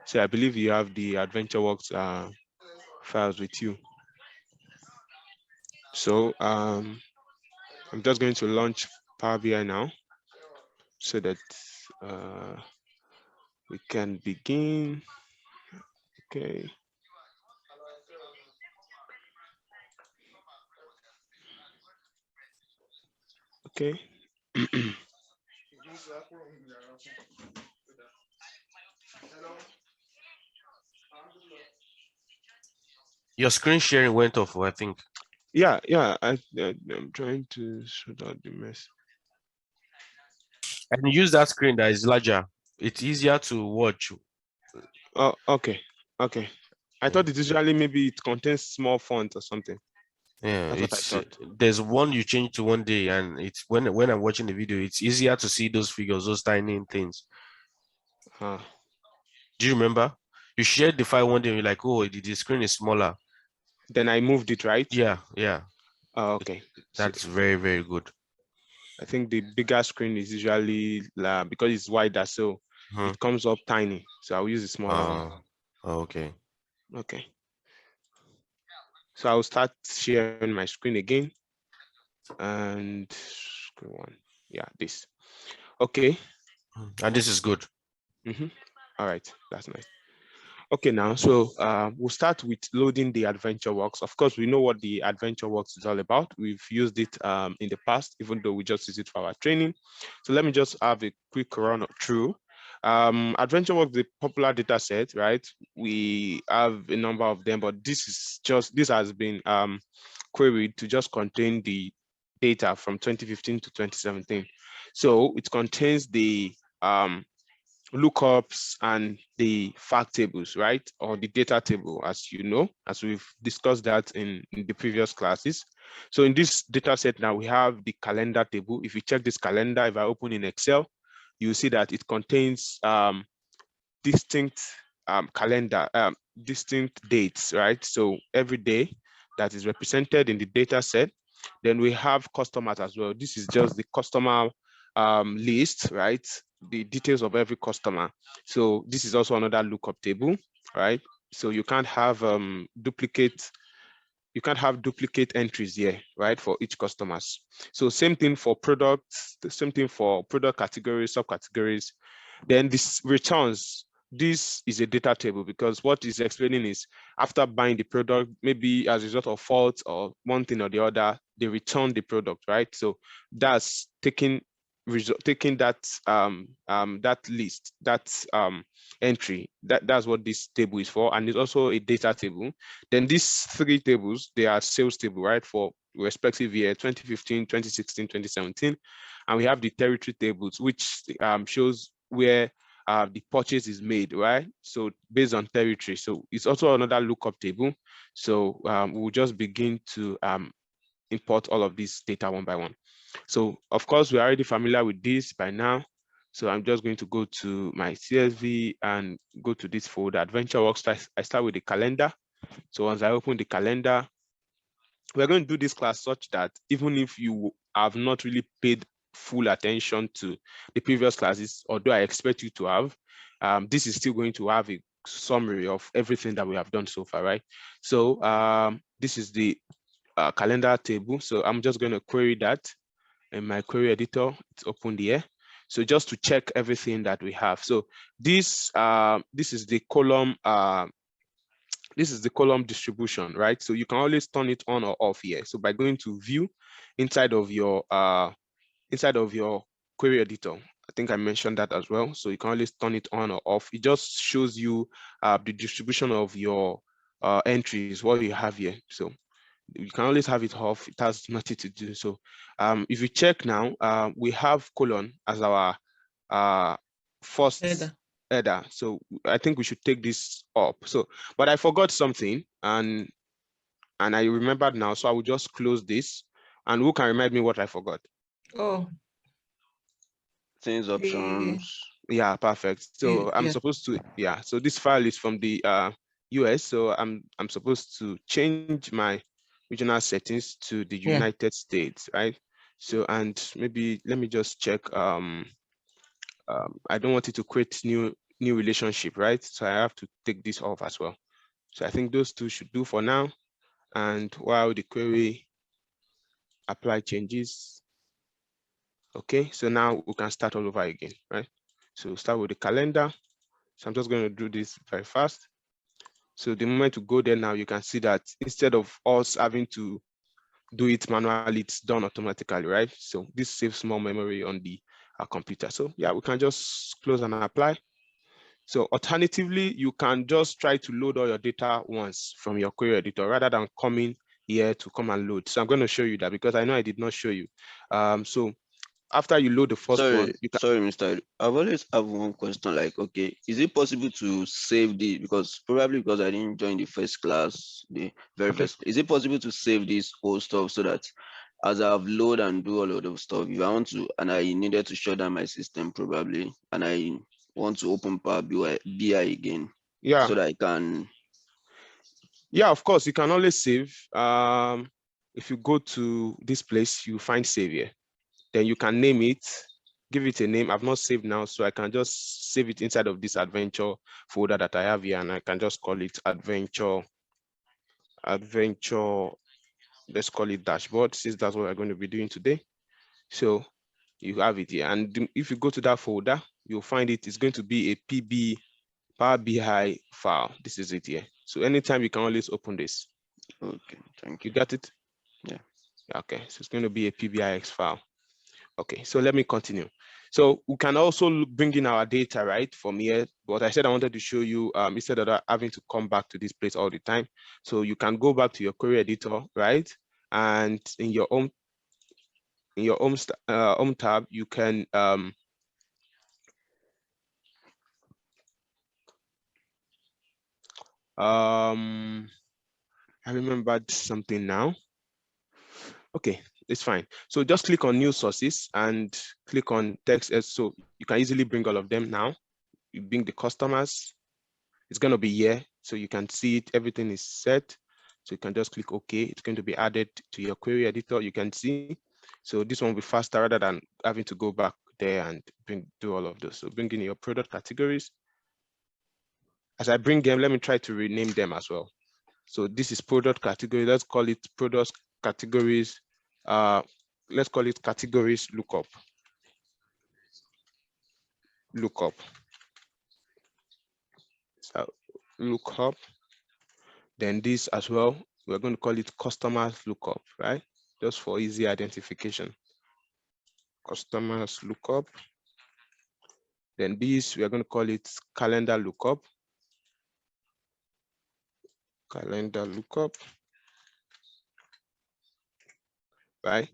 So I believe you have the AdventureWorks files with you. So I'm just going to launch Power BI now so that we can begin. Okay. Okay. Your screen sharing went off, I think. Yeah, I'm trying to sort out the mess. And use that screen that is larger. It's easier to watch. Oh, okay. Okay. I thought it usually maybe it contains small font or something. Yeah, That's what I thought. there's one you change to one day, and it's when I'm watching the video, it's easier to see those figures, those tiny things. Ah. Do you remember? You shared the file one day, and you're like, oh, the screen is smaller. Then I moved it, right? Yeah. Oh, okay. So That's very, very good. I think the bigger screen is usually because it's wider, so it comes up tiny. So I'll use the smaller one. Okay. Okay. So I'll start sharing my screen again. And screen one. Yeah, this. Okay. And this is good. All right, that's nice. Okay, now, so we'll start with loading the AdventureWorks. Of course, we know what the AdventureWorks is all about. We've used it in the past, even though we just use it for our training. So let me just have a quick run through. AdventureWorks, the popular data set, right? We have a number of them, but this has been queried to just contain the data from 2015 to 2017. So it contains the lookups and the fact tables, right? Or the data table, as you know, as we've discussed that in the previous classes. So in this data set now, we have the calendar table. If you check this calendar, if I open in Excel, you see that it contains distinct distinct dates, right? So every day that is represented in the data set. Then we have customers as well. This is just the customer list, right? The details of every customer. So this is also another lookup table, right? So you can't have duplicate entries here, right, for each customers. So same thing for products, the same thing for product categories, subcategories. Then this returns. This is a data table because what is explaining is after buying the product, maybe as a result of fault or one thing or the other, they return the product, right? So that's taking that list, that entry, that's what this table is for, and it's also a data table. Then these three tables, they are sales table, right, for respective year 2015, 2016, 2017, and we have the territory tables, which shows where the purchase is made, right? So based on territory. So it's also another lookup table. So we'll just begin to import all of this data one by one. So of course, we're already familiar with this by now. So I'm just going to go to my CSV and go to this folder, AdventureWorks. I start with the calendar. So once I open the calendar, we're going to do this class such that even if you have not really paid full attention to the previous classes, although I expect you to have, this is still going to have a summary of everything that we have done so far, right? So this is the calendar table. So I'm just going to query that in my query editor. It's opened here. So just to check everything that we have. So this is the column. This is the column distribution, right? So you can always turn it on or off here. So by going to view inside of your query editor, I think I mentioned that as well. So you can always turn it on or off. It just shows you the distribution of your entries, what you have here. So you can always have it off. It has nothing to do. So if you check now, we have colon as our first header. So I think we should take this up. So, but I forgot something and I remembered now. So I will just close this. And who can remind me what I forgot? Oh. Things options. Yeah, perfect. So I'm supposed to, yeah. So this file is from the US. So I'm supposed to change my regional settings to the United States, right? So, and maybe let me just check. I don't want it to create new new relationship, right? So I have to take this off as well. So I think those two should do for now. And while the query apply changes, okay, so now we can start all over again, right? So start with the calendar. So I'm just going to do this very fast. So the moment we go there now, you can see that instead of us having to do it manually, it's done automatically, right? So this saves more memory on the computer. So yeah, we can just close and apply. So alternatively, you can just try to load all your data once from your query editor rather than coming here to come and load. So I'm going to show you that because I know I did not show you. So after you load the first one, you can. Sorry, Mr. I've always have one question like, okay, is it possible to save the, because probably because I didn't join the first class, the very Okay. first, is it possible to save this whole stuff so that as I've load and do all of those stuff, if I want to, and I needed to shut down my system probably, and I want to open PowerBI again, Yeah. so that I can. Yeah, of course, you can always save. If you go to this place, you find save here. Then you can name it, give it a name. I've not saved now, so I can just save it inside of this adventure folder that I have here, and I can just call it adventure. Let's call it dashboard, since that's what we're going to be doing today. So you have it here, and if you go to that folder, you'll find it. It's going to be a Power BI file. This is it here. So anytime you can always open this. Okay, thank you. You got it? Yeah. Okay, so it's going to be a PBIX file. Okay, so let me continue. So we can also bring in our data, right, from here. But I said I wanted to show you instead of having to come back to this place all the time. So you can go back to your query editor, right? And in your home tab, you can I remembered something now. Okay, it's fine. So just click on new sources and click on text. So you can easily bring all of them now. You bring the customers. It's going to be here. So you can see it. Everything is set. So you can just click OK. It's going to be added to your query editor. You can see. So this one will be faster rather than having to go back there and do all of those. So bring in your product categories. As I bring them, let me try to rename them as well. So this is product category. Let's call it product categories. Let's call it categories lookup. Lookup. So lookup. Then this as well, we're going to call it customers lookup, right? Just for easy identification. Customers lookup. Then this, we're going to call it calendar lookup. Calendar lookup. Right?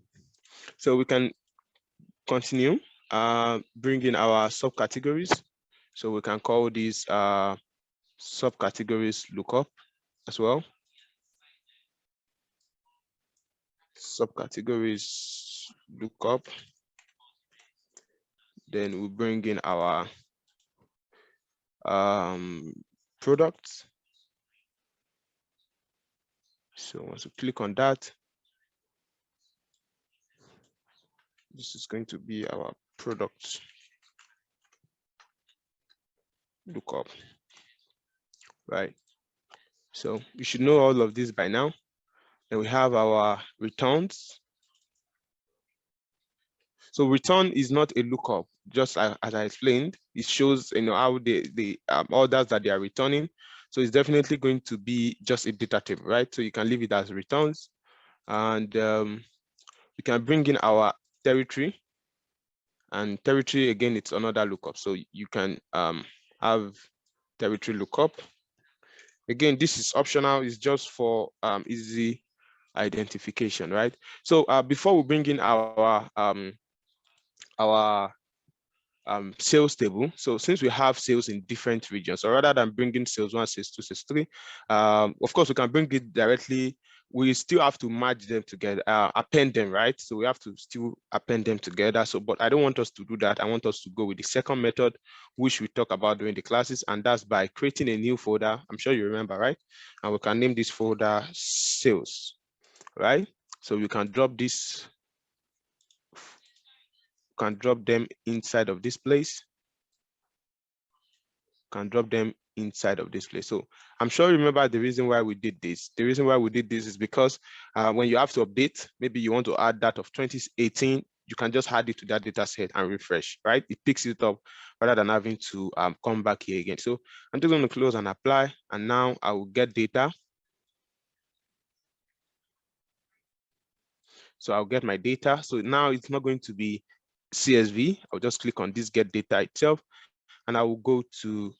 So we can continue bringing our subcategories. So we can call these subcategories lookup as well. Subcategories lookup. Then we bring in our products. So once we click on that, this is going to be our product lookup, right? So you should know all of this by now. Then we have our returns. So return is not a lookup, just as I explained. It shows how the orders that they are returning. So it's definitely going to be just a data table, right? So you can leave it as returns, and we can bring in our territory. And territory, again, it's another lookup. So you can have territory lookup. Again, this is optional. It's just for easy identification, right? So before we bring in our sales table, so since we have sales in different regions, so rather than bringing sales 1, sales 2, sales 3, of course we can bring it directly. We still have to merge them together, append them, right? So we have to still append them together. So, but I don't want us to do that. I want us to go with the second method, which we talk about during the classes, and that's by creating a new folder. I'm sure you remember, right? And we can name this folder sales, right? So you can drop this, can drop them inside of this place. can drop them inside of this place. So I'm sure you remember the reason why we did this. The reason why we did this is because when you have to update, maybe you want to add that of 2018, you can just add it to that data set and refresh, right? It picks it up rather than having to come back here again. So I'm just going to close and apply, and now I will get data. So I'll get my data. So now it's not going to be CSV. I'll just click on this get data itself, and I will go to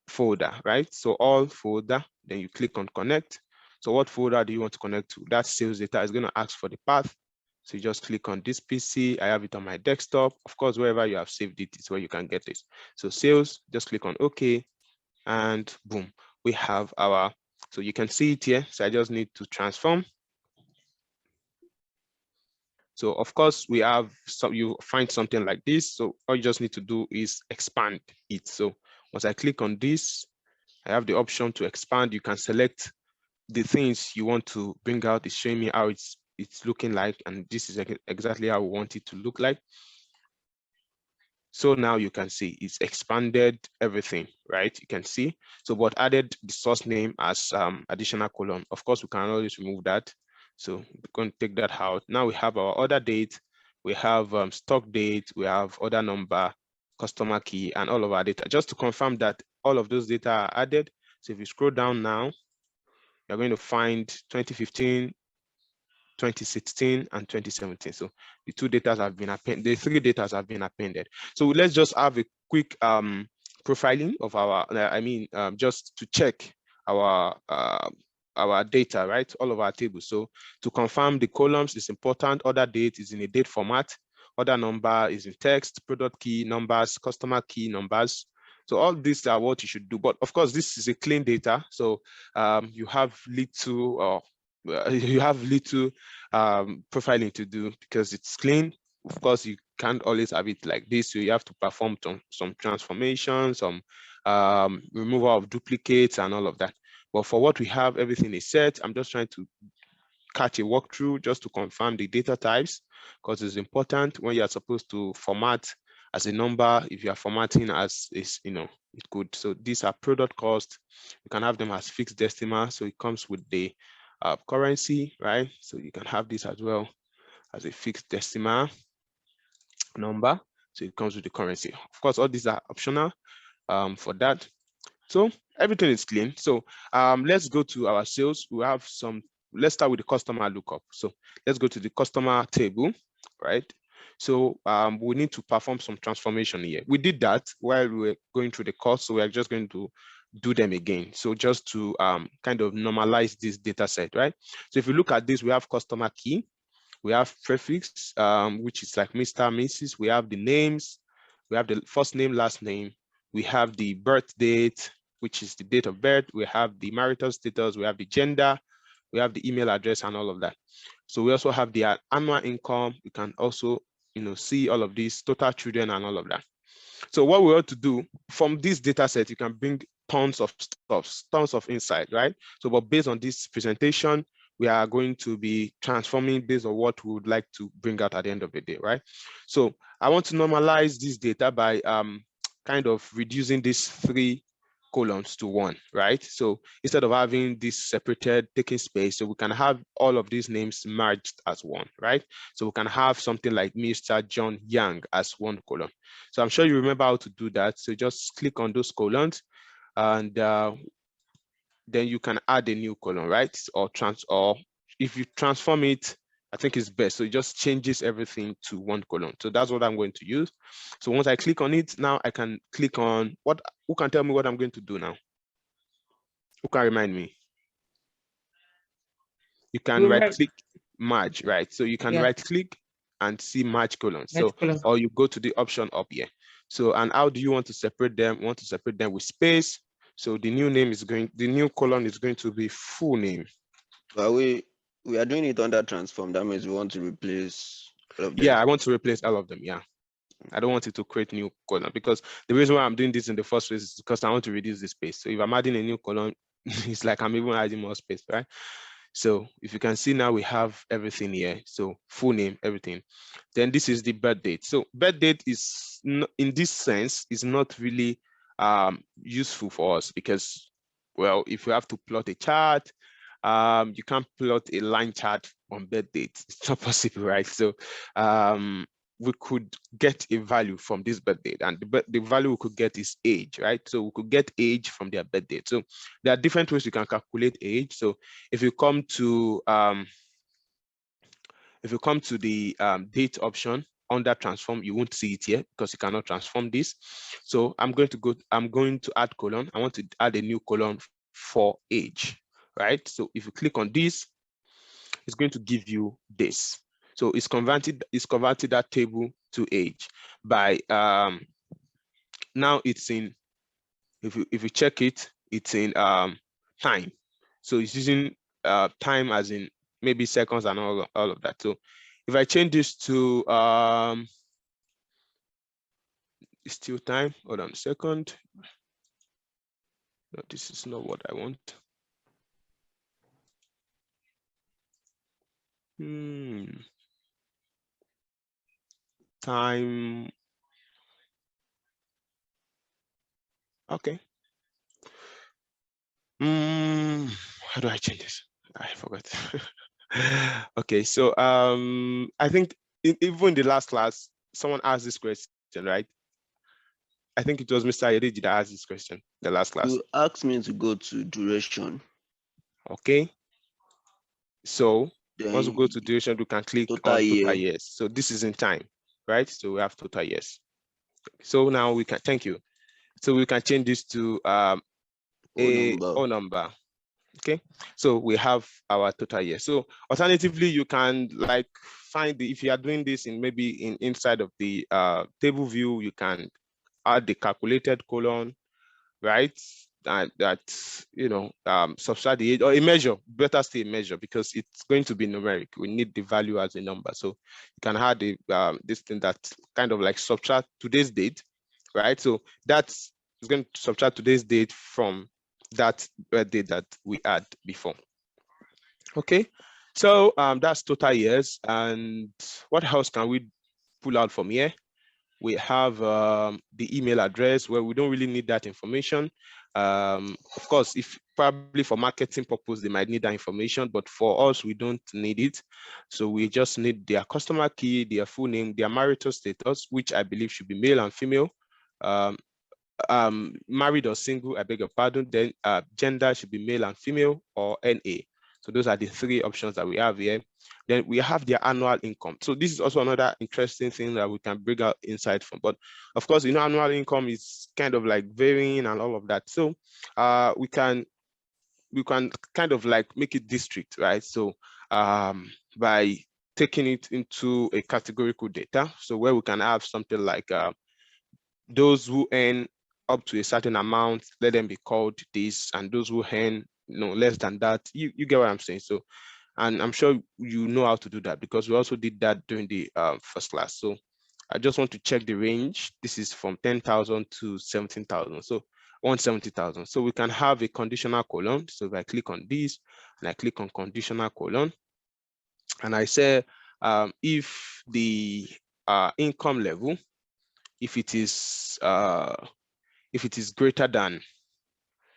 folder, right? So all folder, then you click on connect. So what folder do you want to connect to? That sales data is going to ask for the path. So you just click on this PC. I have it on my desktop. Of course, wherever you have saved it is where you can get this. So sales, just click on OK, and boom, we have our, so you can see it here. So I just need to transform. So of course we have some, you find something like this. So all you just need to do is expand it. So once I click on this, I have the option to expand. You can select the things you want to bring out. It's showing me how it's looking like, and this is exactly how we want it to look like. So now you can see it's expanded everything, right? You can see. So what added the source name as additional column. Of course, we can always remove that. So we're going to take that out. Now we have our order date, we have stock date, we have order number, customer key, and all of our data. Just to confirm that all of those data are added. So if you scroll down now, you're going to find 2015, 2016 and 2017. So the two data have been appended, the three data have been appended. So let's just have a quick profiling of our, just to check our data, right? All of our tables. So to confirm the columns is important. Order date is in a date format. Order number is in text, product key, numbers, customer key, numbers. So all these are what you should do. But of course, this is a clean data. So you have little profiling to do because it's clean. Of course, you can't always have it like this. So you have to perform some transformation, some removal of duplicates and all of that. But for what we have, everything is set. I'm just trying to catch a walkthrough just to confirm the data types, because it's important when you are supposed to format as a number. If you are formatting as is, it could. So these are product cost. You can have them as fixed decimal. So it comes with the currency, right? So you can have this as well as a fixed decimal number. So it comes with the currency. Of course, all these are optional for that. So everything is clean. So let's go to our sales. We have some, let's start with the customer lookup. So let's go to the customer table, right? So we need to perform some transformation here. We did that while we were going through the course. So we are just going to do them again. So just to kind of normalize this data set, right? So if you look at this, we have customer key, we have prefix, which is like Mr., Mrs. We have the names, we have the first name, last name, we have the birth date, which is the date of birth, we have the marital status, we have the gender, we have the email address and all of that. So we also have the annual income. You can also, see all of these, total children and all of that. So what we ought to do from this data set, you can bring tons of stuff, tons of insight, right? So, but based on this presentation, we are going to be transforming based on what we would like to bring out at the end of the day, right? So I want to normalize this data by kind of reducing these three columns to one, right? So instead of having this separated, taking space, so we can have all of these names merged as one, right? So we can have something like Mr. John Young as one column. So I'm sure you remember how to do that. So just click on those columns, and then you can add a new column, right? Or if you transform it, I think it's best. So it just changes everything to one column. So that's what I'm going to use. So once I click on it, now I can click on who can tell me what I'm going to do now? Who can remind me? You can right click, merge, right? So you can right click and see merge columns. So, or you go to the option up here. So, and how do you want to separate them? You want to separate them with space. So the new name is the new column is going to be full name. But we are doing it under transform. That means we want to replace all of them. Yeah, I want to replace all of them. Yeah. I don't want it to create new column, because the reason why I'm doing this in the first place is because I want to reduce the space. So if I'm adding a new column, it's like I'm even adding more space, right? So if you can see now, we have everything here. So full name, everything. Then this is the birth date. So birth date is in this sense is not really useful for us because, well, if you have to plot a chart, you can't plot a line chart on birth date. It's not possible, right? So we could get a value from this birth date, and the value we could get is age, right? So we could get age from their birth date. So there are different ways you can calculate age. So if you come to the date option under transform, you won't see it here because you cannot transform this. So I'm going to add column. I want to add a new column for age, right? So if you click on this, it's going to give you this. So it's converted that table to age by now it's in, if you check it, it's in time. So it's using time as in maybe seconds and all of that. So if I change this to it's still time, hold on a second. No, this is not what I want. Time. Okay. How do I change this? I forgot. Okay, so I think even in the last class, someone asked this question, right? I think it was Mr. Ayediji that asked this question, the last class. You asked me to go to duration. Okay. So Then once we go to duration, we can click total on total year. years. So this is in time, right? So we have total years. So now we can, thank you. So we can change this to a O number. Okay, so we have our total year. So alternatively, you can like find if you are doing this in maybe inside of the table view, you can add the calculated column, right? That you know, subtract the age, or a measure, better still a measure, because it's going to be numeric. We need the value as a number. So you can add the this thing that kind of like subtract today's date, right? So that's going to subtract today's date from that date that we had before. Okay, so that's total years. And what else can we pull out from here? We have the email address, where we don't really need that information. Of course, if probably for marketing purpose, they might need that information, but for us, we don't need it. So we just need their customer key, their full name, their marital status, which I believe should be male and female. Married or single, I beg your pardon. Then gender should be male and female, or NA. So those are the three options that we have here. Then we have their annual income. So this is also another interesting thing that we can bring out insight from. But of course, you know, annual income is kind of like varying and all of that. So we can kind of like make it district, right? So by taking it into a categorical data, so where we can have something like those who earn up to a certain amount, let them be called this, and those who earn less than that, you get what I'm saying. So, and I'm sure you know how to do that, because we also did that during the first class. So I just want to check the range. This is from 10,000 to 17,000. So 170,000. So we can have a conditional column. So if I click on this and I click on conditional column, and I say if the income level, if it is greater than,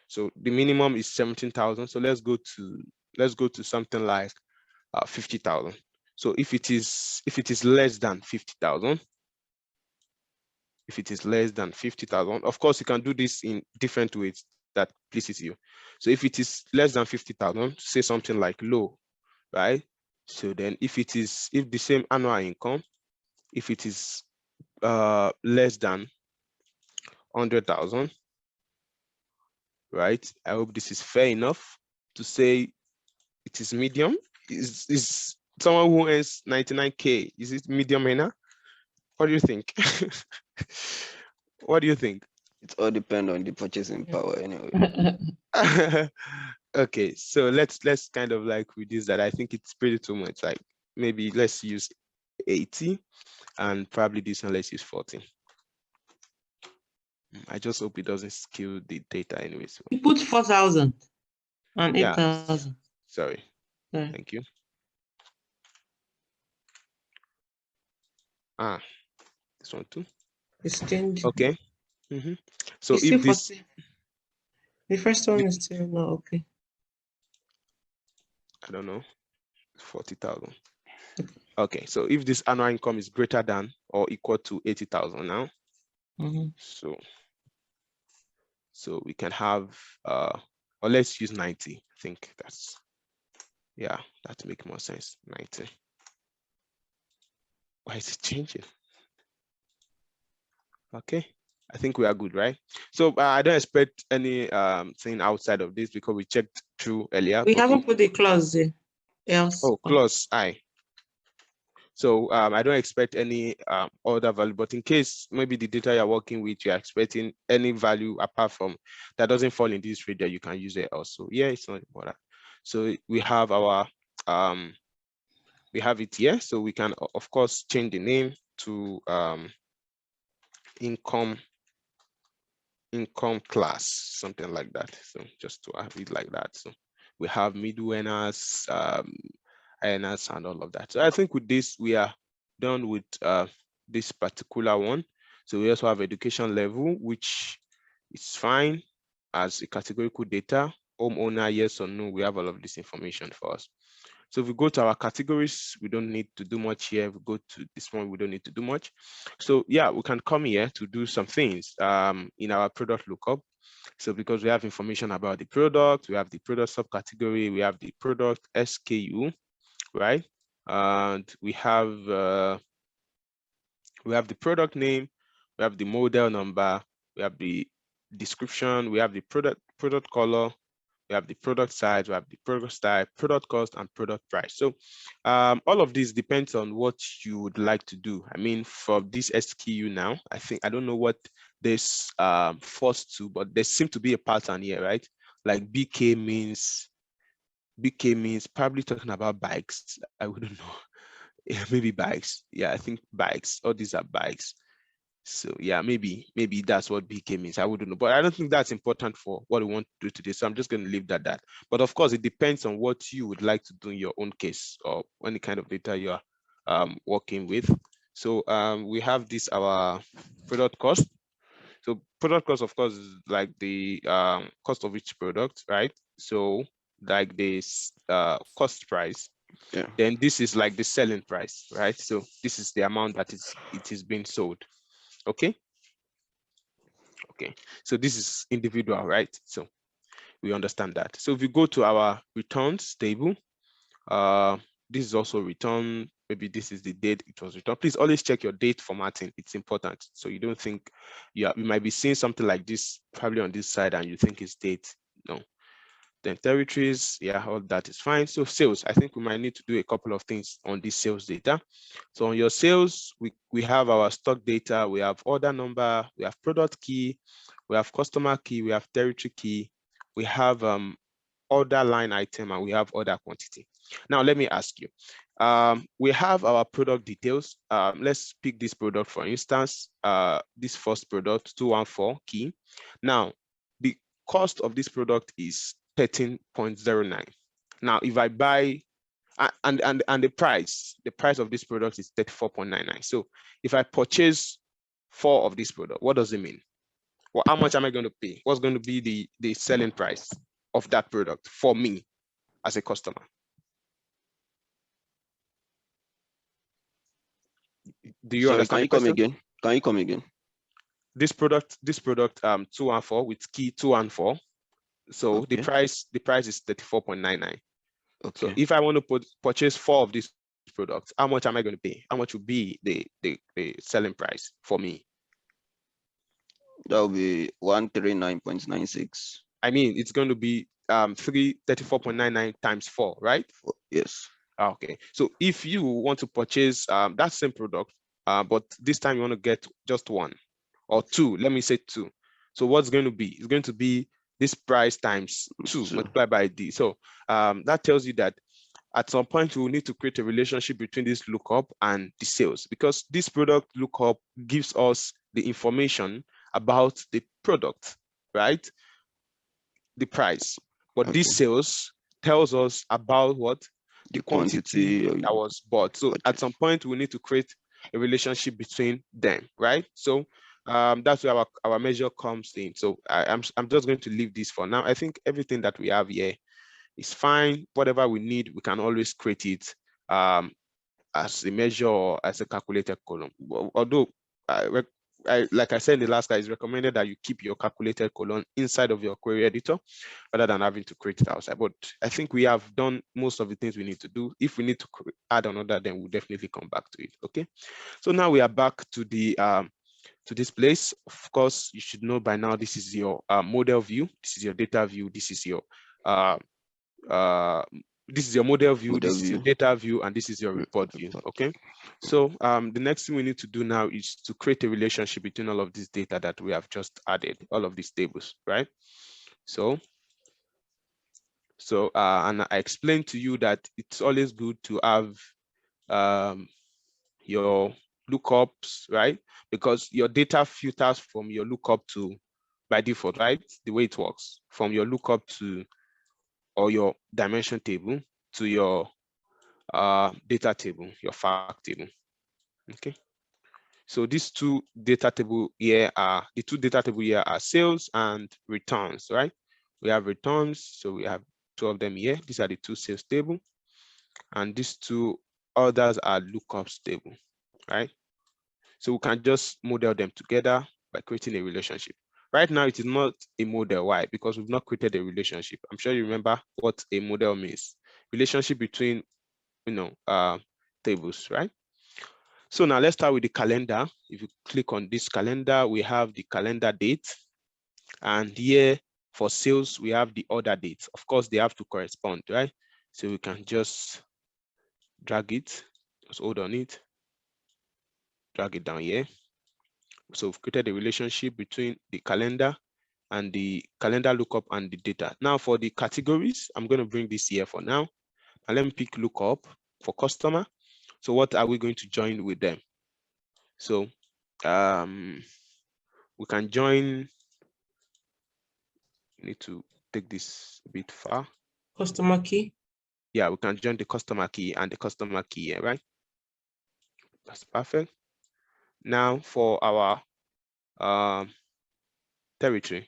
so the minimum is 17,000. So let's go to something like 50,000. So if it is less than 50,000, if it is less than 50,000, of course you can do this in different ways that pleases you. So if it is less than 50,000, say something like low, right? So then if the same annual income, if it is less than 100,000, right? I hope this is fair enough to say it is medium. Is someone who earns 99K, is it medium earner? What do you think? What do you think? It all depends on the purchasing power anyway. Okay, so let's kind of like reduce that. I think it's pretty too much. Like maybe let's use 80, and probably this one let's use 40. I just hope it doesn't skew the data anyway. So You put 4,000 and yeah, 8,000. sorry. Thank you. This one too. It's changed. Okay. So It's if still this 40. The first one is still not okay. I don't know, 40,000. Okay, so if this annual income is greater than or equal to 80,000 now, so we can have or let's use 90. I think that's, yeah, that makes more sense. 90. Why is it changing? Okay, I think we are good, right? So I don't expect any thing outside of this because we checked through earlier. We haven't put the clause there. Else. Oh, clause I. So I don't expect any other value, but in case maybe the data you're working with, you're expecting any value apart from that doesn't fall in this reader, you can use it also. Yeah, it's not important. So we have our we have it here. So we can of course change the name to income class, something like that. So just to have it like that. So we have middle earners, earners, and all of that. So I think with this, we are done with this particular one. So we also have education level, which is fine as a categorical data. Homeowner, yes or no, we have all of this information for us. So if we go to our categories, we don't need to do much here. If we go to this one, we don't need to do much. So yeah, we can come here to do some things in our product lookup. So because we have information about the product, we have the product subcategory, we have the product SKU, right? And we have the product name, we have the model number, we have the description, we have the product color, we have the product size, we have the product type, product cost, and product price. So all of this depends on what you would like to do. I mean, for this SKU now, I don't know what this first to, but there seems to be a pattern here, right? Like BK means probably talking about bikes. I wouldn't know. Maybe bikes. Yeah, I think bikes. All these are bikes. So yeah, maybe that's what BK means. I wouldn't know, but I don't think that's important for what we want to do today. So I'm just going to leave that. But of course, it depends on what you would like to do in your own case or any kind of data you're working with. So we have this, our product cost. So product cost, of course, is like the cost of each product, right? So like this cost price. Yeah. Then this is like the selling price, right? So this is the amount that it is being sold. Okay. So this is individual, right? So we understand that. So if we go to our returns table, this is also return. Maybe this is the date it was returned. Please always check your date formatting. It's important. So you don't think you might be seeing something like this probably on this side and you think it's date. No. Then territories, yeah, all that is fine. So sales, I think we might need to do a couple of things on this sales data. So on your sales, we have our stock data, we have order number, we have product key, we have customer key, we have territory key, we have order line item, and we have order quantity. Now, let me ask you, we have our product details. Let's pick this product, for instance, this first product, 214 key. Now, the cost of this product is 13.09. Now, if I buy, and the price of this product is 34.99. So if I purchase 4 of this product, what does it mean? Well, how much am I going to pay? What's going to be the selling price of that product for me as a customer? Do you understand? Can you come again? Can you come again? This product 214 with key 2 and 4. So Okay. the price is 34.99. Okay. So if I want to purchase 4 of these products, how much am I going to pay? How much would be the selling price for me? That will be 139.96. I mean, it's going to be 34.99 times 4, right? Yes. Okay. So if you want to purchase that same product, but this time you want to get just 1 or 2, let me say 2. So what's going to be? It's going to be this price times 2 multiplied by D. So that tells you that at some point we will need to create a relationship between this lookup and the sales, because this product lookup gives us the information about the product, right? The price. But this sales tells us about what? the quantity that was bought. So at some point, we need to create a relationship between them, right? So that's where our measure comes in. So I'm just going to leave this for now. I think everything that we have here is fine. Whatever we need, we can always create it as a measure or as a calculated column. Although, like I said in the last slide, it's recommended that you keep your calculated column inside of your query editor rather than having to create it outside. But I think we have done most of the things we need to do. If we need to add another, then we'll definitely come back to it. Okay. So now we are back to the to this place. Of course, you should know by now this is your model view. This is your data view. This is your model view, this is your data view, and this is your report view. Okay, so the next thing we need to do now is to create a relationship between all of this data that we have just added, all of these tables, right? So and I explained to you that it's always good to have your lookups, right? Because your data filters from your lookup to, by default, right? The way it works, from your lookup to, or your dimension table to your data table, your fact table. Okay. So these two data table here are sales and returns, right? We have returns, so we have two of them here. These are the two sales table, and these two others are lookups table, right? So we can just model them together by creating a relationship. Right now, it is not a model. Why? Because we've not created a relationship. I'm sure you remember what a model means. Relationship between, tables, right? So now let's start with the calendar. If you click on this calendar, we have the calendar date. And here for sales, we have the order date. Of course, they have to correspond, right? So we can just drag it, just hold on it, drag it down here. So we've created a relationship between the calendar and the calendar lookup and the data. Now for the categories, I'm going to bring this here for now. And let me pick lookup for customer. So what are we going to join with them? So we can join, need to take this a bit far. Customer key. Yeah, we can join the customer key and the customer key here, right? That's perfect. Now for our territory.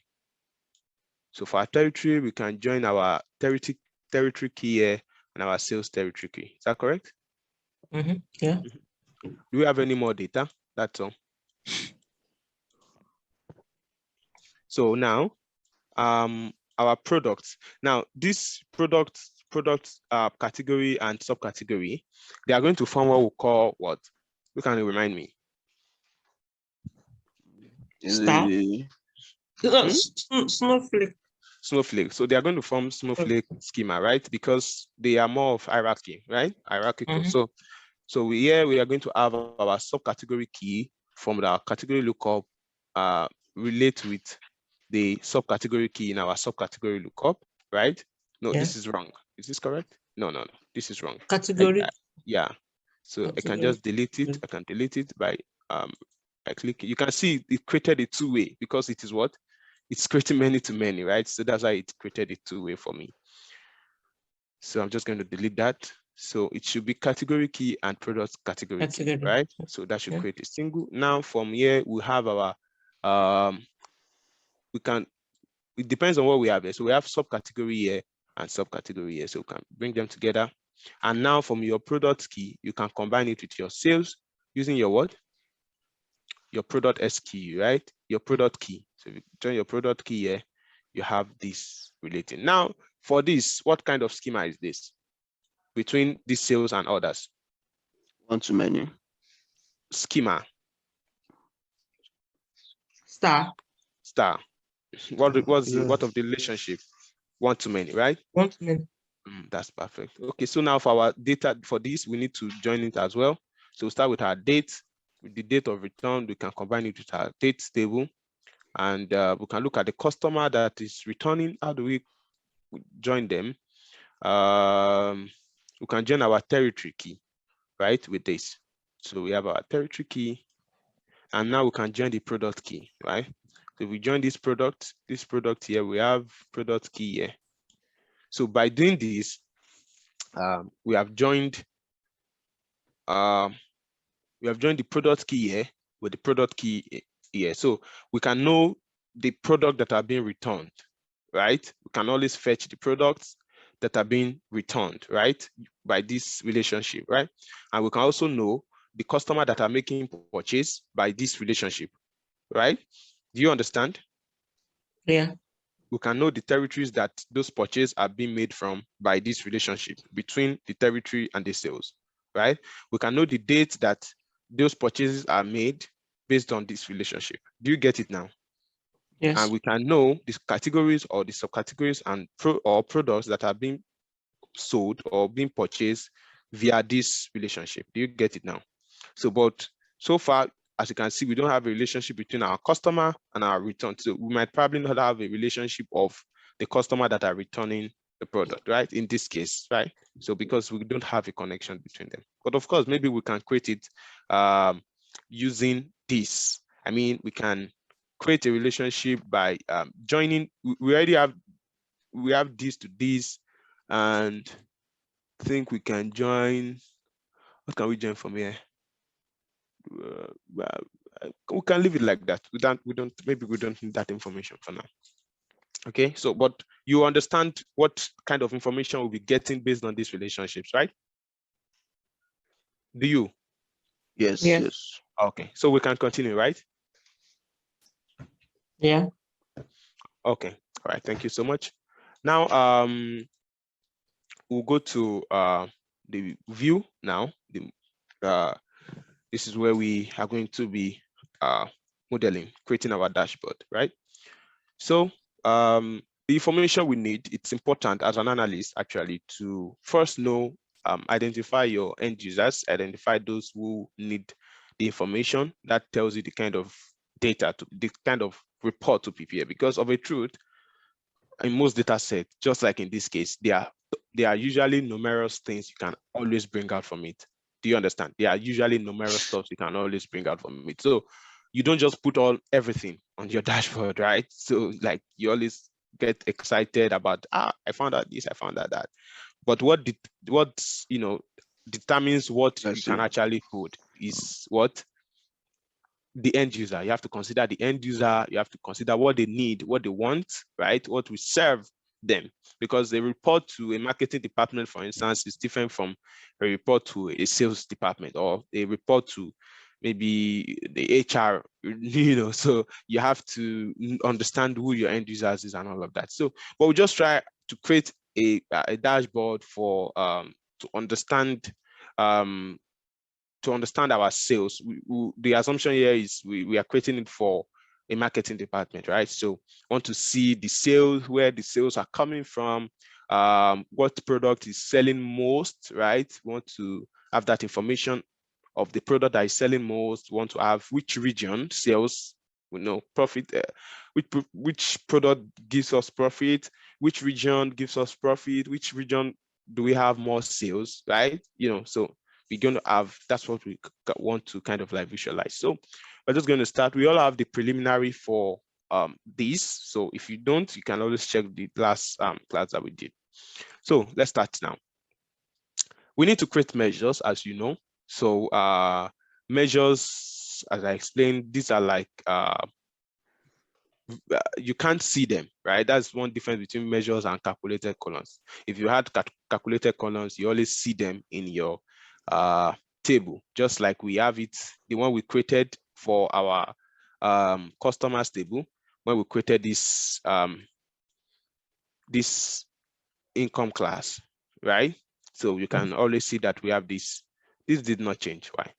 So for our territory, we can join our territory key here and our sales territory key. Is that correct? Yeah. Do we have any more data? That's all. So now, our products. Now, this product category and subcategory, they are going to form what we call what? You can remind me. Star. Snowflake. Snowflake. So they are going to form snowflake schema, right? Because they are more of hierarchy, right? Hierarchical. So here we are going to have our subcategory key from the category lookup relate with the subcategory key in our subcategory lookup, right? No, Yeah. this is wrong. Is this correct? No, this is wrong. Category. Yeah. So category. I can just delete it. I can delete it by clicking. You can see it created a two-way because it is what? It's creating many to many, right? So that's why it created a two-way for me. So I'm just going to delete that. So it should be category key and product category key, right? So that should create a single. Now from here, we have our, it depends on what we have here. So we have subcategory here and subcategory here. So we can bring them together. And now from your product key, you can combine it with your sales using your what? Your product SKU, right? Your product key. So if you join your product key here, you have this relating. Now, for this, what kind of schema is this between these sales and others? One-to-many. Schema. Star. What of the relationship? One-to-many, right? One-to-many. That's perfect. Okay, so now for our data, for this, we need to join it as well. So we'll start with our date. With the date of return, we can combine it with our date table. And we can look at the customer that is returning. How do we join them? We can join our territory key, right, with this. So we have our territory key. And now we can join the product key, right? So if we join this product here, we have product key here. So by doing this, we have joined the product key here with the product key here. So we can know the product that are being returned, right? We can always fetch the products that are being returned, right? By this relationship, right? And we can also know the customer that are making purchase by this relationship, right? Do you understand? Yeah. We can know the territories that those purchases are being made from by this relationship between the territory and the sales, right? We can know the date that those purchases are made based on this relationship. Do you get it now? Yes. And we can know the categories or the subcategories and products that are being sold or being purchased via this relationship. Do you get it now? So, but so far, as you can see, we don't have a relationship between our customer and our return. So we might probably not have a relationship of the customer that are returning the product, right? In this case, right? So because we don't have a connection between them. But of course, maybe we can create it using this. I mean, we can create a relationship by joining. We already have this to this, and I think we can join. What can we join from here? We can leave it like that. Maybe we don't need that information for now. Okay, so but you understand what kind of information we'll be getting based on these relationships, right? Do you? Yes, Yeah. yes. Okay, so we can continue, right? Yeah. Okay, all right, thank you so much. Now we'll go to the view now. This is where we are going to be modeling, creating our dashboard, right? So the information we need, it's important as an analyst actually to first know, identify your end users, identify those who need the information. That tells you the kind of data, the kind of report to prepare. Because of a truth, in most data sets, just like in this case, there are usually numerous things you can always bring out from it. Do you understand? There are usually numerous stuff you can always bring out from it. So you don't just put everything on your dashboard, right? So like you always get excited about, I found out this, I found out that. But what determines what you can actually put is what? The end user. You have to consider the end user. You have to consider what they need, what they want, right? What we serve them. Because a report to a marketing department, for instance, is different from a report to a sales department or a report to maybe the HR, so you have to understand who your end users is and all of that. So, but we just try to create a dashboard for to understand our sales. The assumption here is we are creating it for a marketing department, right? So want to see the sales, where the sales are coming from, what product is selling most, right? We want to have that information of the product that is selling most. We want to have which region sales, profit, which product gives us profit, which region gives us profit, which region do we have more sales, right? So we're going to have, that's what we want to kind of like visualize. So we're just going to start. We all have the preliminary for this. So if you don't, you can always check the last class that we did. So let's start now. We need to create measures, as you know. So measures, as I explained, these are like, you can't see them, right? That's one difference between measures and calculated columns. If you had calculated columns, you always see them in your table, just like we have it, the one we created for our customers table, when we created this this income class, right? So you can always see that we have this. This did not change. Why?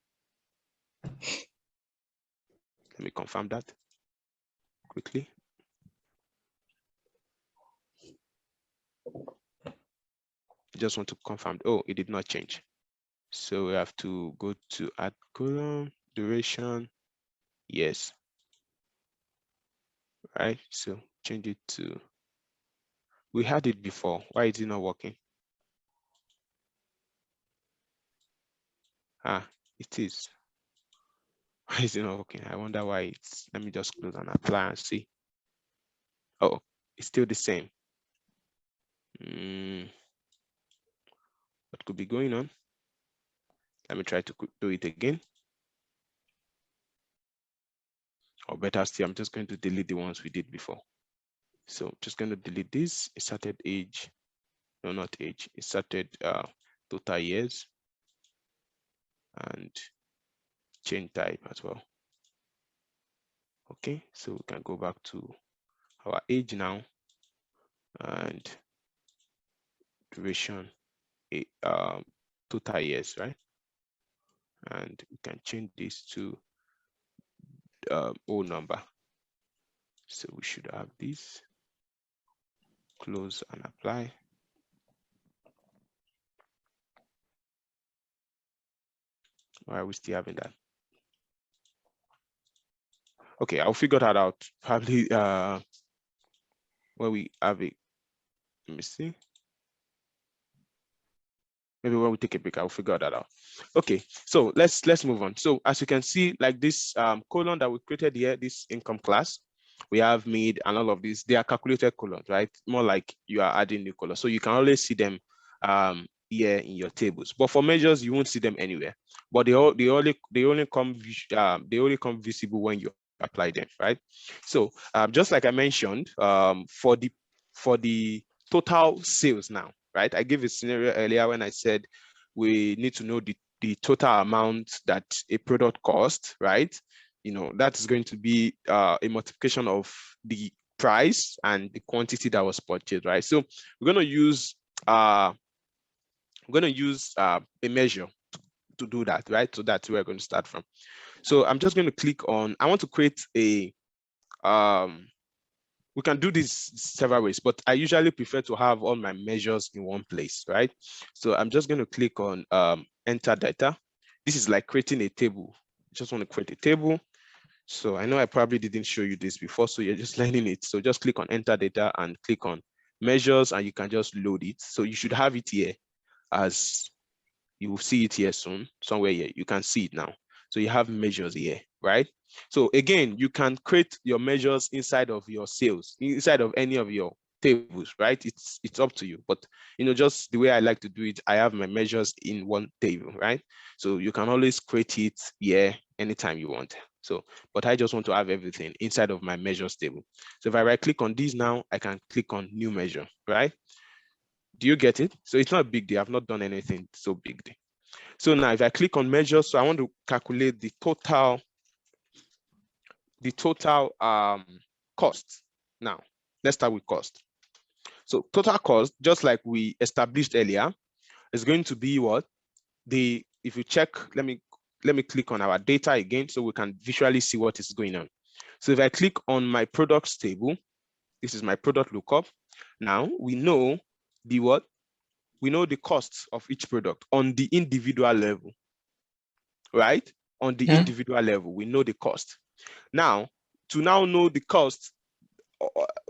Let me confirm that quickly. Just want to confirm. Oh, it did not change. So we have to go to add column, duration. Yes. Right. So change it to, we had it before. Why is it not working? It is. Why is it not working? I wonder why it's, let me just close and apply and see. Oh, it's still the same. what could be going on. Let me try to do it again. Or better still, I'm just going to delete the ones we did before. So I'm just going to delete this. Inserted age, no, not age. Inserted total years, and change type as well. Okay, so we can go back to our age now, and duration, total years, right? And we can change this to whole number. So we should have this. Close and apply. Why are we still having that? Okay, I'll figure that out probably when we have it. Let me see. Maybe when we take a break, I'll figure that out. Okay, so let's move on. So as you can see, like this column that we created here, this income class, we have made and all of these, they are calculated columns, right? More like you are adding new columns. So you can always see them here in your tables. But for measures, you won't see them anywhere. But they only come visible when you apply them, right? So just like I mentioned, for the total sales now, right? I gave a scenario earlier when I said we need to know the total amount that a product costs, right? You know, that is going to be a multiplication of the price and the quantity that was purchased, right? So we're going to use a measure to do that, right? So that's where we're going to start from. So I'm just going to click on, I want to create a we can do this several ways, but I usually prefer to have all my measures in one place, right? So I'm just going to click on enter data. This is like creating a table. I just want to create a table. So I know I probably didn't show you this before, so you're just learning it. So just click on enter data and click on measures, and you can just load it. So you should have it here, as you will see it here soon, somewhere here. You can see it now. So you have measures here, right? So again, you can create your measures inside of your sales, inside of any of your tables, right? It's up to you. But you know, just the way I like to do it, I have my measures in one table, right? So you can always create it here anytime you want. So, but I just want to have everything inside of my measures table. So if I right click on this now, I can click on new measure, right? Do you get it? So it's not a big deal. I've not done anything so big deal. So now if I click on measures, so I want to calculate the total cost. Now, let's start with cost. So total cost, just like we established earlier, is going to be what? If you check, let me click on our data again so we can visually see what is going on. So if I click on my products table, this is my product lookup. Now we know the what? We know the costs of each product on the individual level, right? On the individual level, we know the cost. Now, to now know the cost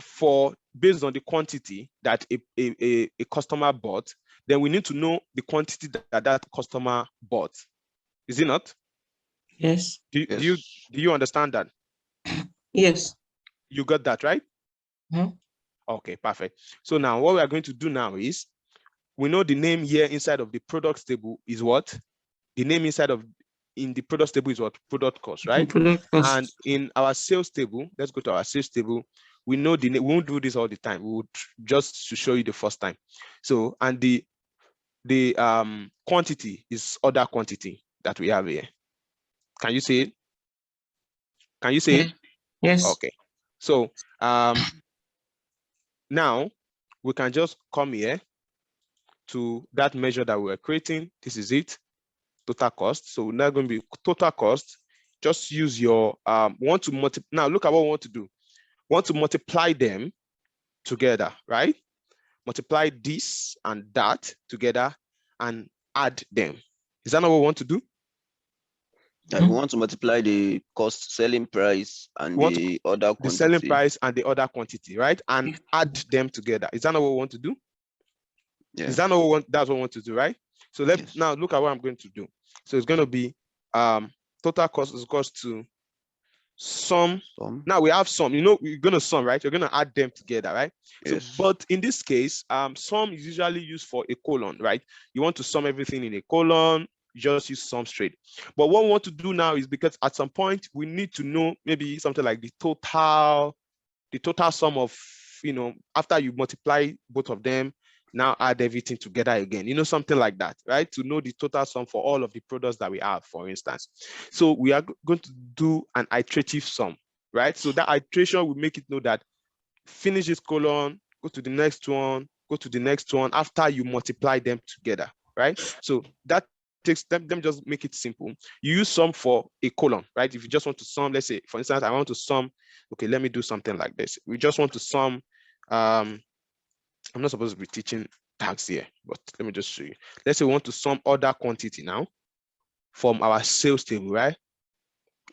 for based on the quantity that a customer bought, then we need to know the quantity that customer bought. Is it not? Yes. Do you understand that? Yes. You got that, right? Okay, perfect. So now what we are going to do now is, we know the name here inside of the products table is what? The name in the products table is what? Product cost, right? Product cost. And in our sales table, let's go to our sales table. We know the name. We won't do this all the time. We would just to show you the first time. So, and the quantity is other quantity that we have here. Can you see it? Can you see it? Yes. Okay. So now we can just come here to that measure that we're creating. This is it, total cost. So now going to be total cost. Just use your want to multiply. Now look at what we want to do. Want to multiply them together, right? Multiply this and that together and add them. Is that not what we want to do? We want to multiply the cost selling price and the other quantity. The selling price and the other quantity, right? And add them together. Is that not what we want to do? Yeah. Is that not what we want? That's what we want to do, right? So let's now look at what I'm going to do. So it's going to be total cost is equals to sum. Sum. Now we have sum, you're going to sum, right? You're going to add them together, right? Yes. So, but in this case, sum is usually used for a colon, right? You want to sum everything in a colon, you just use sum straight. But what we want to do now is, because at some point we need to know maybe something like the total sum of, after you multiply both of them, now add everything together again, something like that, right? To know the total sum for all of the products that we have, for instance. So we are going to do an iterative sum, right? So that iteration will make it know that finish this colon, go to the next one, go to the next one after you multiply them together, right? So that takes them just make it simple. You use sum for a colon, right? If you just want to sum, let's say, for instance, I want to sum, okay, let me do something like this. We just want to sum, I'm not supposed to be teaching tags here, but let me just show you. Let's say we want to sum order quantity now from our sales table, right?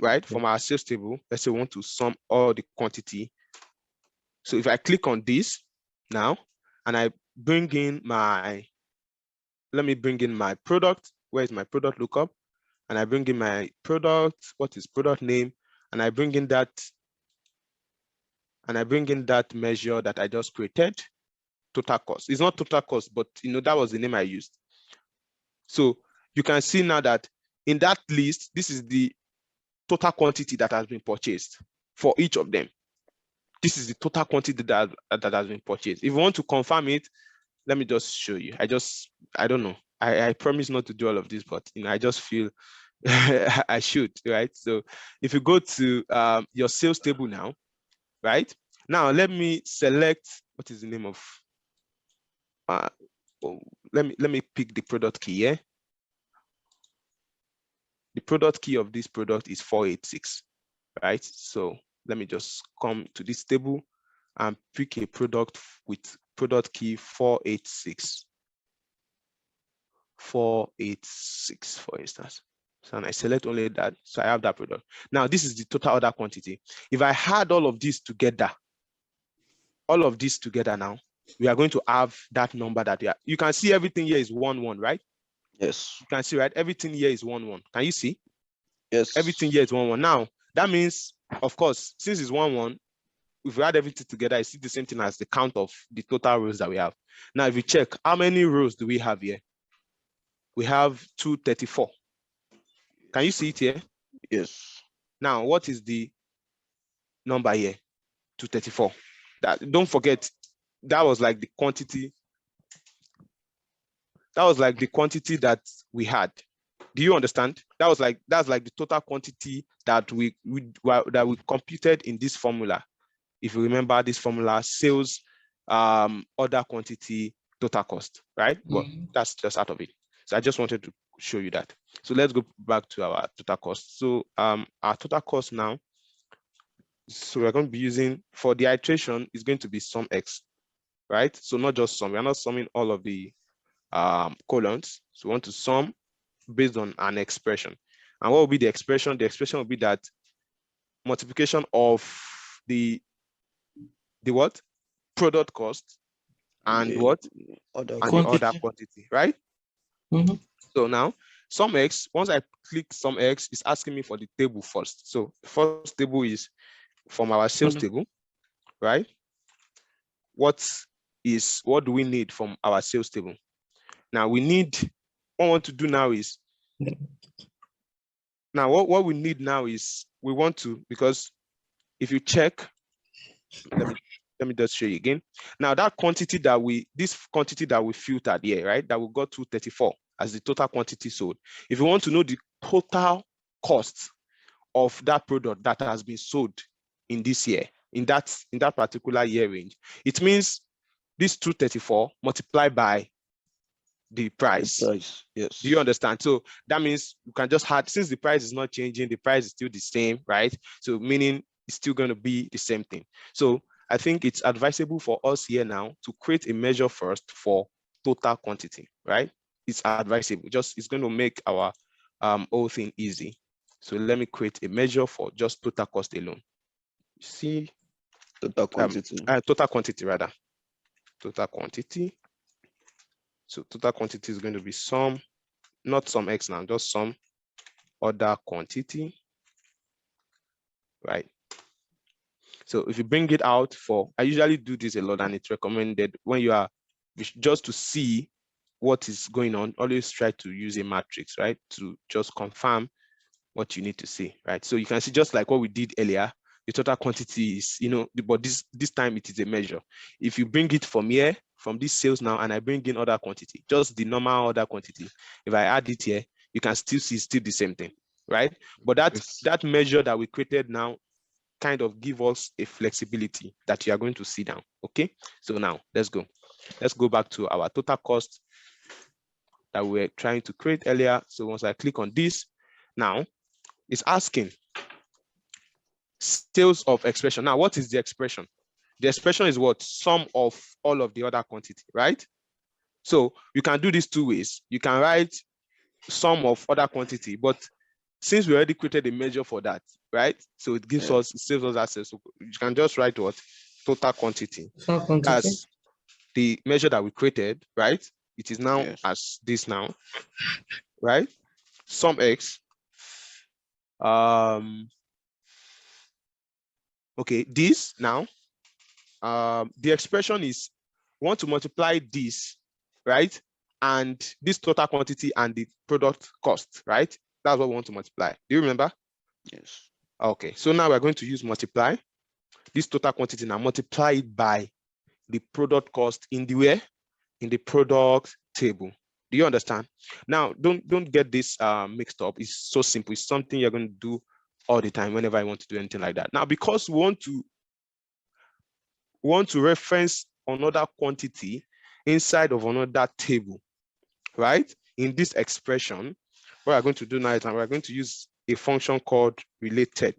Right, from our sales table, let's say we want to sum all the quantity. So if I click on this now, and I bring in let me bring in my product. Where is my product lookup? And I bring in my product, what is product name? And I bring in that, measure that I just created, total cost. It's not total cost, but that was the name I used. So you can see now that in that list, this is the total quantity that has been purchased for each of them. This is the total quantity that has been purchased. If you want to confirm it, let me just show you. I don't know. I promise not to do all of this, but I just feel I should, right? So if you go to your sales table now, right? Now let me select, what is the name of let me pick the product key here. The product key of this product is 486, right? So let me just come to this table and pick a product with product key 486. 486, for instance. So I select only that, so I have that product. Now this is the total order quantity. If I add all of this together now, we are going to have that number that you can see everything here is 1 1, right? Yes. You can see, right? Everything here is 1 1. Can you see? Yes. Everything here is 1 1. Now that means, of course, since it's 1 1, if we add everything together, it's the same thing as the count of the total rows that we have. Now, if you check, how many rows do we have here? We have 234. Can you see it here? Yes. Now, what is the number here? 234. Don't forget, that was like the quantity. That was like the quantity that we had. Do you understand? That's like the total quantity that we computed in this formula. If you remember this formula, sales, order quantity, total cost, right? But that's just out of it. So I just wanted to show you that. So let's go back to our total cost. So our total cost now, so we're going to be using, for the iteration, is going to be sum x, right? So not just sum, we're not summing all of the columns. So we want to sum based on an expression. And what will be the expression? The expression will be that multiplication of the what? Product cost and what? Order And the order Quantity. quantity, right? Mhm. So now sum x, once I click sum x, it's asking me for the table first. So the first table is from our sales table, right? What do we need from our sales table? Now what I want to do now is, now what we need now is, we want to, because if you check, let me just show you again. Now this quantity that we filtered here, right? That we got 234 as the total quantity sold. If you want to know the total cost of that product that has been sold in this year, in that particular year range, it means this 234 multiplied by the price. Yes. Do you understand? So that means you can just add, since the price is not changing, the price is still the same, right? So meaning it's still going to be the same thing. So I think it's advisable for us here now to create a measure first for total quantity, right? It's advisable. It's going to make our whole thing easy. So let me create a measure for just total cost alone. See, Total quantity. Total quantity rather. Total quantity. So total quantity is going to be sum, not sum x now, just sum order quantity, right? So if you bring it out for, I usually do this a lot, and it's recommended when you are just to see what is going on, always try to use a matrix, right? To just confirm what you need to see, right? So you can see, just like what we did earlier, the total quantity is, but this time it is a measure. If you bring it from here, from this sales now, and I bring in other quantity, just the normal other quantity, if I add it here, you can still see still the same thing, right? But that measure that we created now kind of give us a flexibility that you are going to see down. Okay, so now let's go back to our total cost that we were trying to create earlier. So once I click on this, now it's asking sales of expression. Now, what is the expression? The expression is what? Sum of all of the other quantity, right? So you can do this two ways. You can write sum of other quantity, but since we already created a measure for that, right? So it gives us, it saves us access. So you can just write what? Total quantity. Total quantity. That's the measure that we created, right? It is now Yes. as this now, right? Sum x. Okay, this now, the expression is, we want to multiply this, right? And this total quantity and the product cost, right? That's what we want to multiply. Do you remember? Yes. Okay, so now we're going to use multiply. This total quantity now multiply it by the product cost in the where? In the product table. Do you understand? Now, don't get this mixed up. It's so simple. It's something you're going to do all the time whenever I want to do anything like that. Now, because we want to reference another quantity inside of another table, right? In this expression, what we're going to do now is we're going to use a function called related,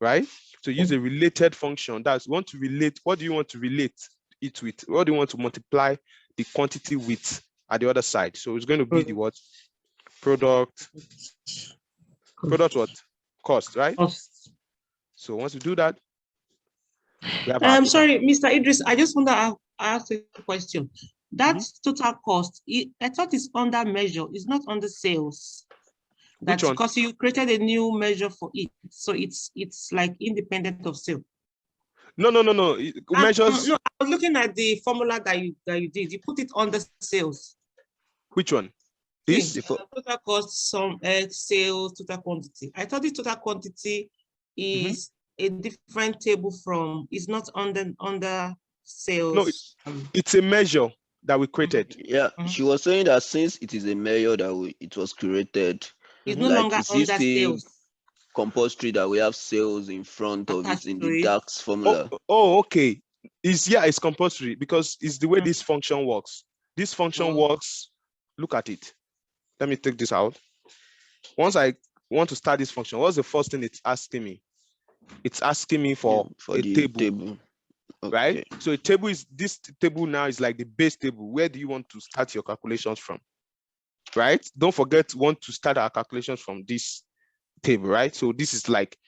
right? So use a related function. That's, want to relate. What do you want to relate it with? What do you want to multiply the quantity with at the other side? So it's going to be the what? Product what? Cost, right? Cost. So once we do that, we have I'm sorry, Mr. Idris, I just want to ask a question. That total cost, I thought it's under measure, it's not under sales. That's Which one? because you created a new measure for it. So it's like independent of sale. No. Measures. No, I was looking at the formula that you did. You put it under sales. Which one? This? Total cost, sum x, sales, total quantity. I thought the total quantity is a different table from, it's not under sales. No, it's a measure that we created. Yeah, she was saying that since it is a measure that it was created, it's no like, longer is under still sales. compulsory that we have sales in front of it in the Dax formula? Oh, okay. It's compulsory because it's the way this function works. This function works. Look at it. Let me take this out. Once I want to start this function, what's the first thing it's asking me? It's asking me for a the table. Okay. Right? So a table is, this table now is like the base table. Where do you want to start your calculations from? Right? Don't forget, want to start our calculations from this table, right? So this is like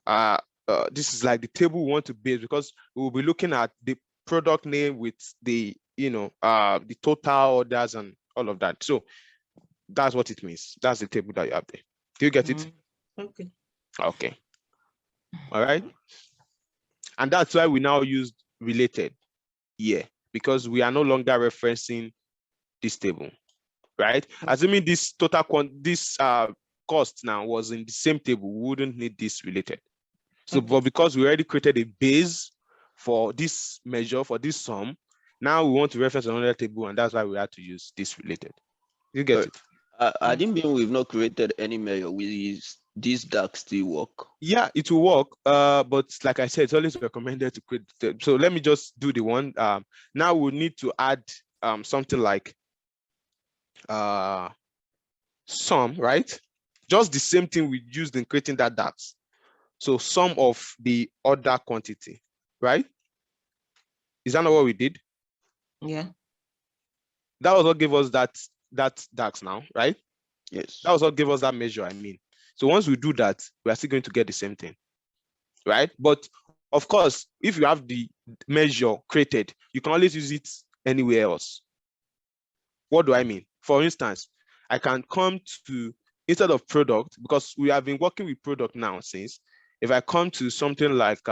the table we want to base, because we will be looking at the product name with the the total orders and all of that. So that's what it means. That's the table that you have there. Do you get it? Okay. Okay. All right. And that's why we now use related here, because we are no longer referencing this table, right? Assuming this total cost now was in the same table, we wouldn't need this related. So, but because we already created a base for this measure, for this sum, now we want to reference another table, and that's why we had to use this related. You get it? I didn't mean we've not created any measure. This Dax still work? Yeah, it will work. But like I said, it's always recommended to create. So let me just do the one. Now we need to add something like sum, right? Just the same thing we used in creating that Dax. So sum of the other quantity, right? Is that not what we did? Yeah. That was what gave us that Dax now, right? Yes. That was what gave us that measure, I mean. So once we do that, we are still going to get the same thing, right? But of course, if you have the measure created, you can always use it anywhere else. What do I mean? For instance, I can come to, instead of product, because we have been working with product now since, if I come to something like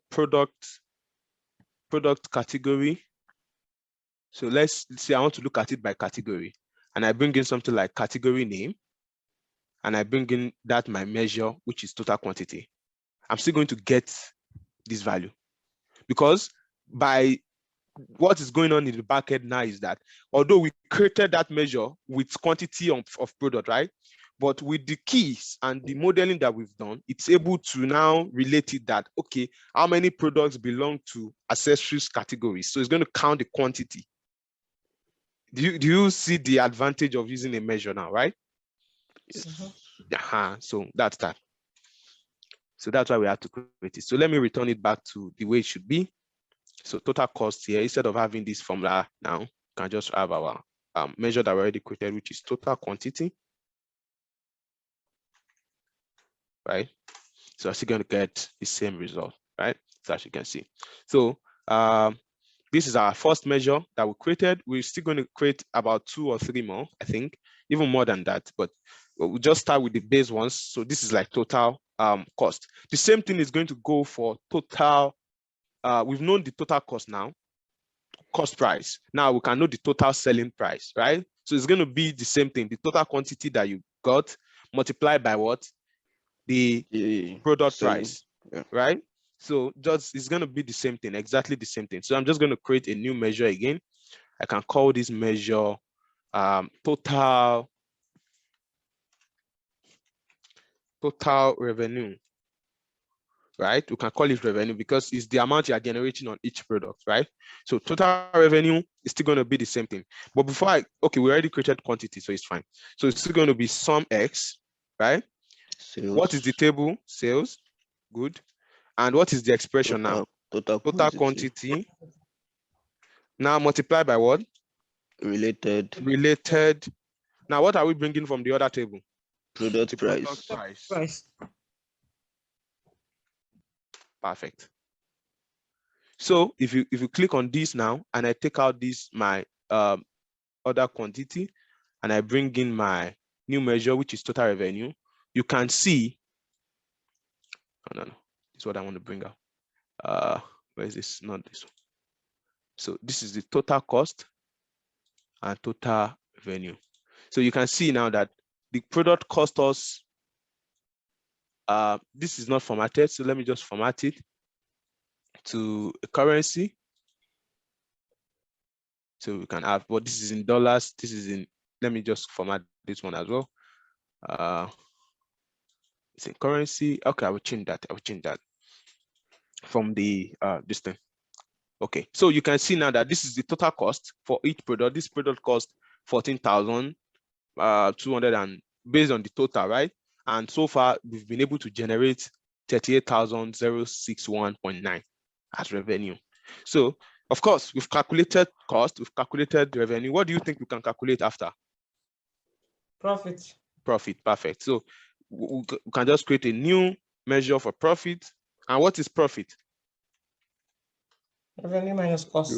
product category. So let's say I want to look at it by category, and I bring in something like category name, and I bring in that my measure, which is total quantity. I'm still going to get this value, because by what is going on in the back end now is that although we created that measure with quantity of product, right? But with the keys and the modeling that we've done, it's able to now relate it that, okay, how many products belong to accessories categories? So it's going to count the quantity. Do you see the advantage of using a measure now, right? So that's that. So that's why we have to create it. So let me return it back to the way it should be. So total cost here, instead of having this formula now, you can just have our measure that we already created, which is total quantity, right? So I'm still going to get the same result, right? So as you can see. So this is our first measure that we created. We're still going to create about 2 or 3 more, I think, even more than that. But we'll just start with the base ones. So this is like total cost. The same thing is going to go for total. We've known the total cost now, cost price. Now we can know the total selling price, right? So it's going to be the same thing. The total quantity that you got multiplied by what? The product price, right? So just it's going to be the same thing, exactly the same thing. So I'm just going to create a new measure again. I can call this measure total revenue, right? We can call it revenue because it's the amount you are generating on each product, right? So total revenue is still going to be the same thing. But before we already created quantity, so it's fine. So it's still going to be sum X, right? Sales. What is the table? Sales. Good. And what is the expression now? Total quantity. Now multiply by what? Related. Now what are we bringing from the other table? Product price. Product price. Perfect. So if you click on this now, and I take out this my other quantity, and I bring in my new measure, which is total revenue, you can see. No, this is what I want to bring up. Where is this? Not this one. So this is the total cost and total revenue. So you can see now that the product cost us. This is not formatted, so let me just format it to a currency. So we can have, but this is in dollars. This is in. Let me just format this one as well. It's in currency. Okay, I will change that. From the this thing. Okay, so you can see now that this is the total cost for each product. This product cost 14,200 and based on the total, right? And so far we've been able to generate 38,061.9 as revenue. So of course we've calculated cost, we've calculated revenue. What do you think we can calculate after? Profit. Perfect. So we can just create a new measure for profit. And what is profit? Revenue minus cost.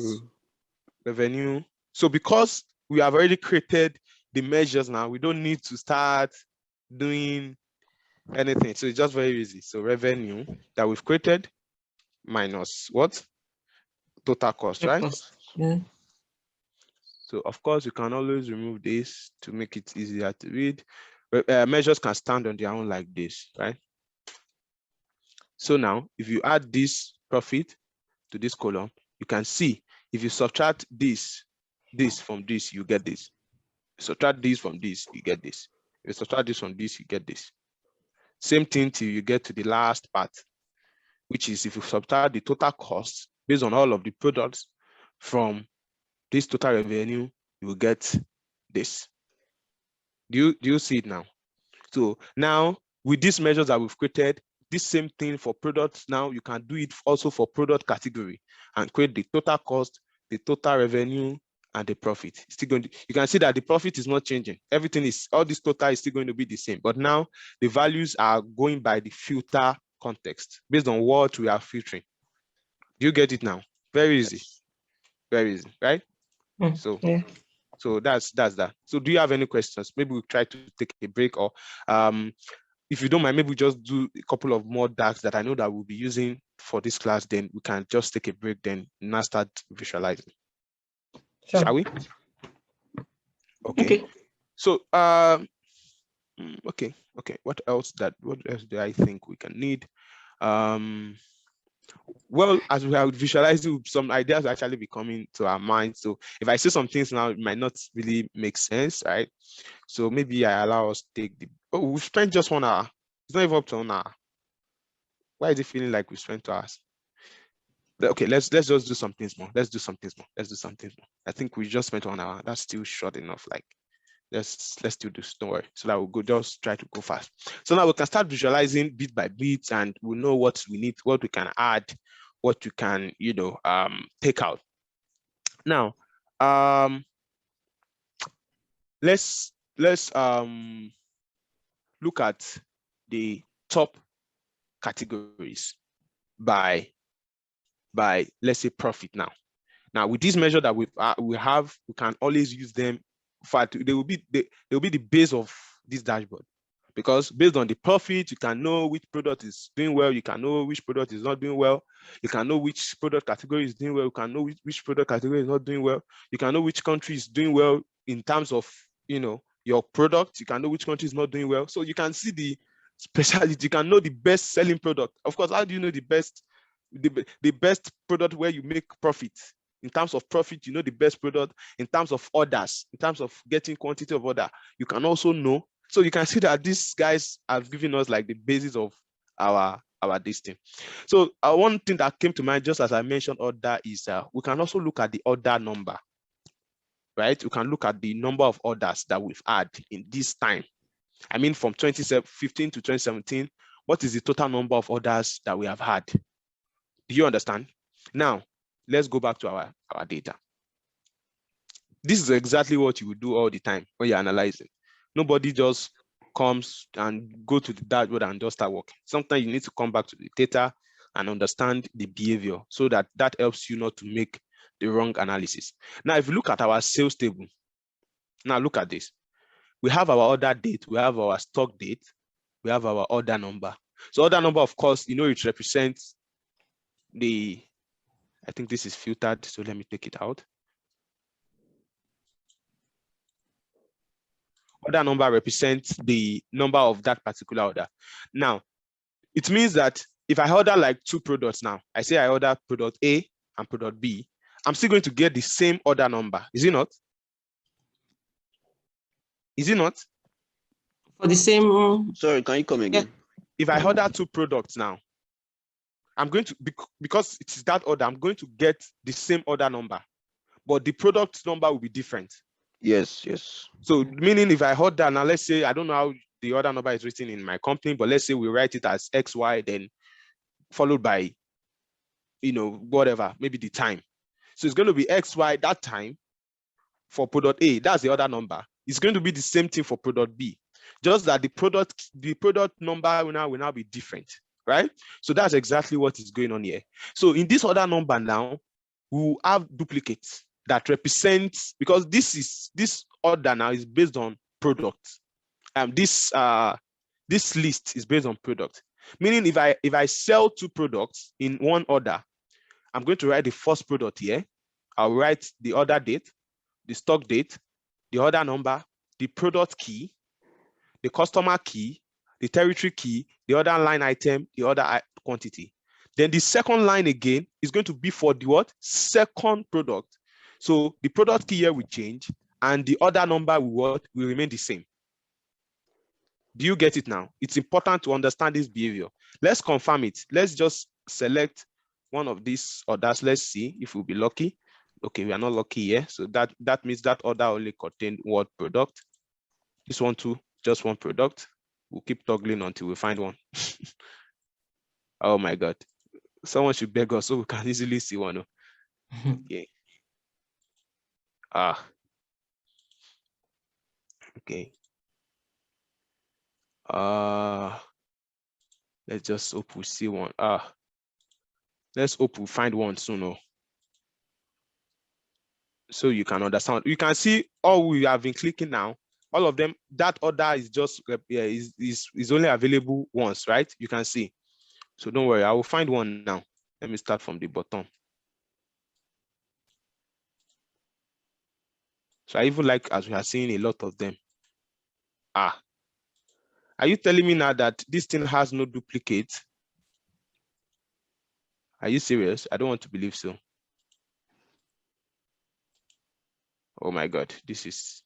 Revenue. So because we have already created the measures now, we don't need to start doing anything. So it's just very easy. So revenue that we've created minus what? Total cost, right? Yeah. So of course you can always remove this to make it easier to read. Measures can stand on their own like this, right? So now if you add this profit to this column, you can see if you subtract this from this, you get this. Subtract this from this, you get this. If you subtract this from this, you get this. Same thing till you get to the last part, which is if you subtract the total cost based on all of the products from this total revenue, you will get this. Do you see it now? So now with these measures that we've created, this same thing for products, now you can do it also for product category and create the total cost, the total revenue, and the profit. It's still going to, you can see that the profit is not changing. Everything is, all this total is still going to be the same. But now the values are going by the filter context based on what we are filtering. Do you get it now? Very easy. Very easy, right? So yeah. So that's that. So do you have any questions? Maybe we'll try to take a break, or if you don't mind, maybe we just do a couple of more DAX that I know that we'll be using for this class. Then we can just take a break, then now start visualizing. Sure. Shall we? Okay. So okay. What else do I think we can need? Well, as we are visualizing, some ideas actually be coming to our mind. So if I say some things now, it might not really make sense, right? So maybe I allow us to take the, oh, we've spent just 1 hour. It's not even up to 1 hour. Why is it feeling like we spent 2 hours? Okay, let's just do some things more. Let's do some things more. I think we just spent 1 hour. That's still short enough. Like, let's do this. Don't worry. So that we'll go, just try to go fast. So now we can start visualizing bit by bit, and we'll know what we need, what we can add, what you can, take out. Now, let's look at the top categories by let's say profit. Now with this measure that we can always use them. They will be the base of this dashboard, because based on the profit, you can know which product is doing well, you can know which product is not doing well, you can know which product category is doing well, you can know which product category is not doing well, you can know which country is doing well in terms of your product, you can know which country is not doing well. So you can see the specialty, you can know the best selling product. Of course, how do you know the best product where you make profit? In terms of profit, you know the best product. In terms of orders, in terms of getting quantity of order, you can also know. So you can see that these guys have given us like the basis of our this thing. So one thing that came to mind, just as I mentioned order, is we can also look at the order number, right? We can look at the number of orders that we've had in this time. I mean, from 2015 to 2017, what is the total number of orders that we have had? Do you understand? Now, let's go back to our data. This is exactly what you would do all the time when you're analyzing. Nobody just comes and go to the dashboard and just start working. Sometimes you need to come back to the data and understand the behavior, so that helps you not to make the wrong analysis. Now, if you look at our sales table, now look at this. We have our order date, we have our stock date, we have our order number. So order number, of course, it represents I think this is filtered, so let me take it out. Order number represents the number of that particular order. Now, it means that if I order like 2 products now, I say I order product A and product B, I'm still going to get the same order number. Is it not? Is it not? For the same. Sorry, can you come again? If I order 2 products now, I'm going to, because it's that order, I'm going to get the same order number, but the product number will be different. Yes. So meaning if I order now, let's say, I don't know how the order number is written in my company, but let's say we write it as XY, then followed by, whatever, maybe the time. So it's going to be XY that time for product A. That's the order number. It's going to be the same thing for product B, just that the product number will now be different, right? So that's exactly what is going on here. So in this order number now, we will have duplicates that represents, because this order now is based on product. This list is based on product. Meaning if I sell 2 products in one order, I'm going to write the first product here. I'll write the order date, the stock date, the order number, the product key, the customer key, the territory key, the order line item, the order quantity. Then the second line again is going to be for the what? Second product. So the product key here will change, and the order number will remain the same. Do you get it now? It's important to understand this behavior. Let's confirm it. Let's just select one of these orders. Let's see if we'll be lucky. Okay, we are not lucky here. So that means that order only contained one product. This one too, just one product. We'll keep toggling until we find one. Oh my God. Someone should beg us so we can easily see one. Okay. Okay. Let's just hope we see one. Let's hope we find one soon. so you can understand. You can see all we have been clicking now. All of them, that order is just is only available once, right? You can see. So don't worry, I will find one now. Let me start from the bottom. So I even like, as we are seeing a lot of them. Ah, are you telling me now that this thing has no duplicate? Are you serious? I don't want to believe so. Oh my God, this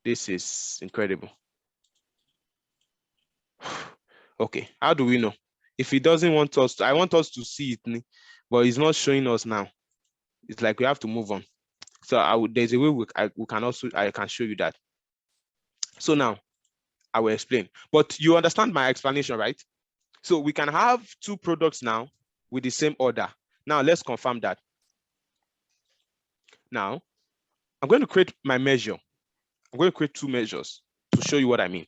is incredible. Okay, how do we know? If he doesn't want us to, I want us to see it, but he's not showing us now. It's like we have to move on. So there's a way I can show you that. So now I will explain, but you understand my explanation, right? So we can have two products now with the same order. Now let's confirm that. Now I'm going to create my measure. I'm going to create two measures to show you what I mean.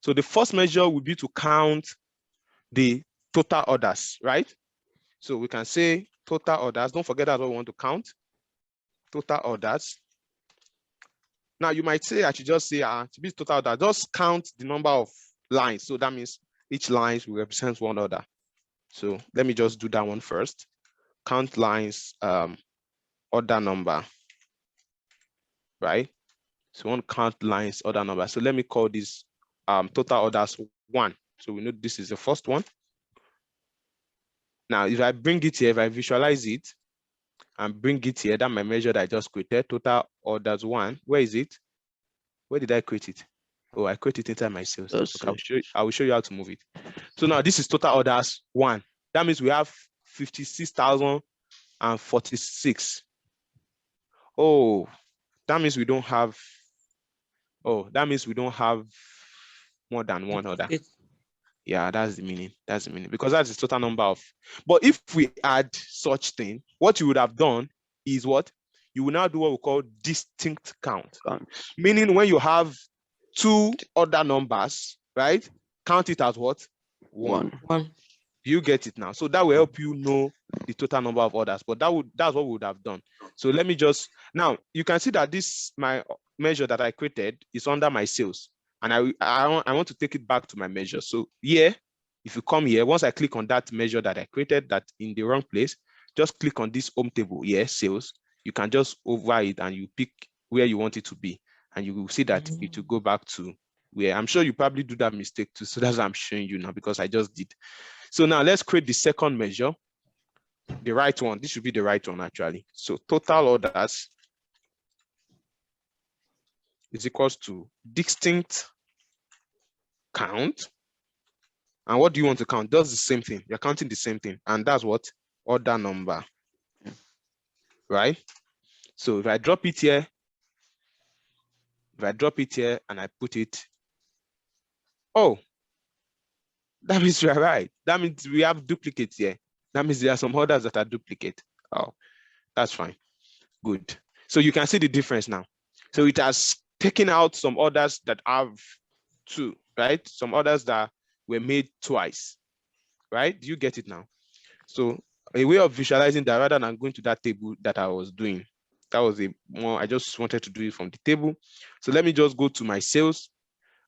So the first measure would be to count the total orders, right? So we can say total orders. Don't forget that's what we want to count. Total orders. Now you might say I should just say to be total order, just count the number of lines. So that means each line will represent one order. So let me just do that one first. Count lines, order number, right? So one count lines, order number. So let me call this total orders 1. So we know this is the first one. Now, if I bring it here, if I visualize it and bring it here, that's my measure that I just created, total orders 1. Where is it? Where did I create it? Oh, I created it inside my sales. Okay, I will show you how to move it. So now this is total orders 1. That means we have 56,046. Oh, that means we don't have. Oh, that means we don't have more than one order. Yeah, that's the meaning. That's the meaning, because that's the total number of. But if we add such thing, what you would have done is what? You will now do what we call distinct count. Meaning when you have two order numbers, right? Count it as what? One. You get it now. So that will help you know the total number of orders. But that's what we would have done. So let me just, now you can see that this, my measure that I created is under my sales. And I want to take it back to my measure. So here, if you come here, once I click on that measure that I created that in the wrong place, just click on this home table here, sales. You can just over it and you pick where you want it to be. And you will see that it will go back to where, I'm sure you probably do that mistake too. So that's what I'm showing you now, because I just did. So now let's create the second measure, the right one. This should be the right one actually. So total orders is equals to distinct count. And what do you want to count? Does the same thing. You're counting the same thing. And that's what? Order number. Right? So if I drop it here, and I put it, oh, that means we are right. That means we have duplicates here. That means there are some orders that are duplicate. Oh, that's fine. Good. So you can see the difference now. So it has taken out some orders that have two, right? Some orders that were made twice, right? Do you get it now? So a way of visualizing that, rather than going to that table that I was doing, that was I just wanted to do it from the table. So let me just go to my sales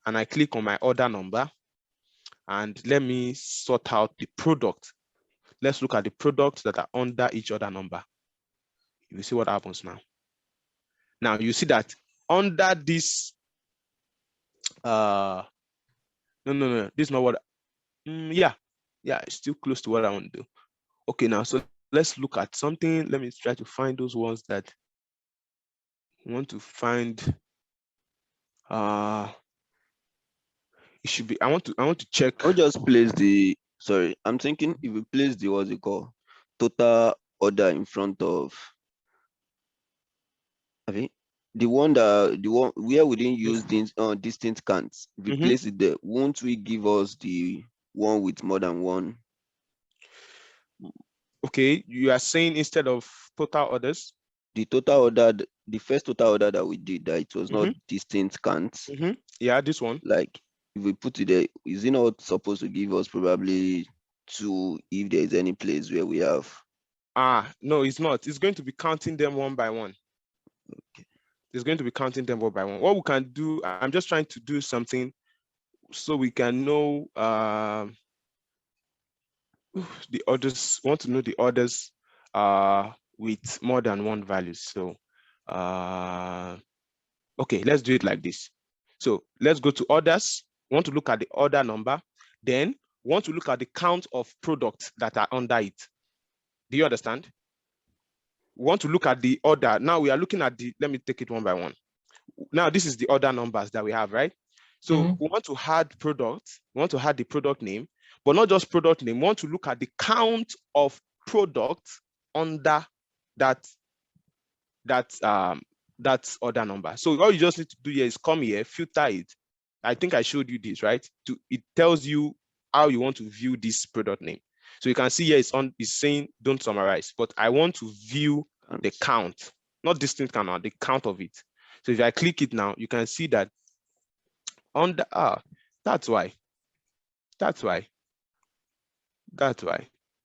and I click on my order number and let me sort out the product. Let's look at the products that are under each order number. You will see what happens now. Now you see that under this, no, this is not what, yeah, it's still close to what I want to do. Okay, now, so let's look at something. Let me try to find those ones that I want to find. It should be, I want to check. I'll just place the, sorry, I'm thinking if we place the, what's it called? Total order in front of, I mean, the one where we didn't use these distinct counts, if we place it there, won't we give us the one with more than one? Okay, you are saying instead of total orders? The total order, the first total order that we did, that it was not distinct counts. Yeah, this one. Like if we put it there, is it not supposed to give us probably 2 if there is any place where we have? No, it's not. It's going to be counting them one by one. It's going to be counting them one by one. What we can do, I'm just trying to do something so we can know the orders. Want to know the orders with more than one value. So okay, let's do it like this. So let's go to orders. We want to look at the order number. Then we want to look at the count of products that are under it. Do you understand? We want to look at the order. Now we are looking at the, let me take it one by one. Now this is the order numbers that we have, right? So we want to add products. We want to add the product name, but not just product name. We want to look at the count of products under that order number. So all you just need to do here is come here, filter it. I think I showed you this, right? It tells you how you want to view this product name. So you can see here it's saying don't summarize, but I want to view the count, not distinct count, the count of it. So if I click it now, you can see that under that's why.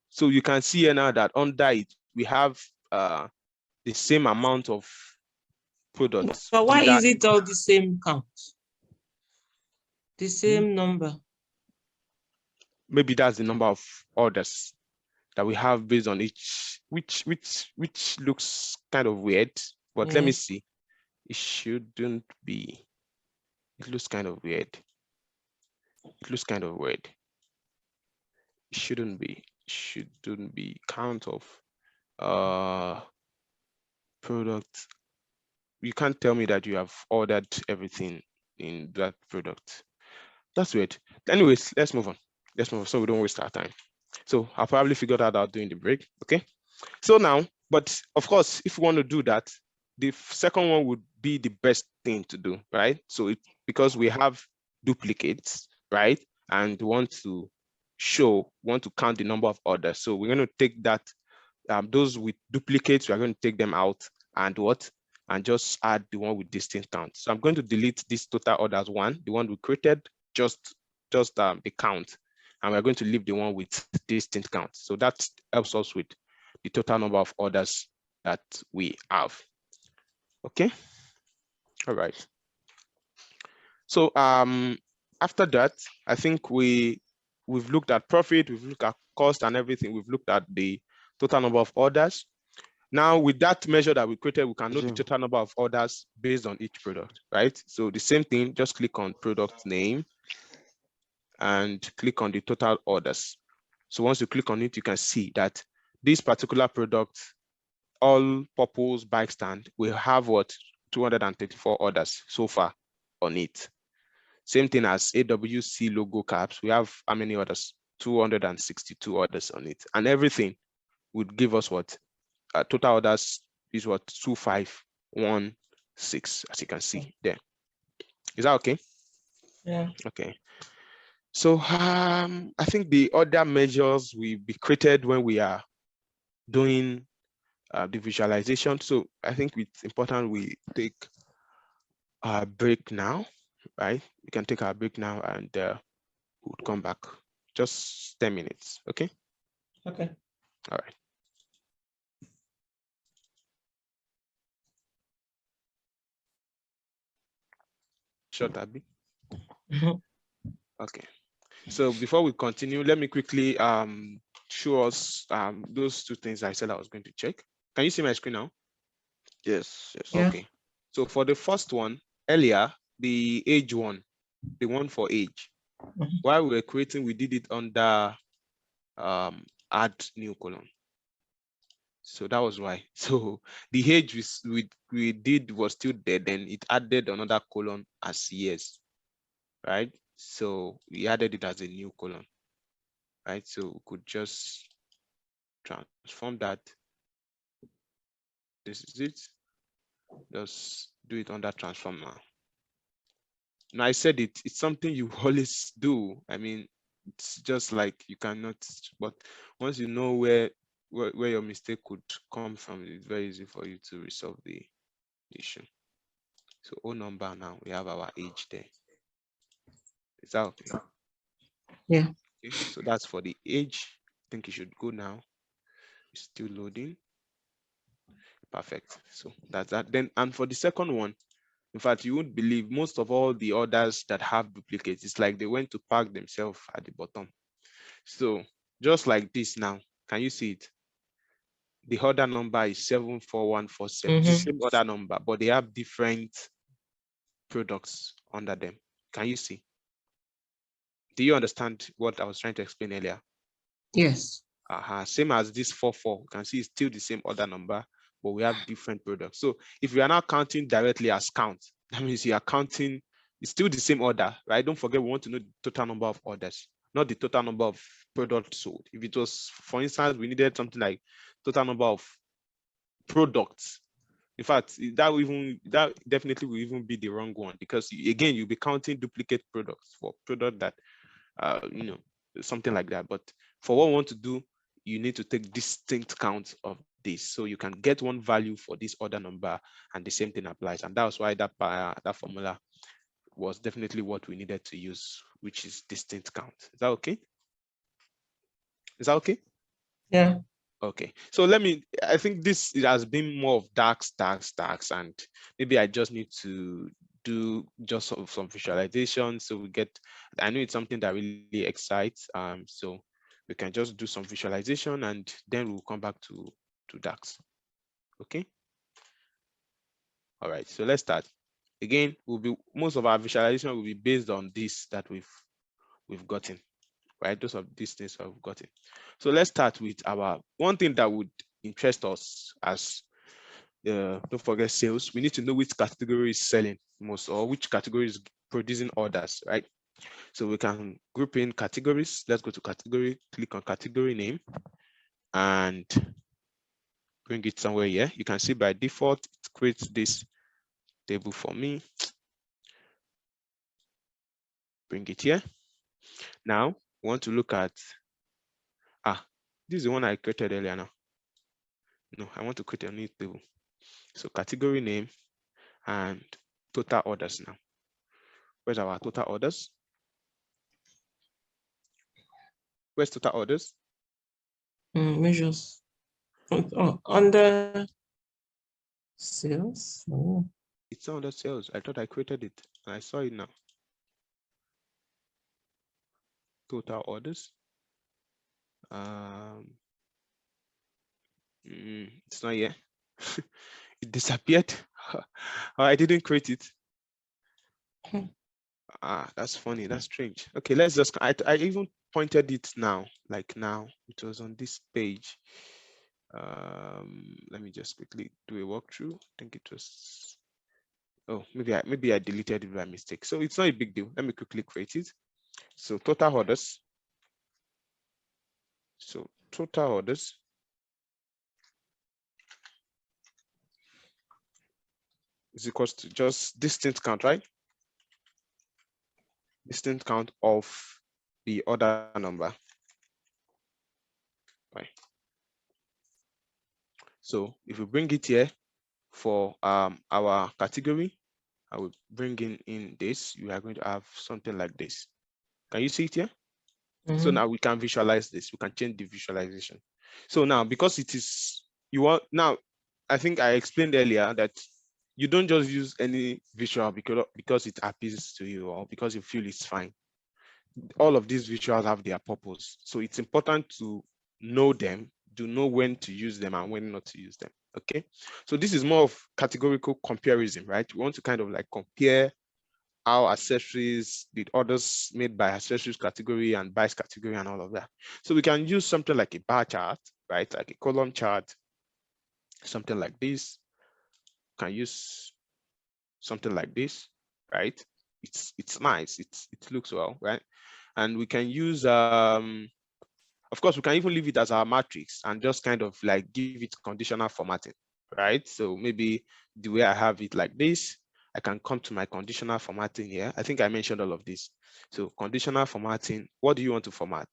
So you can see here now that under it we have the same amount of products. But why is it all the same count? The same number? Maybe that's the number of orders that we have based on each, which looks kind of weird, but let me see. It shouldn't be. It looks kind of weird. It shouldn't be. Count of product. You can't tell me that you have ordered everything in that product. That's weird. Anyways, let's move on so we don't waste our time. So I'll probably figure that out during the break. Okay. So now, but of course, if we want to do that, the second one would be the best thing to do, right? So because we have duplicates, right? And want to count the number of orders. So we're going to take that, those with duplicates, we're going to take them out and just add the one with distinct count. So I'm going to delete this total orders one, the one we created, just the count. And we're going to leave the one with distinct count. So that helps us with the total number of orders that we have. Okay. All right. So after that, I think we've looked at profit, we've looked at cost and everything. We've looked at the total number of orders. Now with that measure that we created, we can know the total number of orders based on each product, right? So the same thing, just click on product name and click on the total orders. So once you click on it, you can see that this particular product, all purpose bike stand, will have 234 orders so far on it. Same thing as AWC logo caps, we have how many orders? 262 orders on it, and everything would give us total orders is 2516, as you can see there. Is that okay? Yeah. Okay. So I think the other measures will be created when we are doing the visualization. So I think it's important we take a break now, right? We can take our break now and we'll come back. Just 10 minutes, okay? Okay. All right. Short, Abby. Okay. So before we continue, let me quickly show us those two things I said I was going to check. Can you see my screen now? Yes. Yeah. Okay. So for the first one, earlier, the age one, the one for age, while we were creating, we did it under add new column. So that was why. So the age we did was still there, then it added another column as years, right? So we added it as a new column, right? So we could just transform that. This is it. Just do it under transform now. Now I said it's something you always do. I mean, it's just like you cannot, but once you know where your mistake could come from, it's very easy for you to resolve the issue. So O number now, we have our age there. Is that okay? Yeah. Okay, so that's for the age. I think it should go now. It's still loading. Perfect. So that's that. Then, and for the second one, in fact, you won't believe most of all the orders that have duplicates, it's like they went to park themselves at the bottom. So just like this now, can you see it? The order number is 74147, the same order number, but they have different products under them. Can you see? Do you understand what I was trying to explain earlier? Yes. Same as this 44, you can see it's still the same order number, but we have different products. So if we are now counting directly as count, that means you are counting, it's still the same order, right? Don't forget, we want to know the total number of orders, not the total number of products sold. If it was, for instance, we needed something like total number of products. In fact, that definitely will even be the wrong one, because again, you'll be counting duplicate products for product that, something like that. But for what we want to do, you need to take distinct counts of this, so you can get one value for this order number, and the same thing applies. And that's why that formula was definitely what we needed to use, which is distinct count. Is that okay? Is that okay? Yeah. Okay, so I think this has been more of Dax, and maybe I just need to do just some visualization. So I know it's something that really excites. So we can just do some visualization, and then we'll come back to Dax. Okay. All right, so let's start. Again, most of our visualization will be based on this that we've gotten. Right, those of these things I've gotten. So let's start with our one thing that would interest us as don't forget sales. We need to know which category is selling most, or which category is producing orders, right? So we can group in categories. Let's go to category, click on category name, and bring it somewhere here. You can see by default it creates this table for me. Bring it here. Now we want to look at this is the one I created earlier. Now no, I want to create a new table. So category name and total orders. Now where's our total orders? Where's total orders? Measures. Under sales. Oh. It's under sales. I thought I created it and I saw it now. Total orders. It's not here. It disappeared. I didn't create it. That's funny. That's strange. Okay, let's just. I even pointed it now. Like now, it was on this page. Let me just quickly do a walkthrough. I think it was. Oh, maybe I deleted it by mistake. So it's not a big deal. Let me quickly create it. So total orders. So total orders is equals to just distinct count, right? Distinct count of the order number. Right. So if we bring it here for our category, I will bring in this. You are going to have something like this. Can you see it here? So now we can visualize this. We can change the visualization. So now, because it is now, I think I explained earlier that you don't just use any visual because it appeals to you or because you feel it's fine. All of these visuals have their purpose. So it's important to know them, to know when to use them and when not to use them. Okay. So this is more of categorical comparison, right? We want to kind of like compare our accessories, the orders made by accessories category and buys category and all of that. So we can use something like a bar chart, right? Like a column chart, something like this. Can use something like this, right? It's nice. It looks well, right? And we can use of course we can even leave it as our matrix and just kind of like give it conditional formatting, right? So maybe the way I have it like this, I can come to my conditional formatting here. I think I mentioned all of this. So conditional formatting, what do you want to format?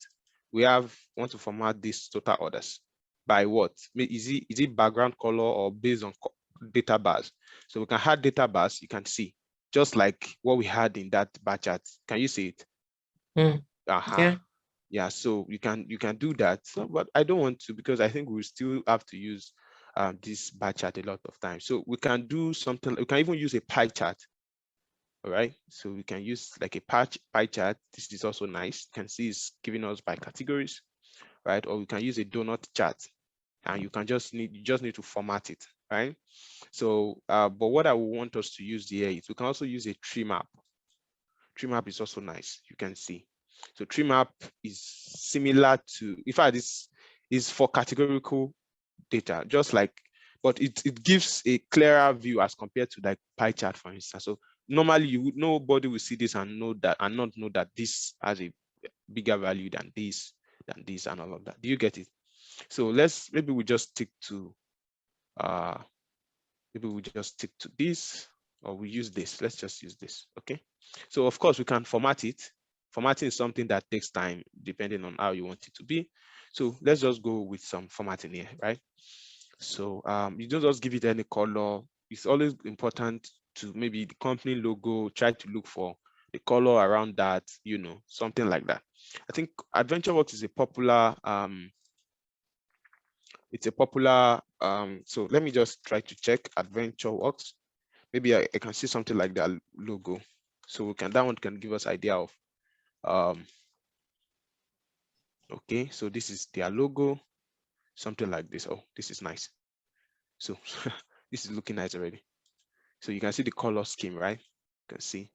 We want to format these total orders by what? Is it background color or based on data bars? So we can add data bars. You can see just like what we had in that bar chart. Can you see it? Yeah, so you can do that. So, but I don't want to, because I think we still have to use this bar chart a lot of times. So we can do something, we can even use a pie chart. All right, so we can use like a pie chart. This is also nice. You can see it's giving us by categories, right? Or we can use a donut chart, and you just need to format it, right? So, but what I want us to use here is we can also use a tree map. Tree map is also nice. You can see. So tree map is similar to, in fact, this is for categorical data, just like, but it gives a clearer view as compared to like pie chart, for instance. So normally nobody will see this and know that and not know that this has a bigger value than this and all of that. Do you get it? So maybe we just stick to this, or we use this. Let's just use this. Okay. So of course we can format it. Formatting is something that takes time depending on how you want it to be. So let's just go with some formatting here, right? So you don't just give it any color. It's always important to maybe the company logo, try to look for the color around that, you know, something like that. I think AdventureWorks is a popular so let me just try to check AdventureWorks. Maybe I can see something like that logo. So that one can give us idea of okay, so this is their logo, something like this. Oh, this is nice. So this is looking nice already. So you can see the color scheme, right? You can see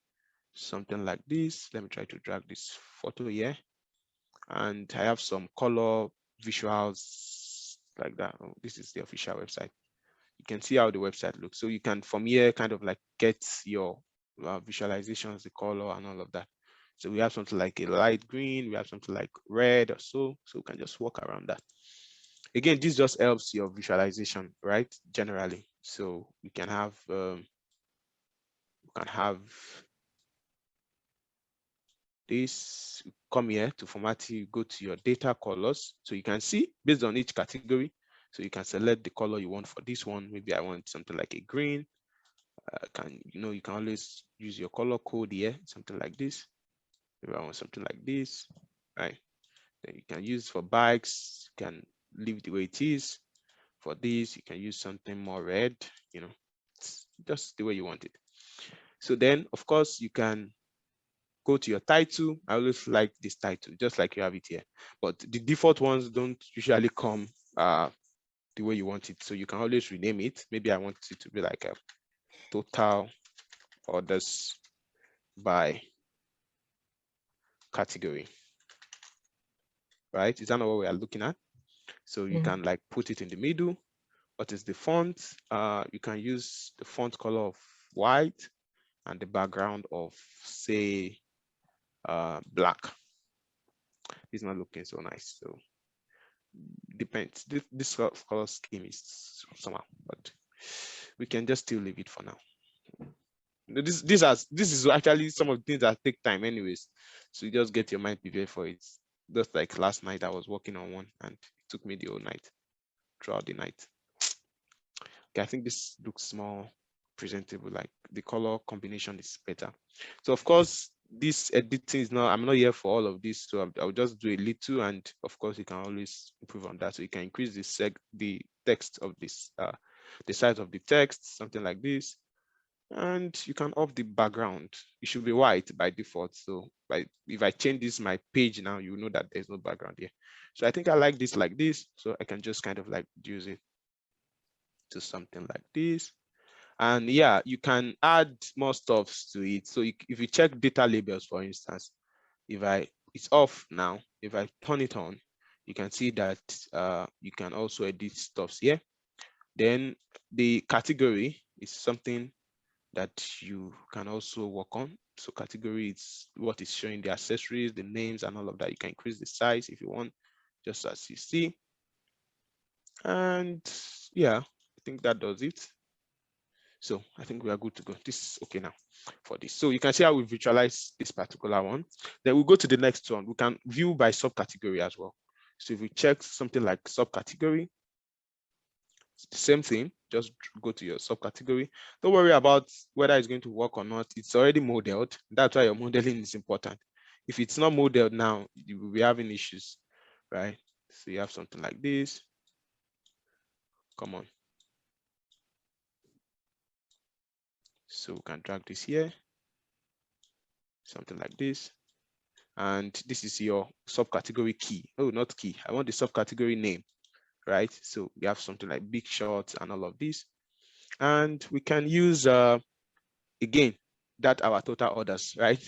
something like this. Let me try to drag this photo here. And I have some color visuals like that. Oh, this is the official website. You can see how the website looks. So you can, from here, kind of like get your visualizations, the color and all of that. So we have something like a light green, we have something like red or so. So we can just walk around that. Again, this just helps your visualization, right? Generally. So you can have this, come here to format, you go to your data colors. So you can see based on each category. So you can select the color you want for this one. Maybe I want something like a green. You can always use your color code here, something like this. Maybe I want something like this, right? Then you can use for bikes, you can leave the way it is. For this, you can use something more red, you know, it's just the way you want it. So then, of course, you can go to your title. I always like this title, just like you have it here. But the default ones don't usually come the way you want it. So you can always rename it. Maybe I want it to be like a total orders by category, right? Is that not what we are looking at? So you can like put it in the middle. What is the font? You can use the font color of white and the background of, say, black. It's not looking so nice. So depends. This color scheme is somehow, but we can just still leave it for now. This is actually some of the things that take time anyways. So you just get your mind prepared for it. Just like last night, I was working on one and it took me the whole night, throughout the night. Okay, I think this looks more presentable, like the color combination is better. So of course, this editing is not, I'm not here for all of this, so I'll just do a little, and of course you can always improve on that. So you can increase the text of this, the size of the text, something like this. And you can off the background. It should be white by default. So if I change this my page now, you know that there's no background here. So I think I like this like this. So I can just kind of like use it to something like this. And yeah, you can add more stuffs to it. So if you check data labels, for instance, it's off now, if I turn it on, you can see that you can also edit stuffs here. Then the category is something that you can also work on. So category is what is showing the accessories, the names and all of that. You can increase the size if you want, just as you see. And yeah, I think that does it. So I think we are good to go. This is okay now for this. So you can see how we visualize this particular one. Then we'll go to the next one. We can view by subcategory as well. So if we check something like subcategory, it's the same thing, just go to your subcategory. Don't worry about whether it's going to work or not. It's already modeled. That's why your modeling is important. If it's not modeled now, you will be having issues, right? So you have something like this. Come on, So we can drag this here, something like this. And this is your subcategory key. Oh, not key. I want the subcategory name, right? So we have something like big shorts and all of this. And we can use, again, that our total orders, right?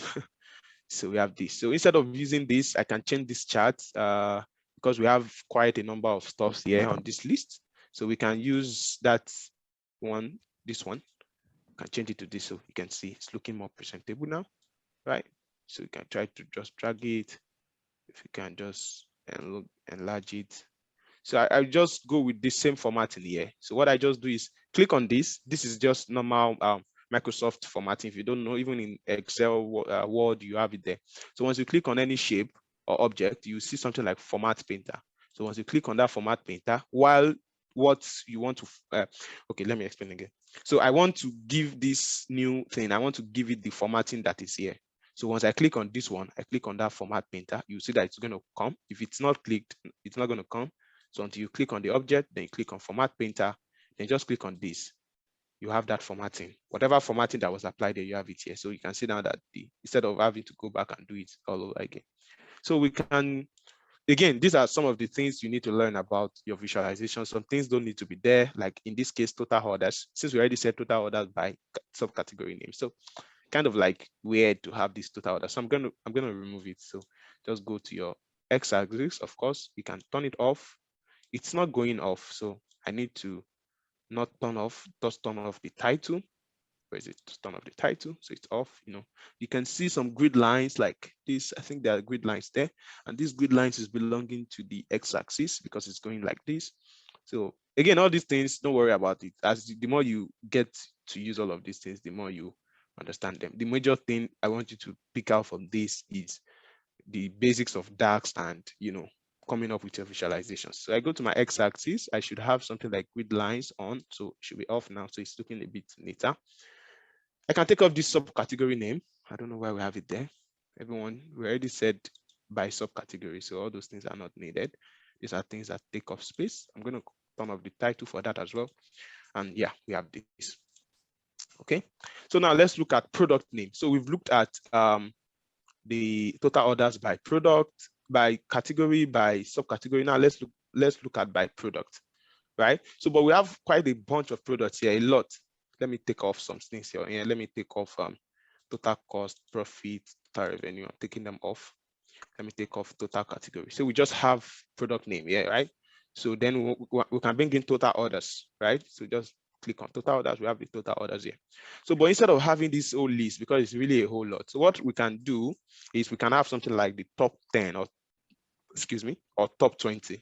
So we have this. So instead of using this, I can change this chart because we have quite a number of stuffs here on this list. So we can use that one, this one, can change it to this so you can see it's looking more presentable now, right? So you can try to just drag it. If you can just enlarge it. So I just go with the same formatting here. So what I just do is click on this. This is just normal Microsoft formatting. If you don't know, even in Excel, Word, you have it there. So once you click on any shape or object, you see something like Format Painter. So once you click on that Format Painter, while what you want to, okay, let me explain again. So I want to give this new thing, I want to give it the formatting that is here. So once I click on this one, I click on that Format Painter, you see that it's going to come. If it's not clicked, it's not going to come. So until you click on the object, then you click on Format Painter, then just click on this. You have that formatting. Whatever formatting that was applied there, you have it here. So you can see now that instead of having to go back and do it all over again. So we can, again, these are some of the things you need to learn about your visualization. Some things don't need to be there, like in this case, total orders, since we already said total orders by subcategory name. So kind of like weird to have this total order. So I'm gonna remove it. So just go to your x-axis. Of course, you can turn it off. It's not going off, so I need to not turn off, just turn off the title. Where is it? Just turn off the title, so it's off. You can see some grid lines like this. I think there are grid lines there, and these grid lines is belonging to the x-axis because it's going like this. So again, all these things, don't worry about it. As the more you get to use all of these things, the more you understand them. The major thing I want you to pick out from this is the basics of Dax and coming up with your visualizations. So I go to my x-axis, I should have something like grid lines on, so it should be off now, so it's looking a bit neater. I can take off this subcategory name. I don't know why we have it there. Everyone, we already said by subcategory, so all those things are not needed. These are things that take up space. I'm going to turn off the title for that as well. And yeah, we have this. Okay, so now let's look at product name. So we've looked at the total orders by product, by category, by subcategory. Now let's look at by product, right? So, but we have quite a bunch of products here, a lot. Let me take off some things here. Yeah, let me take off total cost, profit, total revenue. I'm taking them off. Let me take off total category. So we just have product name here, right? So then we can bring in total orders, right? So just click on total orders. We have the total orders here. So, but instead of having this whole list, because it's really a whole lot, so what we can do is we can have something like the top 10 or top 20.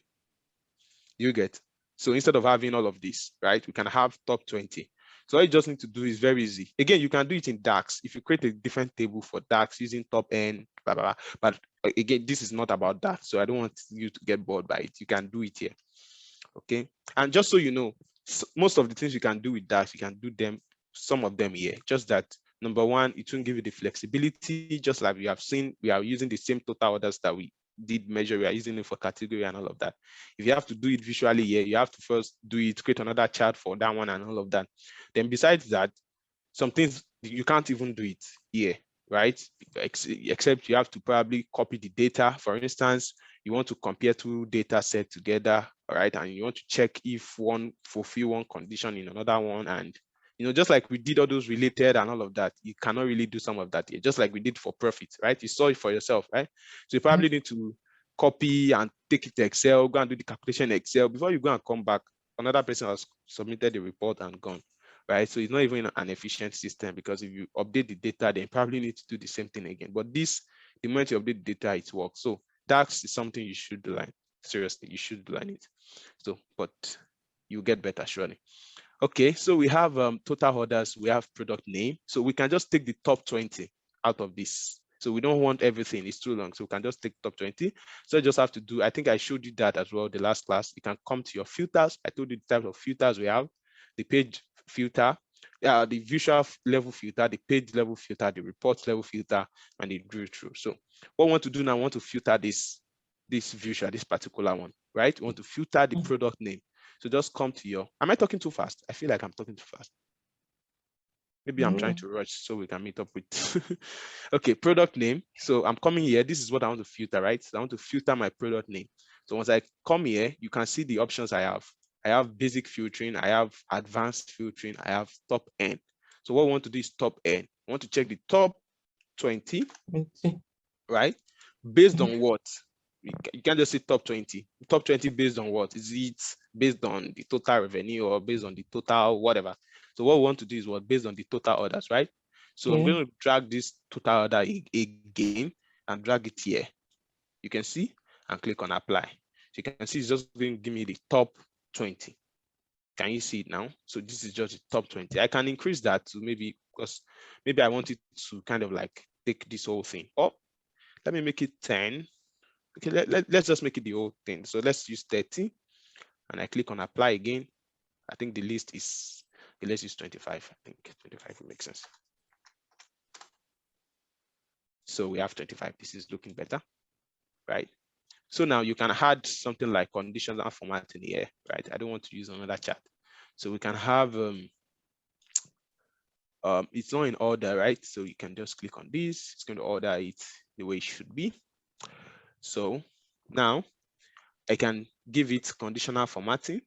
You get. So instead of having all of this, right, we can have top 20. So all you just need to do is very easy. Again, you can do it in Dax. If you create a different table for Dax using top N, blah, blah, blah. But again, this is not about that. So I don't want you to get bored by it. You can do it here. Okay. And just so you know, most of the things you can do with Dax, you can do them, some of them here. Just that, number one, it won't give you the flexibility. Just like we have seen, we are using the same total orders that we did measure. We are using it for category and all of that. If you have to do it visually here, you have to first do it, create another chart for that one and all of that. Then besides that, some things you can't even do it here, right? Except you have to probably copy the data. For instance, you want to compare two data sets together, all right? And you want to check if one fulfill one condition in another one. And just like we did all those related and all of that, you cannot really do some of that here, just like we did for profit, right? You saw it for yourself, right? So you probably need to copy and take it to Excel, go and do the calculation in Excel. Before you go and come back, another person has submitted the report and gone, right? So it's not even an efficient system, because if you update the data, then you probably need to do the same thing again. But this, the moment you update the data, it works. So Dax is something you should learn. Seriously, you should learn it. So, but you get better surely. Okay, so we have total orders, we have product name. So we can just take the top 20 out of this. So we don't want everything, it's too long. So we can just take top 20. So you just have to do, I think I showed you that as well the last class. You can come to your filters. I told you the type of filters we have: the page filter, the visual level filter, the page level filter, the report level filter, and the drill through. So what we want to do now, I want to filter this visual, this particular one, right? We want to filter the product name. So just come to your, am I talking too fast? I feel like I'm talking too fast. Maybe I'm trying to rush so we can meet up with. Okay, product name. So I'm coming here. This is what I want to filter, right? So I want to filter my product name. So once I come here, you can see the options I have. I have basic filtering. I have advanced filtering. I have top N. So what we want to do is top N. I want to check the top 20, right? Based on what? You can't just say top 20. Top 20 based on what? Is it based on the total revenue or based on the total whatever? So what we want to do is what? Based on the total orders, right? So I'm going to drag this total order again and drag it here. You can see and click on apply. So you can see it's just going to give me the top 20. Can you see it now? So this is just the top 20. I can increase that to maybe, because maybe I want it to kind of like take this whole thing. Oh, let me make it 10. Okay, let's just make it the whole thing. So let's use 30 and I click on apply again. I think the list is, okay, let's use 25. I think 25 will make sense. So we have 25. This is looking better, right? So now you can add something like conditional formatting here, right? I don't want to use another chart. So we can have, it's not in order, right? So you can just click on this. It's going to order it the way it should be. So now I can give it conditional formatting.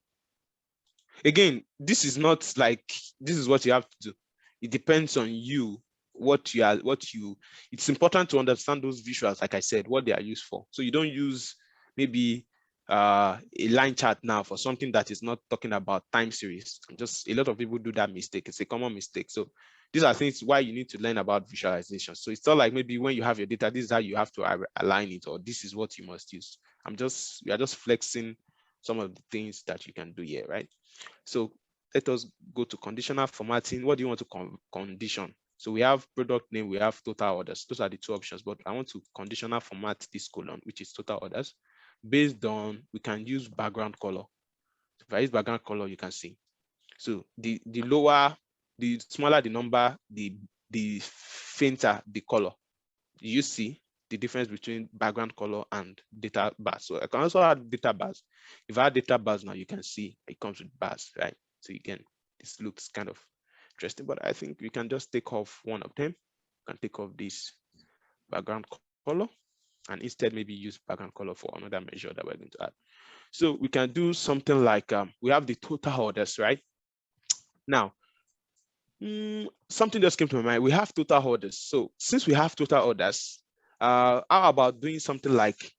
Again, this is not like, this is what you have to do. It depends on you, it's important to understand those visuals, like I said, what they are used for. So you don't use maybe a line chart now for something that is not talking about time series. Just a lot of people do that mistake. It's a common mistake. So these are things why you need to learn about visualization. So it's not like maybe when you have your data, this is how you have to align it, or this is what you must use. We are just flexing some of the things that you can do here, right? So let us go to conditional formatting. What do you want to condition? So we have product name, we have total orders. Those are the two options, but I want to conditional format this column, which is total orders. Based on, we can use background color. So if I use background color, you can see. So the lower, the smaller the number, the fainter the color. You see the difference between background color and data bars. So I can also add data bars. If I add data bars now, you can see it comes with bars, right? So again, this looks kind of interesting, but I think we can just take off one of them. You can take off this background color and instead maybe use background color for another measure that we're going to add. So we can do something like, we have the total orders, right? Now, something just came to my mind. We have total orders. So since we have total orders, how about doing something like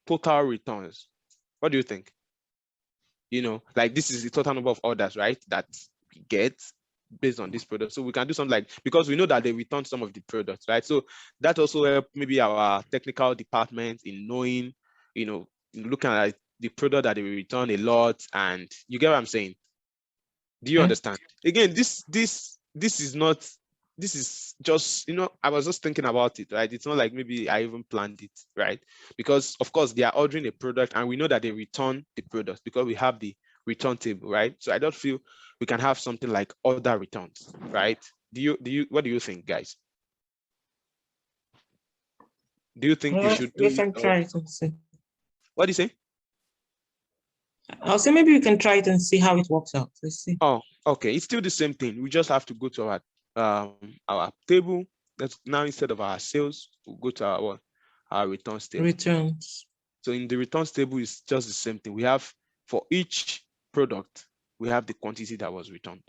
total returns? What do you think? You know, like this is the total number of orders, right? That we get based on this product. So we can do something like, because we know that they return some of the products, right? So that also help maybe our technical department in knowing, you know, looking at the product that they return a lot, and you get what I'm saying? Do you understand? Again, this is not, this is just, you know, I was just thinking about it, right? It's not like maybe I even planned it, right? Because of course they are ordering a product and we know that they return the product because we have the return table, right? So I don't feel we can have something like order returns, right? What do you think, guys? Do you think we should do we can try it and see? What do you say? I'll say maybe we can try it and see how it works out. Let's see. Oh, okay. It's still the same thing. We just have to go to our table. That's now, instead of our sales, we'll go to our returns table. Returns. So in the returns table, it's just the same thing. We have, for each product, we have the quantity that was returned,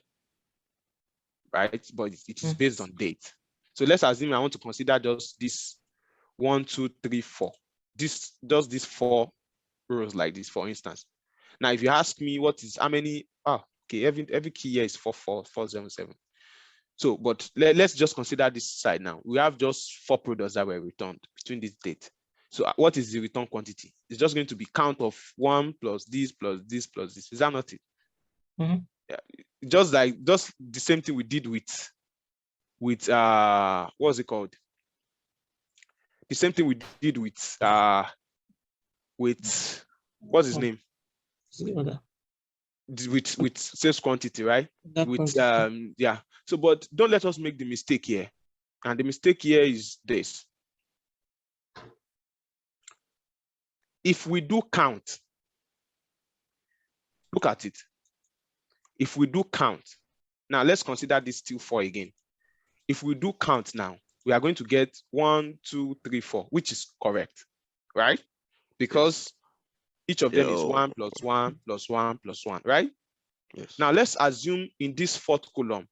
right? But it is based on date. So let's assume I want to consider just this 1, 2, 3, 4. Just these 4 rows like this, for instance. Now, if you ask me what is how many, okay, every key here is 477. So, but let's just consider this side now. We have just 4 products that were returned between this date. So what is the return quantity? It's just going to be count of 1 plus this plus this plus this. Is that not it? Yeah. Just the same thing we did with what's it called? The same thing we did with what's his name? With sales quantity, right? Yeah. So, but don't let us make the mistake here. And the mistake here is this. If we do count, look at it. If we do count, Now let's consider this still 4 again. If we do count now, we are going to get 1, 2, 3, 4, which is correct, right? Because each of them is 1 plus 1 plus 1 plus 1, right? Yes. Now let's assume in this 4th column,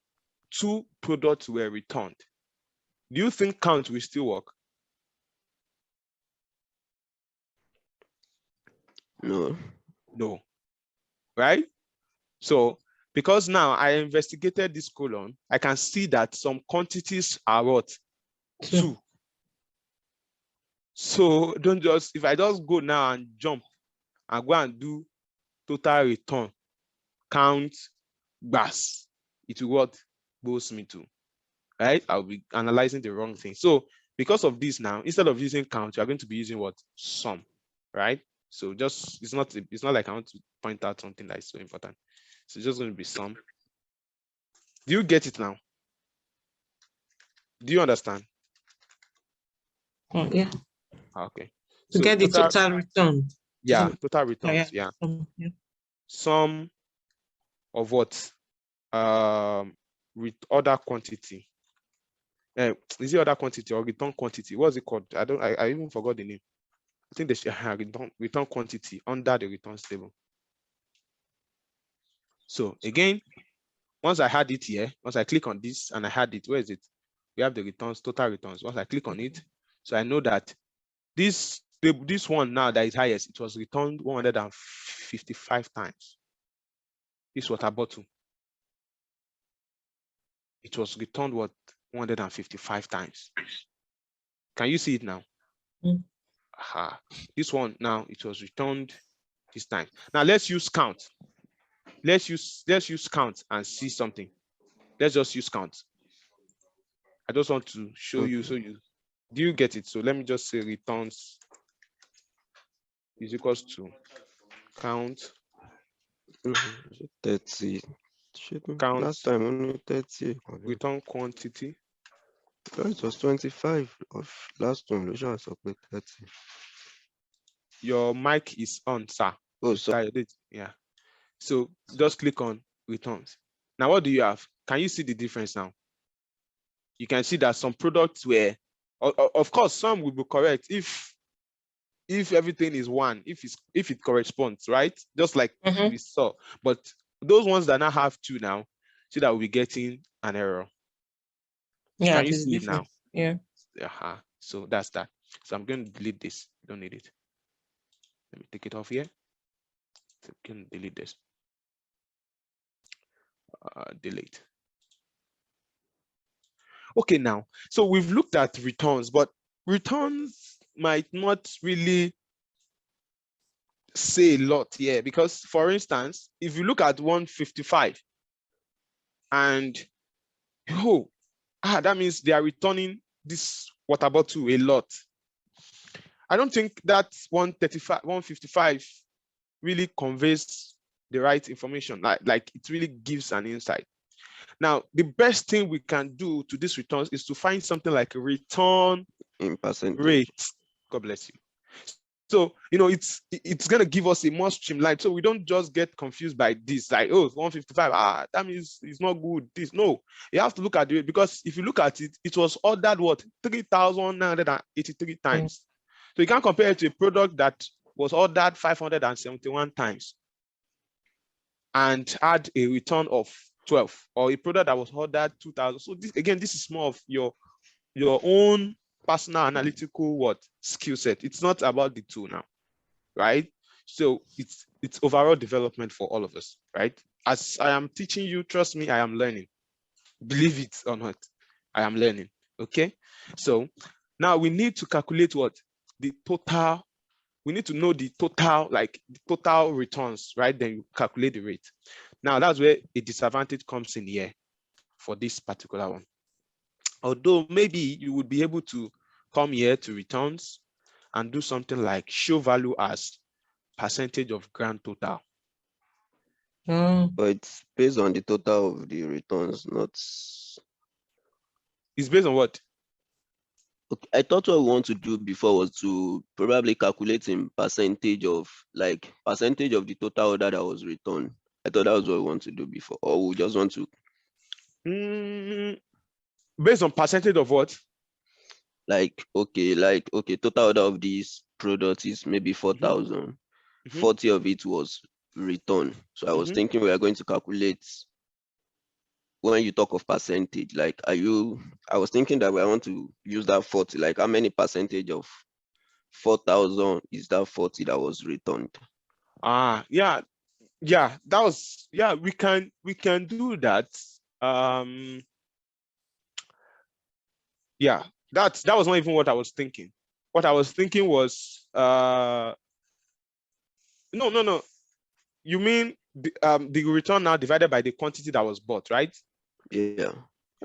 2 products were returned. Do you think count will still work? No. No, right? So because now I investigated this column, I can see that some quantities are what? 2. So don't just, if I just go now and jump and go and do total return, count, bas, it will what? Goes me to, right? I'll be analyzing the wrong thing. So because of this now, instead of using count, you're going to be using what? Sum, right? So just, it's not like I want to point out something that is so important. So it's just going to be sum. Do you get it now? Do you understand? Yeah. Okay. To So get the total return. Yeah, total returns. Yeah. Sum of what? With other quantity. Is it other quantity or return quantity? What's it called? I even forgot the name. I think they should have return quantity under the returns table. So again, once I had it here, once I click on this and I had it, where is it? We have the returns, total returns. Once I click on it, so I know that this one now that is highest, it was returned 155 times. This water bottle, it was returned what? 155 times. Can you see it now? Aha. This one now, it was returned this time. Now let's use count. Let's use count and see something. Let's just use count. I just want to show you, so do you get it? So let me just say returns is equals to count. 30. Count. Last time only 30. Return quantity. It was 25 of last one. Which one was 30? Your mic is on, sir. Oh, sorry. Yeah. So just click on returns. Now, what do you have? Can you see the difference now? You can see that some products were, of course, some will be correct if everything is 1, if it corresponds, right? Just like we saw. But those ones that now have 2 now, see that we'll be getting an error. Yeah, Can you see it now? Yeah. So that's that. So I'm going to delete this. Don't need it. Let me take it off here. So we can delete this. Delete. Okay, now, so we've looked at returns, but returns might not really say a lot here, because for instance, if you look at 155 and that means they are returning this water bottle a lot. I don't think that 155 really conveys the right information, like it really gives an insight. Now, the best thing we can do to these returns is to find something like a return in percentage rate. God bless you. So, it's going to give us a more streamlined, so we don't just get confused by this, like, oh, 155, that means it's not good. This, no, you have to look at it, because if you look at it, it was ordered, what, 3,983 times. So you can't compare it to a product that was ordered 571 times and had a return of 12, or a product that was ordered 2,000. So this is more of your own personal analytical skill set. It's not about the tool now, right? So it's overall development for all of us, right? As I am teaching you, trust me, I am learning. Believe it or not, I am learning. Okay, so now we need to calculate the total. We need to know the total, like the total returns, right? Then you calculate the rate. Now that's where a disadvantage comes in here for this particular one. Although maybe you would be able to come here to returns and do something like show value as percentage of grand total. But it's based on the total of the returns, not. It's based on what? Okay, I thought what we want to do before was to probably calculate in percentage of the total order that was returned. I thought that was what we want to do before, or we just want to Based on percentage of what? Like, okay, total order of these products is maybe 4,000. 40 of it was return. So I was thinking we are going to calculate when you talk of percentage, like, I was thinking that I want to use that 40, like how many percentage of 4,000 is that 40 that was returned? Yeah, that was, we can do that. Yeah, that was not even what I was thinking. What I was thinking was, no. You mean the return now divided by the quantity that was bought, right? Yeah.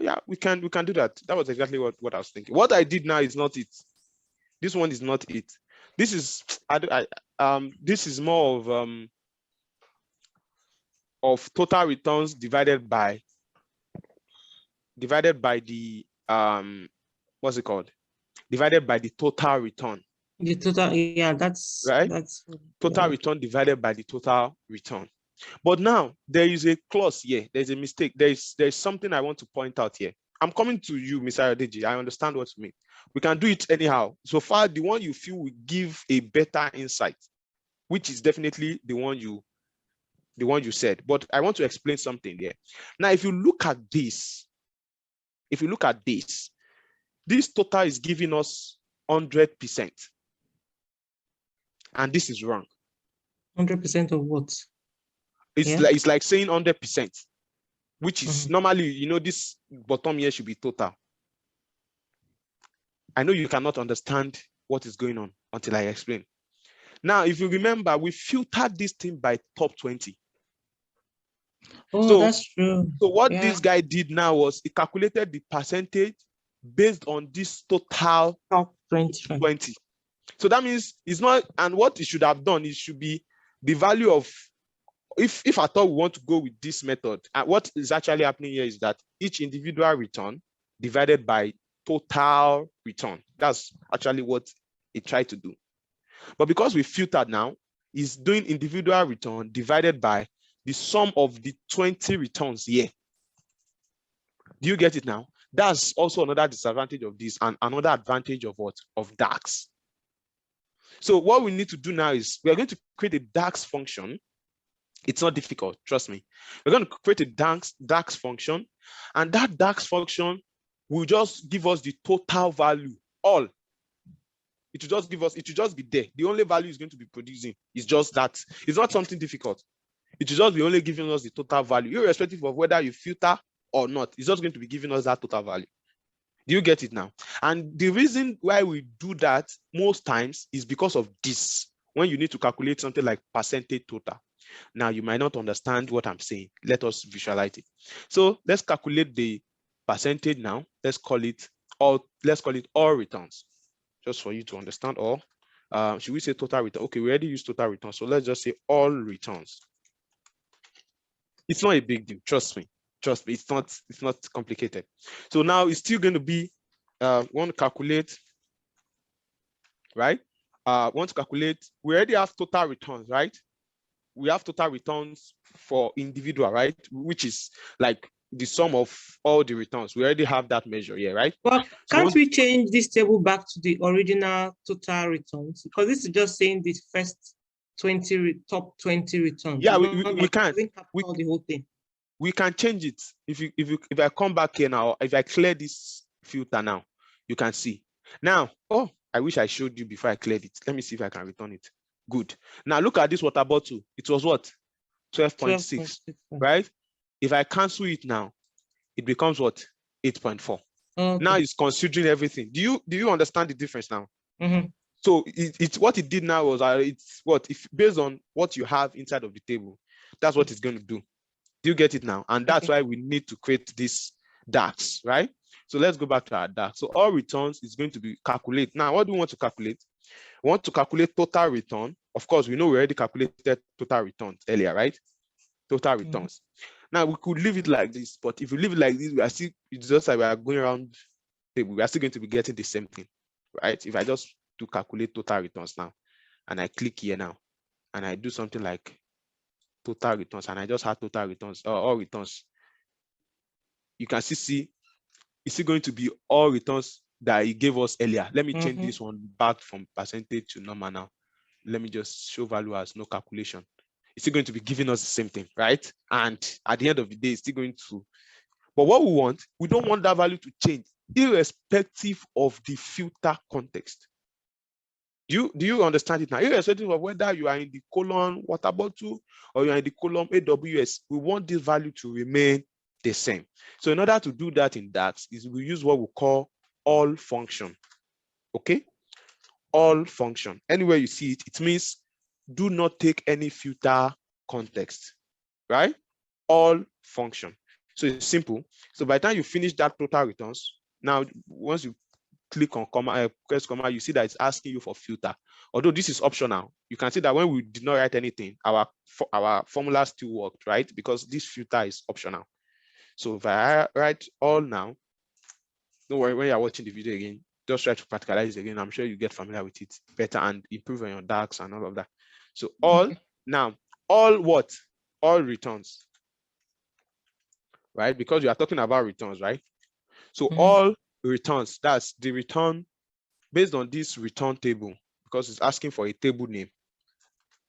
Yeah, we can do that. That was exactly what I was thinking. What I did now is not it. This one is not it. This is this is more of total returns divided by the what's it called? Divided by the total return. The total, yeah, that's right. Total yeah. return divided by the total return. But now there is a clause here. There's a mistake. There's something I want to point out here. I'm coming to you, Mr. Adeji. I understand what you mean. We can do it anyhow. So far, the one you feel will give a better insight, which is definitely the one you said. But I want to explain something there. Now, if you look at this, this total is giving us 100%. And this is wrong. 100% of what? It's like saying 100%, which is normally, this bottom here should be total. I know you cannot understand what is going on until I explain. Now, if you remember, we filtered this thing by top 20. Oh, so, that's true. So what this guy did now was he calculated the percentage based on this total top 20. So that means it's not, and what it should have done, it should be the value of, if at all we want to go with this method, and what is actually happening here is that each individual return divided by total return. That's actually what it tried to do. But because we filtered now, it's doing individual return divided by the sum of the 20 returns here. Do you get it now? That's also another disadvantage of this and another advantage of what? Of Dax. So what we need to do now is we are going to create a Dax function. It's not difficult, trust me. We're going to create a Dax function, and that Dax function will just give us the total value, all. It will just give us, it will just be there. The only value is going to be producing is just that. It's not something difficult. It will just be only giving us the total value, irrespective of whether you filter or not. It's just going to be giving us that total value. Do you get it now? And the reason why we do that most times is because of this. When you need to calculate something like percentage total. Now, you might not understand what I'm saying. Let us visualize it. So let's calculate the percentage now. Let's call it all returns, just for you to understand all. Should we say total return? Okay, we already used total return. So let's just say all returns. It's not a big deal, trust me. Trust me, it's not complicated. So now it's still going to be want to calculate, right? Want to calculate, we already have total returns, right? We have total returns for individual, right? Which is like the sum of all the returns. We already have that measure here, right? But can't we change this table back to the original total returns? Because this is just saying the first top 20 returns. Yeah, we can. The whole thing. We can change it. If I come back here now, if I clear this filter now, you can see. Now, oh, I wish I showed you before I cleared it. Let me see if I can return it. Good. Now look at this water bottle. It was what? 12.6, right? If I cancel it now, it becomes what? 8.4. Okay. Now it's considering everything. Do you understand the difference now? So it's what it did now was it's what, if based on what you have inside of the table, that's what it's going to do. Do you get it now? And that's why we need to create this Dax, right? So let's go back to our Dax. So all returns is going to be calculate. Now, what do we want to calculate? We want to calculate total return. Of course, we know we already calculated total returns earlier, right? Total returns. Now, we could leave it like this, but if we leave it like this, it's just like we are going around table. We are still going to be getting the same thing, right? If I just do calculate total returns now, and I click here now, and I do something like total returns, and I just have total returns, all returns. you can see it's going to be all returns that he gave us earlier. Let me change this one back from percentage to number now. Let me just show value as no calculation. It's still going to be giving us the same thing, right? And at the end of the day, it's still going to. But what we don't want that value to change, irrespective of the filter context. Do you understand it now? Irrespective of whether you are in the column water bottle or you are in the column AWS, we want this value to remain the same. So in order to do that in Dax, is we use what we call all function. Okay? All function. Anywhere you see it, it means do not take any filter context, right? All function. So it's simple. So by the time you finish that total returns, now once you click on comma, press comma, you see that it's asking you for filter. Although this is optional, you can see that when we did not write anything, our formula still worked, right? Because this filter is optional. So if I write all now, don't worry, when you're watching the video again, just try to practicalize it again. I'm sure you get familiar with it better and improve on your Dax and all of that. So all now, all what? All returns, right? Because you are talking about returns, right? So all returns, that's the return based on this return table, because it's asking for a table name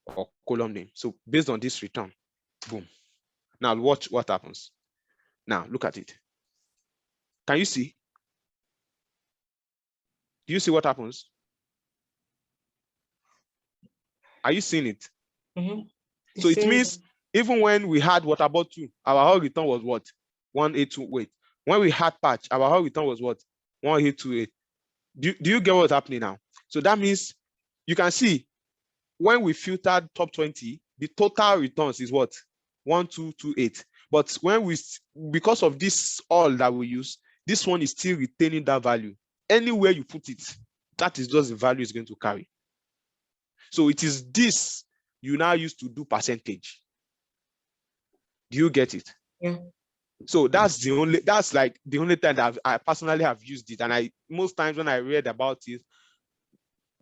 or column name. So based on this return, boom. Now watch what happens. Now look at it. Can you see? Do you see what happens? Are you seeing it? So it means even when we had water bottle, our whole return was what? 182. Wait. When we had patch, our whole return was what? 1828. Do you get what's happening now? So that means you can see when we filtered top 20, the total returns is what? 1228. But when we, because of this all that we use, this one is still retaining that value. Anywhere you put it, that is just the value it's going to carry. So it is this you now use to do percentage. Do you get it? Yeah. So that's like the only time that I personally have used it. And most times when I read about it,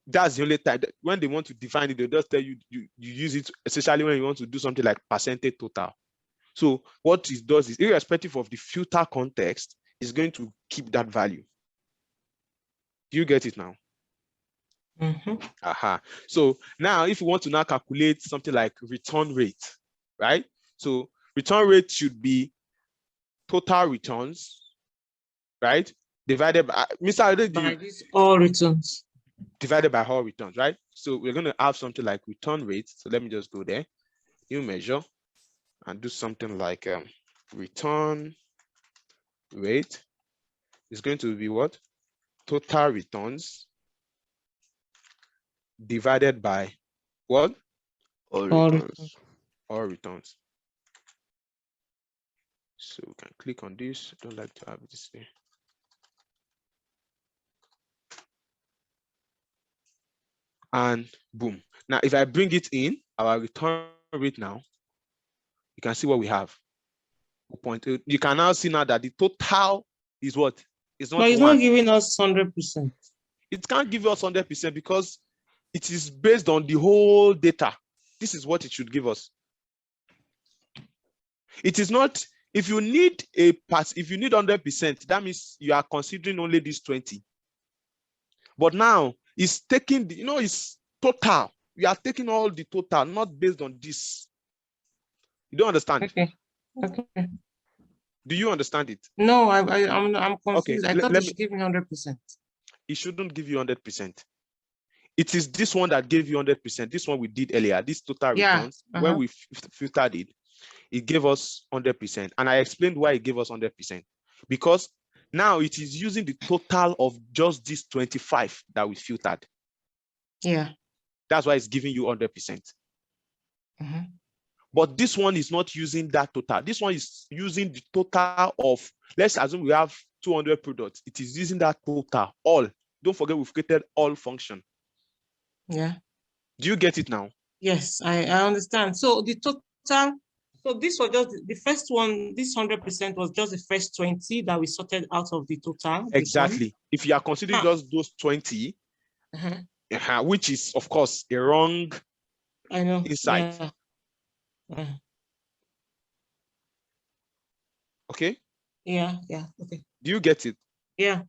that's the only time that when they want to define it, they just tell you, you use it, especially when you want to do something like percentage total. So what it does is, irrespective of the filter context, is going to keep that value. Do you get it now? So now if you want to now calculate something like return rate, right? So return rate should be total returns, right? Divided by these all returns. Divided by all returns, right? So we're going to have something like return rate. So let me just go there, new measure, and do something like return rate is going to be what? Total returns divided by what? All returns. All returns. So we can click on this. I don't like to have this there. And boom. Now, if I bring it in, our return rate now, you can see what we have. 0.8. You can now see now that the total is what? It's not. But it's not giving us 100%. It can't give us 100% because it is based on the whole data. This is what it should give us. It is not. If you need a pass, if you need 100%, that means you are considering only this 20. But now it's taking the, it's total. We are taking all the total, not based on this. You don't understand? Okay. Do you understand it? No, I'm confused. Okay, I thought it should give me 100%. It shouldn't give you 100%. It is this one that gave you 100%. This one we did earlier, this total returns, when we filtered it, it gave us 100%. And I explained why it gave us 100%. Because now it is using the total of just this 25 that we filtered. Yeah. That's why it's giving you 100%. But this one is not using that total. This one is using the total of, let's assume we have 200 products. It is using that total, all. Don't forget we've created all function. Yeah. Do you get it now? Yes, I understand. So the total, so this was just the first one, this 100% was just the first 20 that we sorted out of the total. Exactly. If you are considering just those 20, which is, of course, a wrong insight. Yeah. Okay. Yeah, okay. Do you get it? Yeah.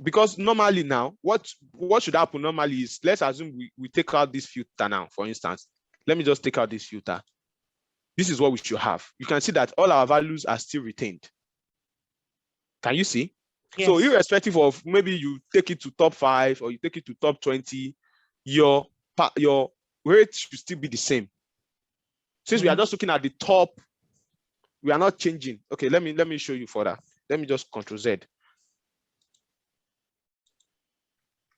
Because normally now, what should happen normally is, let's assume we take out this filter now, for instance. Let me just take out this filter. This is what we should have. You can see that all our values are still retained. Can you see? Yes. So irrespective of maybe you take it to top 5 or you take it to top 20, your rate should still be the same. Since we are just looking at the top, we are not changing. Okay, let me show you further. Let me just Control Z.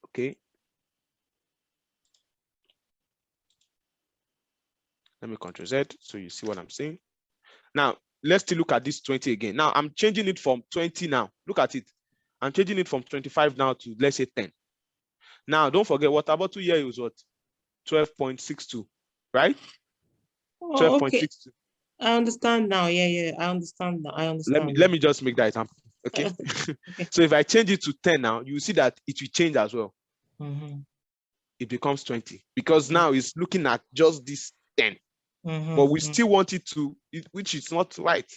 Okay. Let me Control Z so you see what I'm saying. Now, let's still look at this 20 again. Now, I'm changing it from 20 now. Look at it. I'm changing it from 25 now to, let's say, 10. Now, don't forget, what about 2 years was what? 12.62, right? Oh, okay. 12.62. I understand now. Yeah, I understand now. I understand. Let me just make that example. Okay. Okay. So if I change it to 10 now, you see that it will change as well. It becomes 20 because now it's looking at just this 10. But we still want it to, which is not right?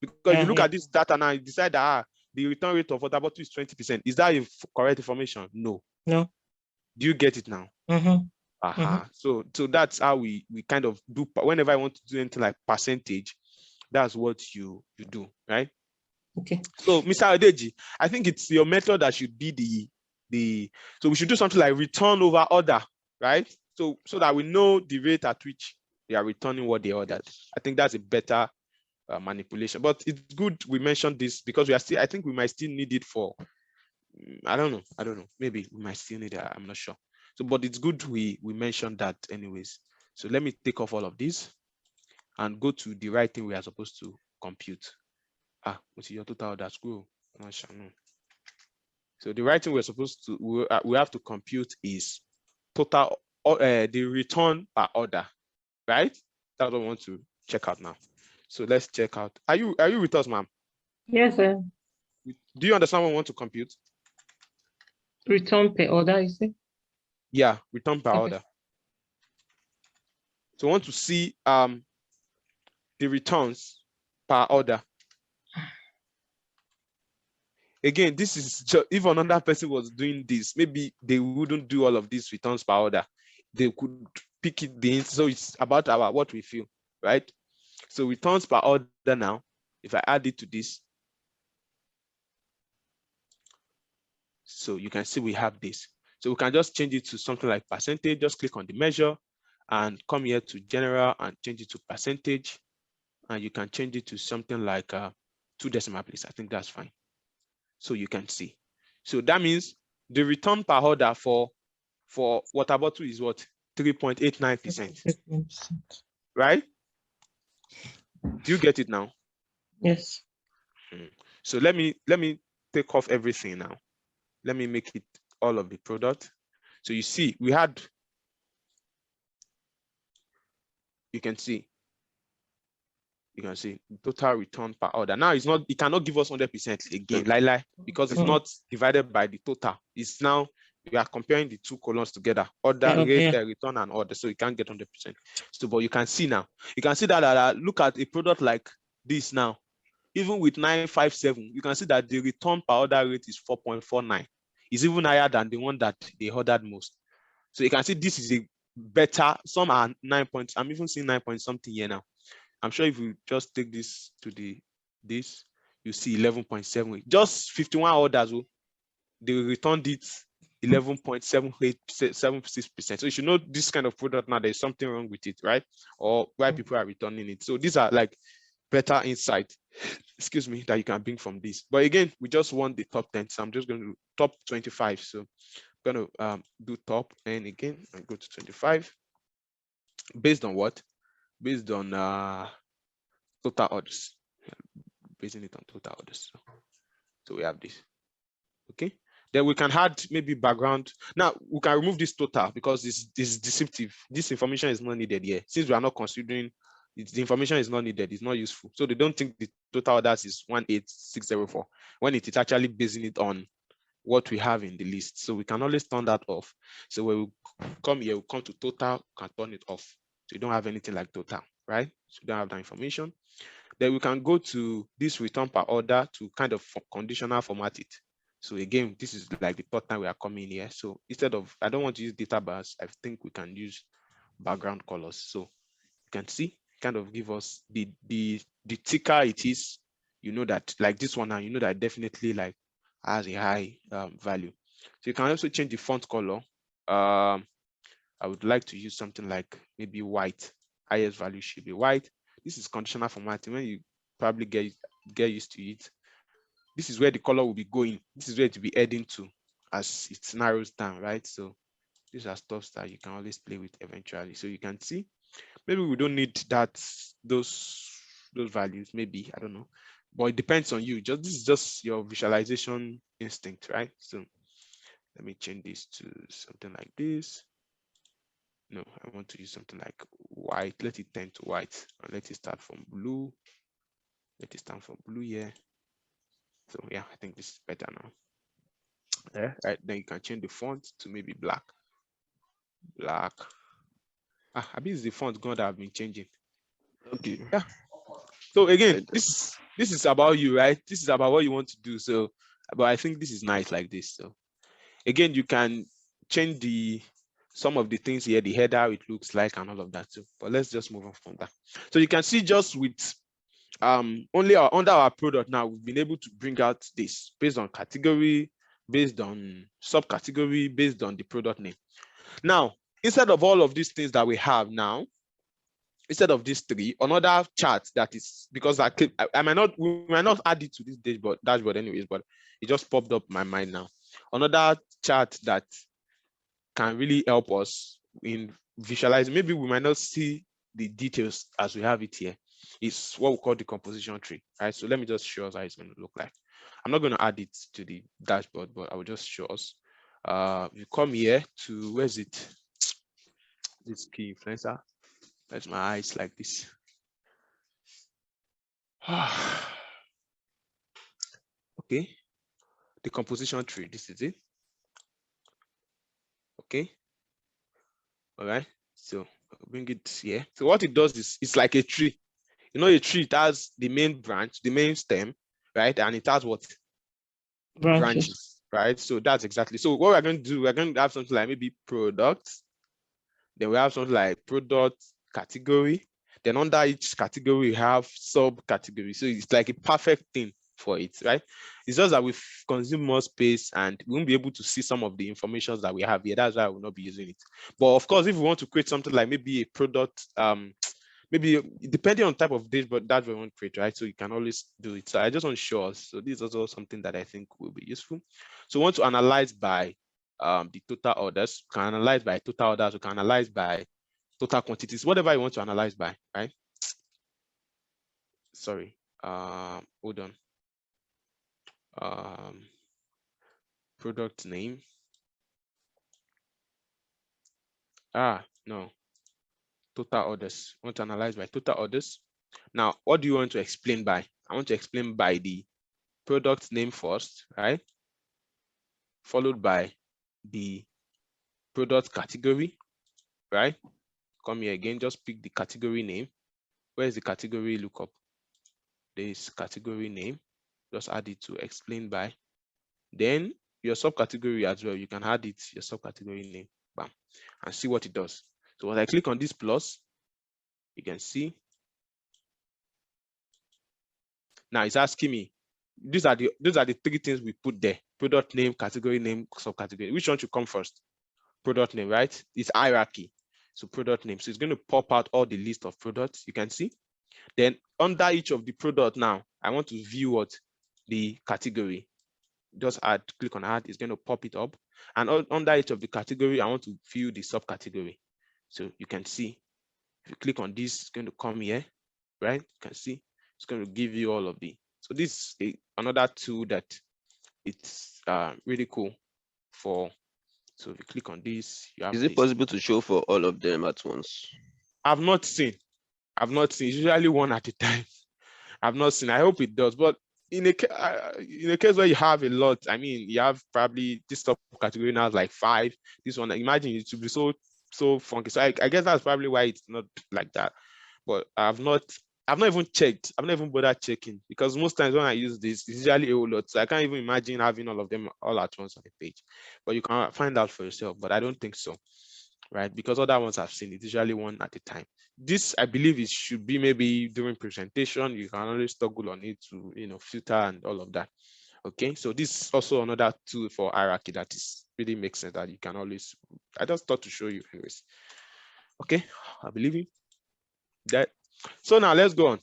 Because you look at this data now, you decide that the return rate of water bottle is 20%. Is that correct information? No. No. Do you get it now? So that's how we kind of do. Whenever I want to do anything like percentage, that's what you do, right? Okay. So, Mr. Adeji, I think it's your method that should be so we should do something like return over order, right? So that we know the rate at which they are returning what they ordered. I think that's a better manipulation. But it's good we mentioned this because I think we might still need it for, I don't know. Maybe we might still need it. I'm not sure. So, but it's good we mentioned that anyways. So let me take off all of this and go to the right thing we are supposed to compute. What's your total order screw? So the right thing we're supposed to, we have to compute is total, the return per order, right? That's what we want to check out now. So let's check out. Are you with us, ma'am? Yes, sir. Do you understand what we want to compute? Return per order, you say? Yeah, return per Okay. order. So we want to see the returns per order. Again, this is just, if another person was doing this, maybe they wouldn't do all of these returns per order. They could pick it so it's about what we feel, right? So returns per order now, if I add it to this, so you can see we have this. So we can just change it to something like percentage. Just click on the measure and come here to general and change it to percentage. And you can change it to something like 2 decimal places. I think that's fine. So you can see. So that means the return per order for water bottle is what? 3.89%. Right? Do you get it now? Yes. So let me take off everything now. Let me make it all of the product. So you see, we had, you can see total return per order. Now it's not, it cannot give us 100% again, because it's not divided by the total. It's now, we are comparing the 2 columns together, order, rate, return, and order. So you can't get 100%. So, but you can see now, that look at a product like this now, even with 957, you can see that the return per order rate is 4.49. It's even higher than the one that they ordered most. So you can see this is a better, some are 9 points. I'm even seeing 9 point something here now. I'm sure if you just take this to this, you see 11.7. Just 51 orders, they returned it 11.76%. So you should know this kind of product now, there's something wrong with it, right? Or why people are returning it. So these are like better insight, excuse me, that you can bring from this. But again, we just want the top 10. So I'm just going to top 25. So I'm going to do top and again, and go to 25. Based on what? Based on total orders, basing it on total orders. So we have this. Okay, then we can add maybe background. Now we can remove this total because this is deceptive. This information is not needed here. Since we are not considering the information is not needed, it's not useful. So they don't think the total orders is 18604 when it is actually basing it on what we have in the list. So we can always turn that off. So when we come here, we come to total, can turn it off. So you don't have anything like total, right? So you don't have that information. Then we can go to this return per order to kind of conditional format it. So again, this is like the third time we are coming here. So instead of, I don't want to use data bars, I think we can use background colors. So you can see, kind of give us the thicker it is, you know that like this one now, you know that definitely like has a high value. So you can also change the font color. I would like to use something like maybe white. Highest value should be white. This is conditional formatting. When you probably get used to it, this is where the color will be going. This is where it will be heading to as it narrows down, right? So these are stuff that you can always play with eventually. So you can see, maybe we don't need those values, maybe, I don't know. But it depends on you. This is just your visualization instinct, right? So let me change this to something like this. No, I want to use something like white. Let it turn to white and let it start from blue. Let it start from blue here. So yeah, I think this is better now. Yeah, right. Then you can change the font to maybe black. Black. I mean, it's the font gone that I've been changing. Okay. Yeah. So again, this is about you, right? This is about what you want to do. So, but I think this is nice like this. So again, you can change some of the things here, the header, how it looks like, and all of that too. But let's just move on from that. So you can see just with only under our product now, we've been able to bring out this based on category, based on subcategory, based on the product name. Now, instead of all of these things that we have now, instead of these three, another chart that is, because we might not add it to this dashboard anyways, but it just popped up my mind now. Another chart that can really help us in visualizing, maybe we might not see the details as we have it here, is what we call the composition tree, right? So let me just show us how it's going to look like. I'm not going to add it to the dashboard, but I will just show us. You come here to, where's it? This key influencer. That's my eyes like this. Okay, the composition tree, this is it. Okay, all right, so I'll bring it here. So what it does is, it's like a tree. You know, a tree, it has the main branch, the main stem, right? And it has what? Branches, right? So that's exactly. So what we're going to do, we're going to have something like maybe products. Then we have something like product category. Then under each category, we have subcategory. So it's like a perfect thing for it, right? It's just that we've consumed more space and we won't be able to see some of the information that we have here. That's why I will not be using it. But of course, if we want to create something like maybe a product, maybe depending on type of dashboard that we want to create, right? So you can always do it. So I just want to show us. So this is also something that I think will be useful. So we want to analyze by the total orders. We can analyze by total orders. We can analyze by total quantities, whatever you want to analyze by, right? Sorry, hold on. Product name. No. Total orders. I want to analyze by total orders. Now, what do you want to explain by? I want to explain by the product name first, right? Followed by the product category, right? Come here again, just pick the category name. Where's the category lookup? This category name, just add it to explain by. Then your subcategory as well, you can add it, your subcategory name, bam, and see what it does. So when I click on this plus, you can see. Now it's asking me, those are the three things we put there: product name, category name, subcategory. Which one should come first? Product name, right? It's hierarchy. So product name. So it's going to pop out all the list of products you can see. Then under each of the product now, I want to view what the category. Just click on add, it's going to pop it up. And under each of the category, I want to view the subcategory. So you can see, if you click on this, it's going to come here, right? You can see it's going to give you all of the. So this is another tool that it's really cool for. So if you click on this, you have. Is it possible to show for all of them at once? I've not seen. It's usually one at a time. I've not seen. I hope it does. But in a case where you have a lot, I mean, you have probably this subcategory now is like 5. This one, imagine it to be so funky. So I guess that's probably why it's not like that. But I've not I've not even checked. I've not even bothered checking because most times when I use this, it's usually a whole lot. So I can't even imagine having all of them all at once on the page. But you can find out for yourself. But I don't think so, right? Because other ones I've seen, it's usually one at a time. This, I believe, it should be maybe during presentation. You can always toggle on it to, filter and all of that. Okay, so this is also another tool for hierarchy that is really makes sense that you can always. I just thought to show you, anyways. Okay, I believe you. That. So now let's go on.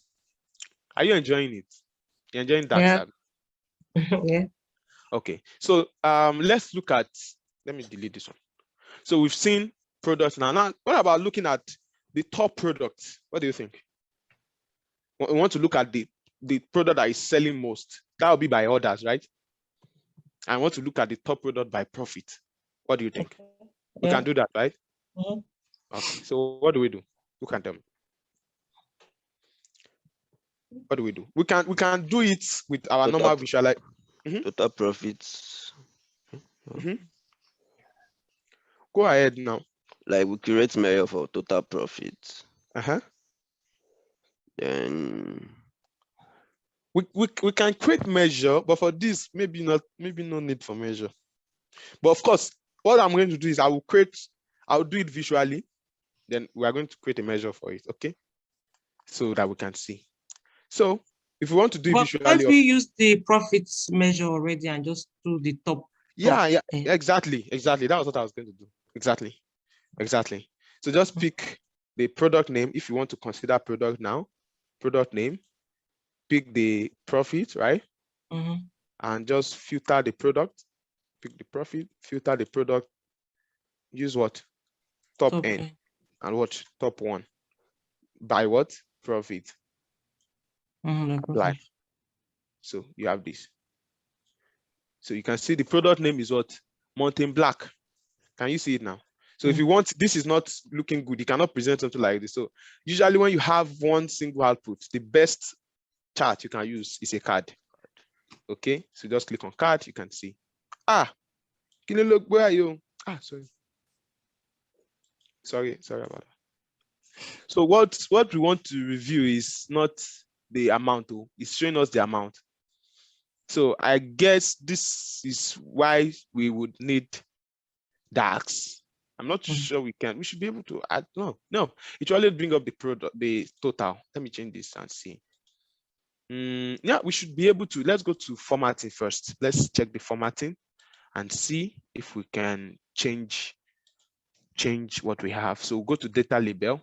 Are you enjoying it? You're enjoying Dax? Yeah. Yeah. Okay, so let's look at. Let me delete this one. So we've seen products now. Now, what about looking at the top products? What do you think? We want to look at the product that is selling most. That will be by orders, right? I want to look at the top product by profit. What do you think? Okay. We can do that, right? Mhm. Okay. So what do we do? Who can tell me? What do we do? We can do it with our Total- normal visualize. Total profits. Go ahead now. Like we create measure for total profits. Uh-huh. Then We can create measure, but for this, maybe no need for measure. But of course, what I'm going to do is I'll do it visually. Then we are going to create a measure for it, okay? So that we can see. So if we want to do it But visually, can't we use the profits measure already and just do the top? yeah, exactly. That was what I was going to do. Exactly. So just pick the product name if you want to consider product now. Product name. Pick the profit, right? And just filter the product. Pick the profit, filter the product. Use what? Top N. And what? Top 1. By what? Profit. Apply. So you have this. So you can see the product name is what? Mountain Black. Can you see it now? So if you want, this is not looking good. You cannot present something like this. So usually when you have one single output, the best chart you can use is a card. Okay, so just click on card, you can see. Can you look, where are you? Sorry about that. So what we want to review is not the amount, it's showing us the amount. So I guess this is why we would need Dax. I'm not sure we should be able to add. No, it will always bring up the product, the total. Let me change this and see. Yeah, we should be able to. Let's go to formatting first. Let's check the formatting and see if we can change what we have. So go to data label,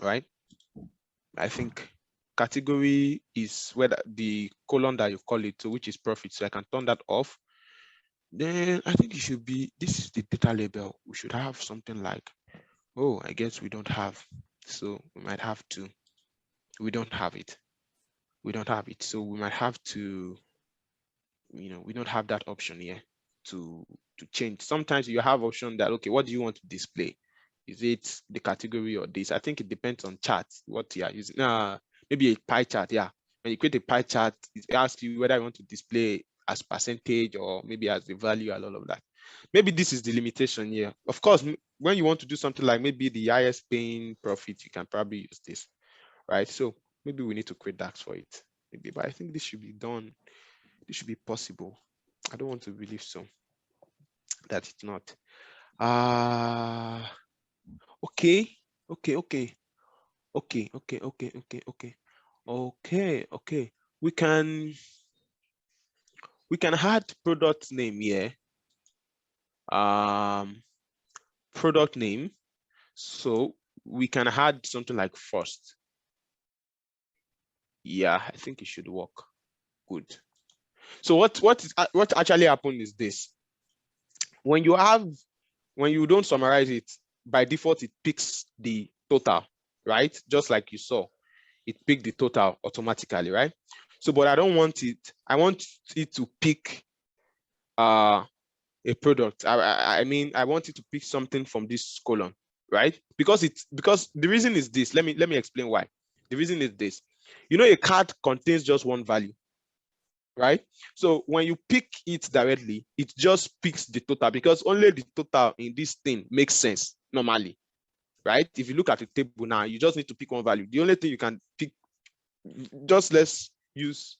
right? I think category is where the column that you call it, so which is profit. So I can turn that off. Then I think it should be, this is the data label. We should have something like, I guess we don't have. So we might have to, we don't have it. So we might have to, we don't have that option here to change. Sometimes you have option that, okay, what do you want to display? Is it the category or this? I think it depends on chart, what you are using. Maybe a pie chart, yeah. When you create a pie chart, it asks you whether you want to display as percentage or maybe as the value and all of that. Maybe this is the limitation here. Of course, when you want to do something like maybe the highest paying profit, you can probably use this, right? So maybe we need to create DAX for it. Maybe, but I think this should be done. This should be possible. I don't want to believe so that it's not. Okay. We can add product name here. Product name. So we can add something like first. Yeah, I think it should work. Good. So what actually happened is this. When you don't summarize it, by default, it picks the total, right? Just like you saw, it picked the total automatically, right? So, but I don't want it. I want it to pick a product. I mean, I want it to pick something from this column, right? Because the reason is this. Let me explain why. The reason is this. A card contains just one value, right? So when you pick it directly, it just picks the total because only the total in this thing makes sense normally, right? If you look at the table now, you just need to pick one value. The only thing you can pick, just let's use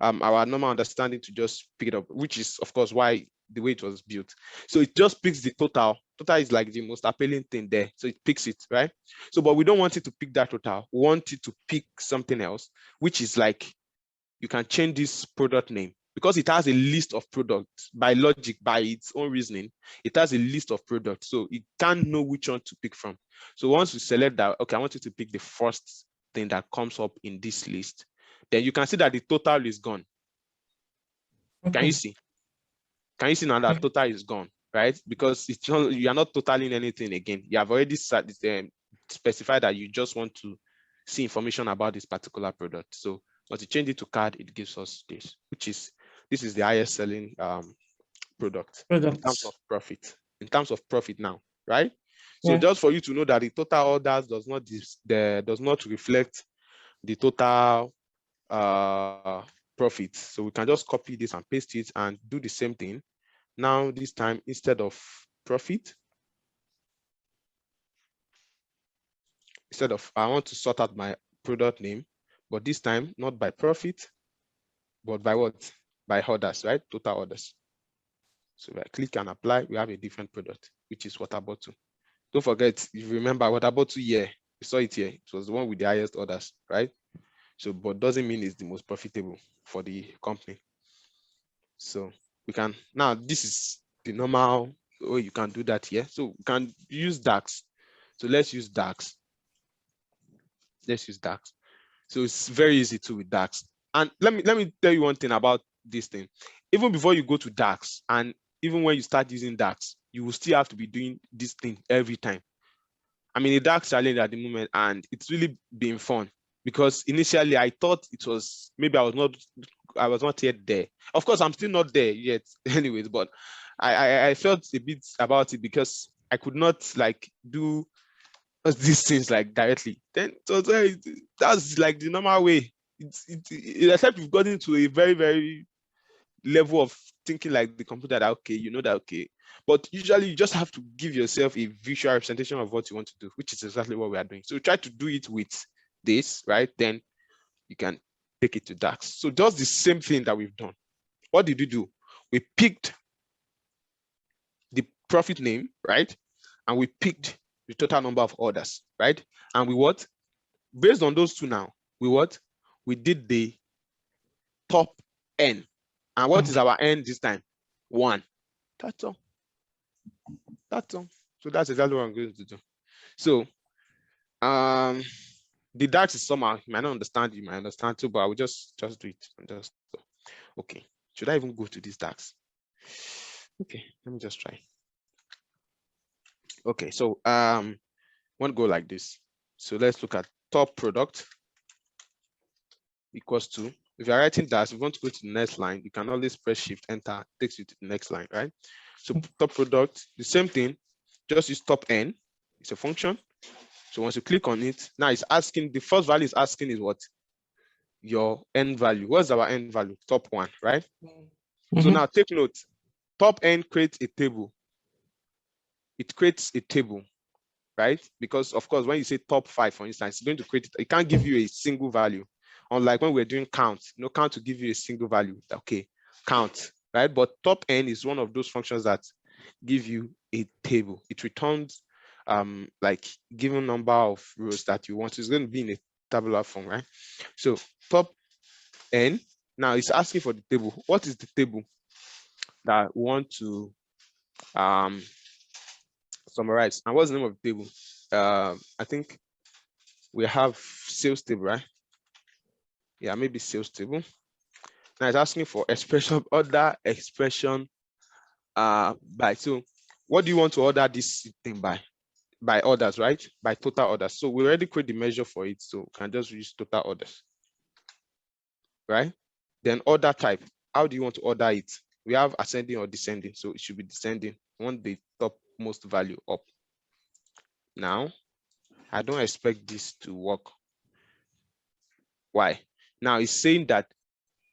our normal understanding to just pick it up, which is of course why the way it was built. So it just picks the total. Total is like the most appealing thing there. So it picks it, right? So, but we don't want it to pick that total. We want it to pick something else, which is like, you can change this product name because it has a list of products by logic, by its own reasoning. It has a list of products. So it can't know which one to pick from. So once we select that, okay, I want you to pick the first thing that comes up in this list, then you can see that the total is gone. Can you see? Can you see now that total is gone, right? Because it's not, you are not totaling anything again. You have already specified that you just want to see information about this particular product. So once you change it to card, it gives us this, which is, this is the highest selling product in terms of profit. In terms of profit now, right? So just for you to know that the total orders does not reflect the total profit. So we can just copy this and paste it and do the same thing. Now, this time, instead of profit, I want to sort out my product name, but this time, not by profit, but by what? By orders, right? Total orders. So if I click and apply, we have a different product, which is water bottle. Don't forget, if you remember water bottle here, you saw it here. It was the one with the highest orders, right? So, but doesn't mean it's the most profitable for the company. So we can, now this is the normal way you can do that here. So we can use Dax. So let's use Dax. Let's use Dax. So it's very easy to with Dax. And let me tell you one thing about this thing. Even before you go to Dax, and even when you start using Dax, you will still have to be doing this thing every time. I mean, a Dax challenge at the moment, and it's really been fun because initially I thought it was, maybe I was not yet there. Of course, I'm still not there yet anyways, but I felt a bit about it because I could not like do these things like directly. Then so that's like the normal way. Except you've gotten to a very, very level of thinking like the computer that, okay, you know that, okay. But usually you just have to give yourself a visual representation of what you want to do, which is exactly what we are doing. So try to do it with this, right? Then you can take it to Dax. So just the same thing that we've done. What did we do? We picked the profit name, right? And we picked the total number of orders, right? And we what? Based on those two now, we what? We did the top N. And what is our N this time? 1. That's all. That's all. So that's exactly what I'm going to do. So the Dax is somehow, you might not understand, you might understand too, but I will just do it. Just okay. Should I even go to this Dax? Okay, let me just try. Okay, so one go like this. So let's look at top product equals to, if you're writing that, if you want to go to the next line, you can always press shift enter, takes you to the next line, right? So top product, the same thing, just use top N, it's a function. So once you click on it, now it's asking, the first value is asking is what? Your N value. What's our N value? Top 1, right? So now take note, top N creates a table. It creates a table, right? Because of course, when you say top 5, for instance, it's going to create, it can't give you a single value. Unlike when we're doing count, count to give you a single value. Okay, count, right? But top N is one of those functions that give you a table. It returns like given number of rows that you want. So it's going to be in a tabular form, right? So top N, now it's asking for the table. What is the table that we want to summarize? And what's the name of the table? I think we have sales table, right? Yeah, maybe sales table. Now it's asking for expression, order expression by. So what do you want to order this thing by? By orders, right? By total orders. So we already create the measure for it. So we can just use total orders, right? Then order type. How do you want to order it? We have ascending or descending. So it should be descending. We want the topmost value up. Now, I don't expect this to work. Why? Now it's saying that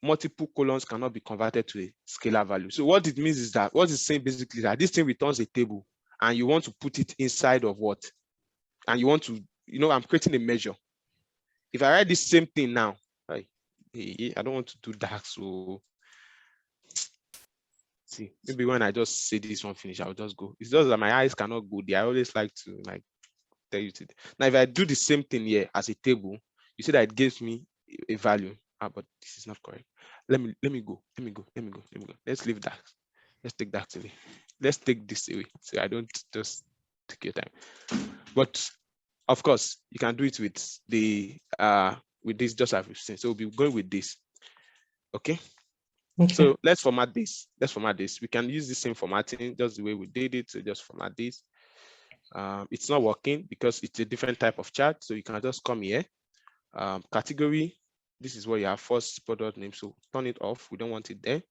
multiple columns cannot be converted to a scalar value. So what it means is that, what it's saying basically that this thing returns a table and you want to put it inside of what? and you want to, I'm creating a measure. If I write this same thing now, I don't want to do that. So see, maybe when I just say this one finish, I'll just go. It's just that my eyes cannot go there. I always like to tell you to. Now, if I do the same thing here as a table, you see that it gives me a value. But this is not correct. Let me go. Let's leave that. Let's take that away. Let's take this away. So I don't just take your time. But of course, you can do it with the with this just as we've seen. So we'll be going with this. Okay. So let's format this. We can use the same formatting just the way we did it. So just format this. It's not working because it's a different type of chart. So you can just come here. Category. This is where you have first product name. So turn it off. We don't want it there.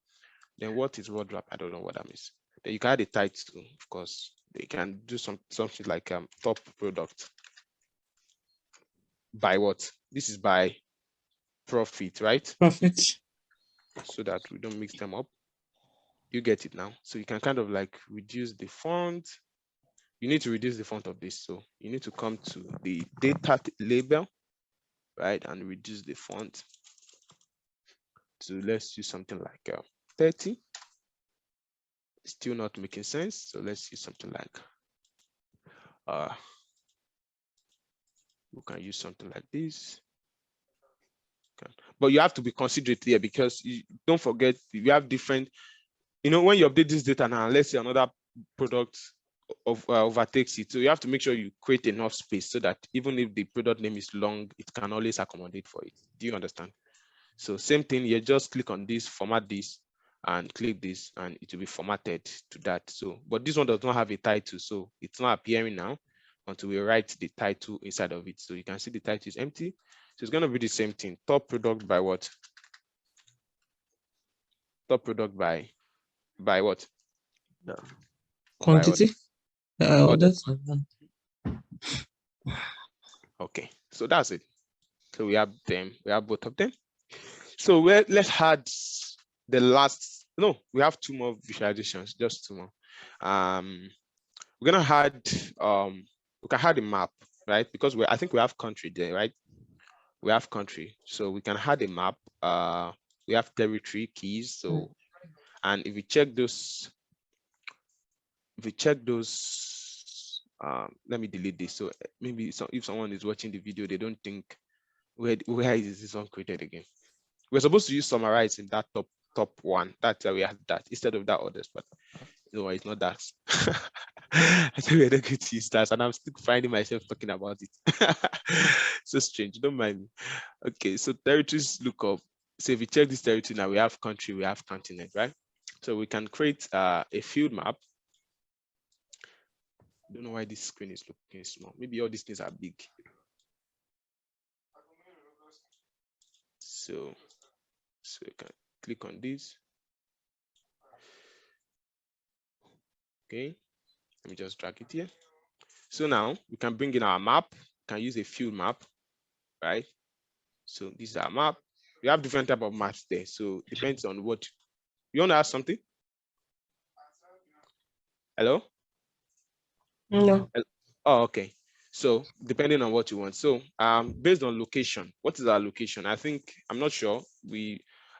Then what is wardrobe? I don't know what that means. Then you can add a title, of course. They can do something like top product. By what? This is by profit, right? Profit. So that we don't mix them up. You get it now. So you can kind of like reduce the font. You need to reduce the font of this. So you need to come to the data label, right? And reduce the font. So let's use something like 30. Still not making sense. So let's use something like we can use something like this. Okay. But you have to be considerate here because you don't forget you have different, when you update this data now, let's say another product overtakes it. So you have to make sure you create enough space so that even if the product name is long, it can always accommodate for it. Do you understand? So same thing, you just click on this, format this, and click this, and it will be formatted to that. So, but this one does not have a title, so it's not appearing now until we write the title inside of it. So you can see the title is empty. So it's going to be the same thing. Top product by what? Top product by what? Yeah. Quantity. Okay, so that's it. So we have them. We have both of them. So let's add the last. No, we have two more visualizations. Just two more. We're gonna add. We can add a map, right? Because I think we have country there, right? We have country, so we can add a map. We have territory keys. So, and if we check those, let me delete this. So maybe if someone is watching the video, they don't think where is this one created again? We're supposed to use summarize in that top one. That's why we had that instead of that others, but no, it's not that. I think we're not going to use that, and I'm still finding myself talking about it. So strange, don't mind me. Okay, so territories lookup. So if you check this territory now, we have country, we have continent, right? So we can create a field map. I don't know why this screen is looking small. Maybe all these things are big. So you can click on this. Okay, let me just drag it here. So now we can bring in our map. We can use a field map, right? So this is our map. We have different type of maps there. So it depends on what you want to ask something. Hello? No. Oh, okay. So depending on what you want. So based on location, what is our location? I'm not sure.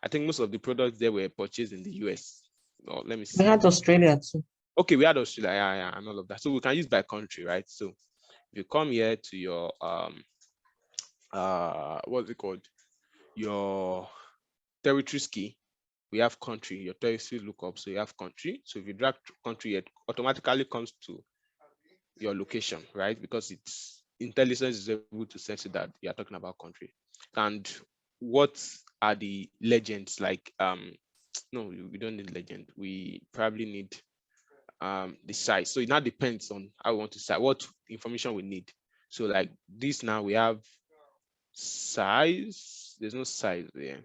I think most of the products there were purchased in the US. Oh, let me see. We had Australia too. Okay, we had Australia, yeah, and all of that. So we can use by country, right? So if you come here to your what's it called? Your territories key, we have country, your territory lookup, so you have country. So if you drag country, it automatically comes to your location, right? Because it's intelligence is able to sense that you are talking about country. And what are the legends like? No, we don't need legend. We probably need the size. So it now depends on how we want to size, what information we need. So like this now we have size. There's no size there.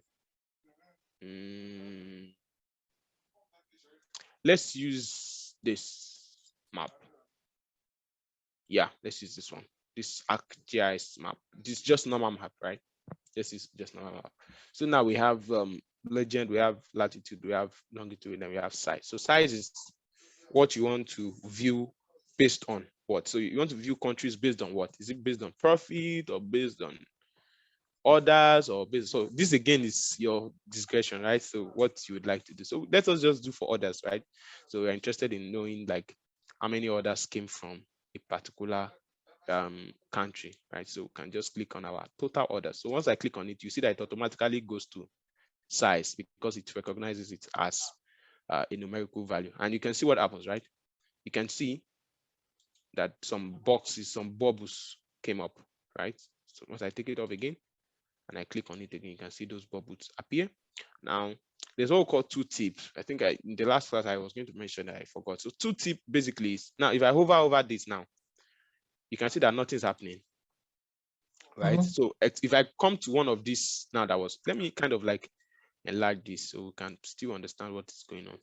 Let's use this map. Yeah, let's use this one. This ArcGIS map. This is just normal map, right? This is just normal map. So now we have legend, we have latitude, we have longitude, and we have size. So size is what you want to view based on what? So you want to view countries based on what? Is it based on profit or based on orders or based? So this again is your discretion, right? So what you would like to do. So let us just do for orders, right? So we're interested in knowing like how many orders came from a particular country, right? So we can just click on our total orders. So once I click on it, you see that it automatically goes to size because it recognizes it as a numerical value. And you can see what happens, right? You can see that some boxes, some bubbles came up, right? So once I take it off again and I click on it again, you can see those bubbles appear. Now, there's what we call tooltip. I think in the last class I was going to mention that I forgot. So tooltip basically is, now if I hover over this now, you can see that nothing's happening, right? So if I come to one of these now that was, let me kind of like enlarge this so we can still understand what is going on.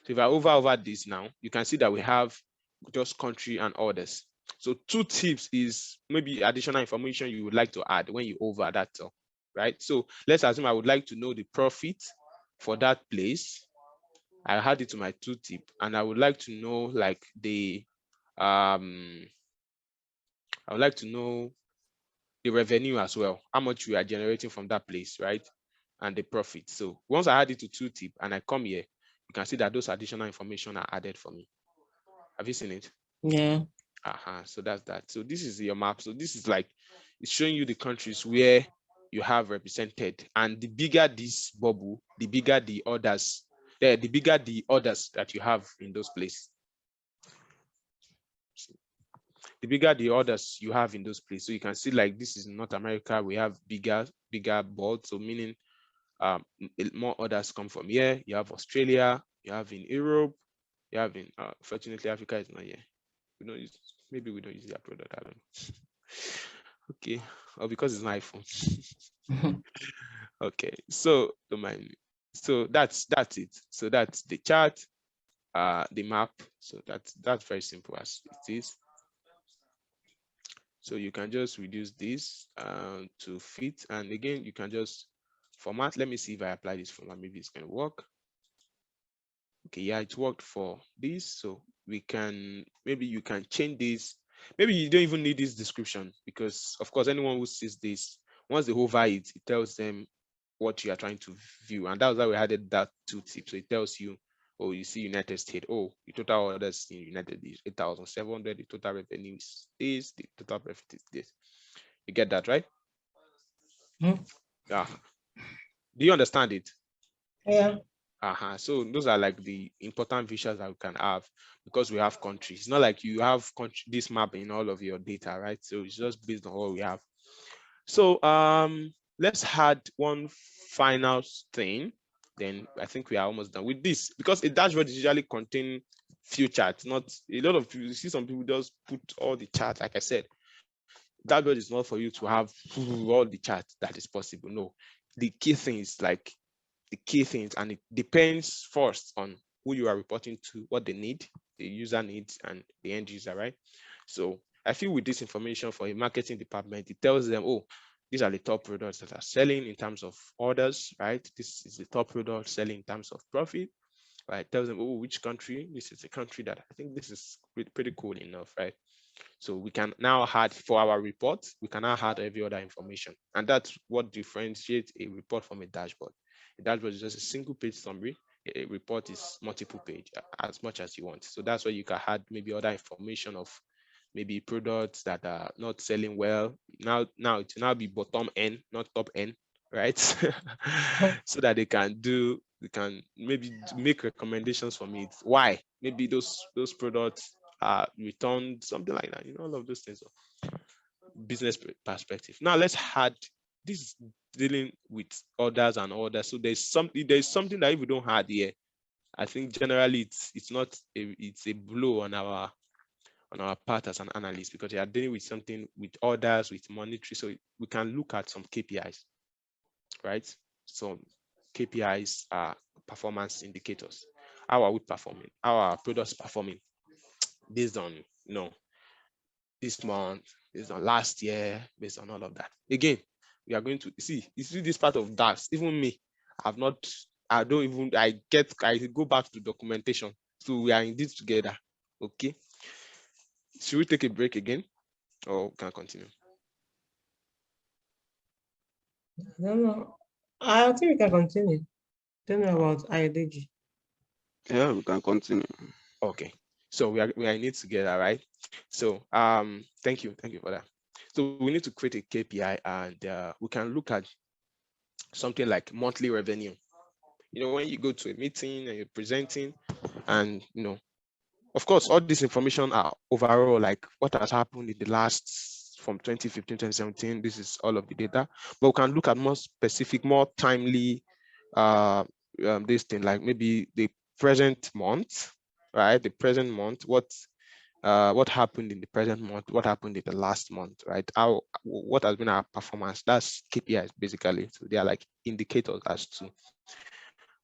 So if I hover over this now, you can see that we have just country and orders. So tooltips is maybe additional information you would like to add when you hover that, right? So let's assume I would like to know the profit for that place. I add it to my tooltip, and I would like to know like the I would like to know the revenue as well, how much we are generating from that place, right? And the profit. So once I add it to tooltip and I come here, you can see that those additional information are added for me. Have you seen it? Yeah. So that's that. So this is your map. So this is like, it's showing you the countries where you have represented, and the bigger this bubble, the bigger the orders, the bigger the orders that you have in those places. The bigger the orders you have in those places. So you can see like this is North America, we have bigger boards. So meaning more orders come from here. You have Australia, you have in Europe, you have in fortunately Africa is not here. We don't use, maybe we don't use their product, I don't know. Okay, or because it's an iPhone. Okay, so don't mind me. So that's it. So that's the chart, the map. So that's very simple as it is. So you can just reduce this to fit, and again you can just format. Let me see if I apply this format, maybe it's gonna work. Okay, yeah, it worked for this. So we can, maybe you can change this. Maybe you don't even need this description, because of course anyone who sees this, once they hover it, it tells them what you are trying to view. And that's why we added that tooltip. So it tells you, oh, you see United States, oh, the total orders in United is 8,700, the total revenue is this, the total profit is this. You get that, right? Yeah. Do you understand it? Yeah. So those are like the important features that we can have, because we have countries. It's not like you have this map in all of your data, right? So it's just based on what we have. So let's add one final thing. Then I think we are almost done with this, because a dashboard usually contain few charts. Not a lot of people. You see some people just put all the charts. Like I said, dashboard is not for you to have all the charts that is possible. No, the key thing is like the key things, and it depends first on who you are reporting to, what they need, the user needs, and the end user, right? So I feel with this information for a marketing department, it tells them, oh, these are the top products that are selling in terms of orders, right? This is the top product selling in terms of profit, right? It tells them, oh, which country? This is a country that I think this is pretty cool enough, right? So we can now add, for our report, we can now add every other information. And that's what differentiates a report from a dashboard. A dashboard is just a single page summary. A report is multiple page, as much as you want. So that's where you can add maybe other information of maybe products that are not selling well. Now it will now be bottom end, not top end, right? So that they can maybe make recommendations for me. Why? Maybe those products are returned, something like that, all of those things. Business perspective. Now let's add this, dealing with orders and orders. So there's something that if we don't add here, I think generally it's a blow on our part as an analyst, because you are dealing with something with orders, with monetary. So we can look at some KPIs, right? So KPIs are performance indicators. How are we performing? How are our products performing based on this month, based on last year, based on all of that? Again, we are going to see this part of Dax. Even me, I go back to documentation So we are indeed together. Okay. Should we take a break again or can I continue? I don't know. I think we can continue. Don't know about IDG. Yeah, we can continue. Okay. So we are indeed together, right? So thank you for that. So we need to create a KPI and we can look at something like monthly revenue. You know, when you go to a meeting and you're presenting, and of course, all this information are overall like what has happened in the last from 2015, 2017. This is all of the data, but we can look at more specific, more timely this thing, like maybe the present month, right? The present month, what happened in the present month, what happened in the last month, right? What has been our performance? That's KPIs basically. So they are like indicators as to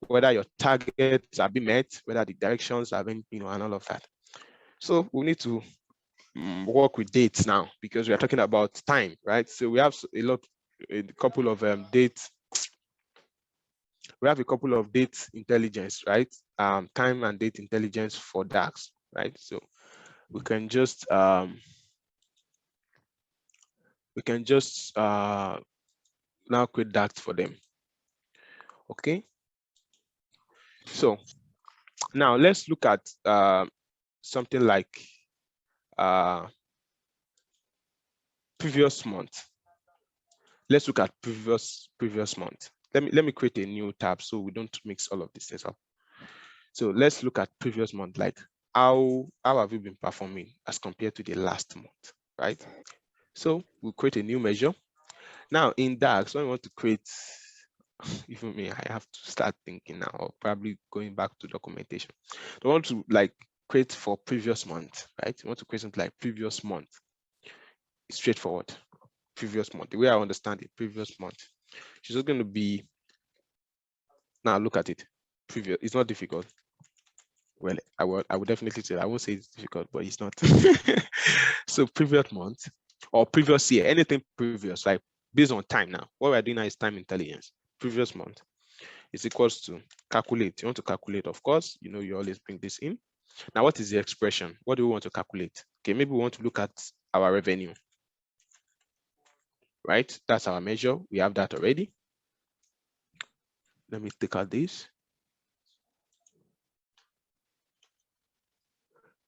whether your targets have been met, whether the directions have been, and all of that. So we need to work with dates now because we are talking about time, right? So we have a couple of dates. We have a couple of date intelligence, right? Time and date intelligence for Dax, right? So we can just now create Dax for them. Okay. So now let's look at something like previous month. Let's look at previous month. Let me create a new tab so we don't mix all of these things up. So let's look at previous month, like how have we been performing as compared to the last month, right? So we'll create a new measure. Now in Dax, when we want to create, even me, I have to start thinking now, or probably going back to documentation. I want to like create for previous month, right? You want to create something like previous month. It's straightforward. Previous month, the way I understand it, previous month. She's just going to be, now look at it. Previous, it's not difficult. Well, I would definitely say, I won't say it's difficult, but it's not. So previous month or previous year, anything previous, like based on time now. What we're doing now is time intelligence. Previous month is equals to calculate. You want to calculate, of course, you always bring this in. Now, what is the expression? What do we want to calculate? Okay, maybe we want to look at our revenue, right? That's our measure. We have that already. Let me take out this.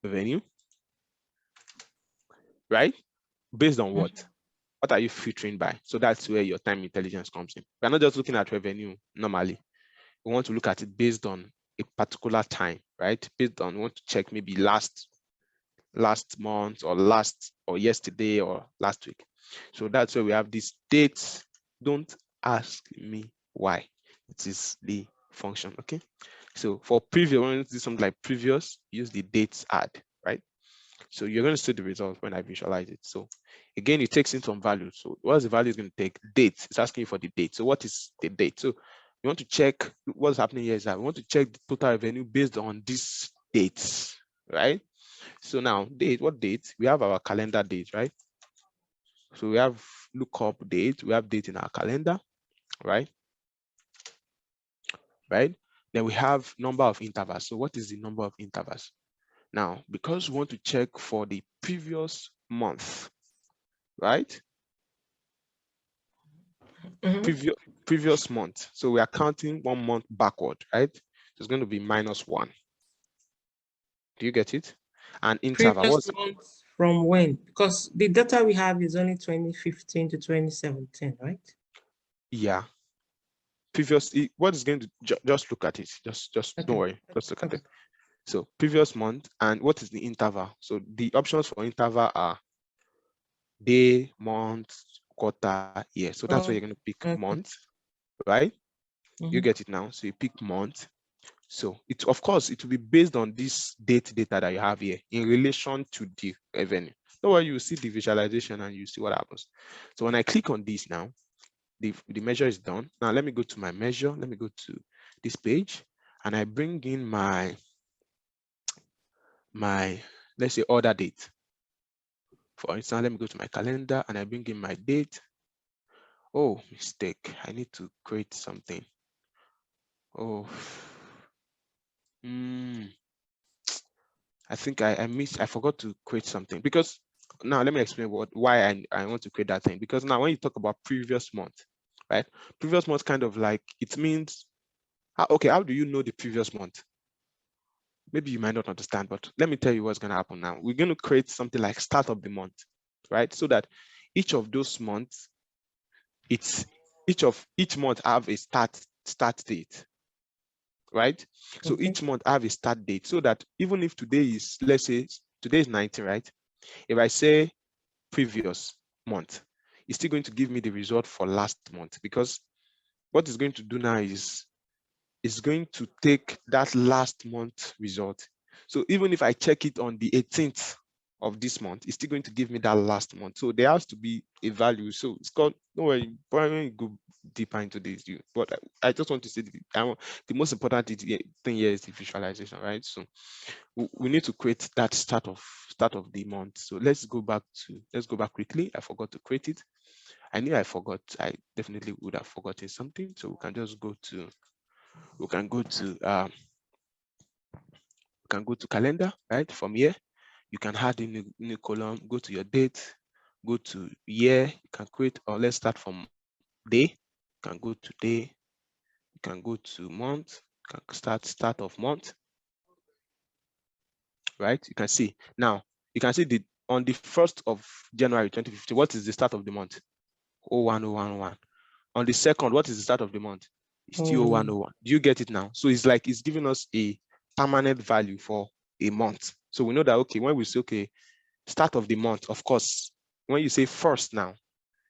Revenue, right? Based on what? What are you filtering by? So that's where your time intelligence comes in. We're not just looking at revenue normally. We want to look at it based on a particular time, right? Based on, we want to check maybe last month or yesterday or last week. So that's where we have these dates. Don't ask me why. It is the function, okay? So for previous, when you do something like previous, use the dates add, right? So you're going to see the result when I visualize it. So again, it takes in some value. So what is the value is going to take? Date. It's asking you for the date. So what is the date? So you want to check what's happening here is that we want to check the total revenue based on these dates, right? So now date, what date? We have our calendar date, right? So we have lookup date. We have date in our calendar, right? Right? Then we have number of intervals. So what is the number of intervals? Now, because we want to check for the previous month, right? Previous month. So we are counting 1 month backward, right? So it's going to be -1. Do you get it? And interval. Previous month from when? Because the data we have is only 2015 to 2017, right? Yeah. Previous. What is going to just look at it? Just Okay. don't worry. Just look at it. So previous month, and what is the interval? So the options for interval are day, month, quarter, year. So that's where you're going to pick month, right? You get it now. So you pick month. So it, of course, it will be based on this date data that you have here in relation to the revenue. Don't worry, you see the visualization and you see what happens. So when I click on this now, the measure is done. Now let me go to my measure. Let me go to this page and I bring in my let's say order date. For instance, let me go to my calendar and I bring in my date. Oh, mistake. I need to create something. Oh. I think I forgot to create something, because now let me explain why I want to create that thing. Because now when you talk about previous month, right? Previous month kind of like, it means, okay, how do you know the previous month? Maybe you might not understand, but let me tell you what's going to happen now. We're going to create something like start of the month, right? So that each of those months, each month have a start date, right? So Okay. each month have a start date, so that even if today is, let's say today is 19, right? If I say previous month, it's still going to give me the result for last month, because what it's going to do now is it's going to take that last month result. So even if I check it on the 18th of this month, it's still going to give me that last month. So there has to be a value. So it's called, don't worry, probably go deeper into this, but I just want to say the most important thing here is the visualization, right? So we need to create that start of the month. So let's go back quickly. I forgot to create it. I knew I forgot. I definitely would have forgotten something. So we can just go to calendar, right? From here, you can add in a new column, go to your date, go to year, you can create, or let's start from day. You can go to day, you can go to month, you can start of month, right? You can see now, you can see on the 1st of January 2015, what is the start of the month? 01011. On the 2nd, what is the start of the month? It's still 0101. Do you get it now? So it's like it's giving us a permanent value for a month. So we know that, okay, when we say, okay, start of the month, of course, when you say first now,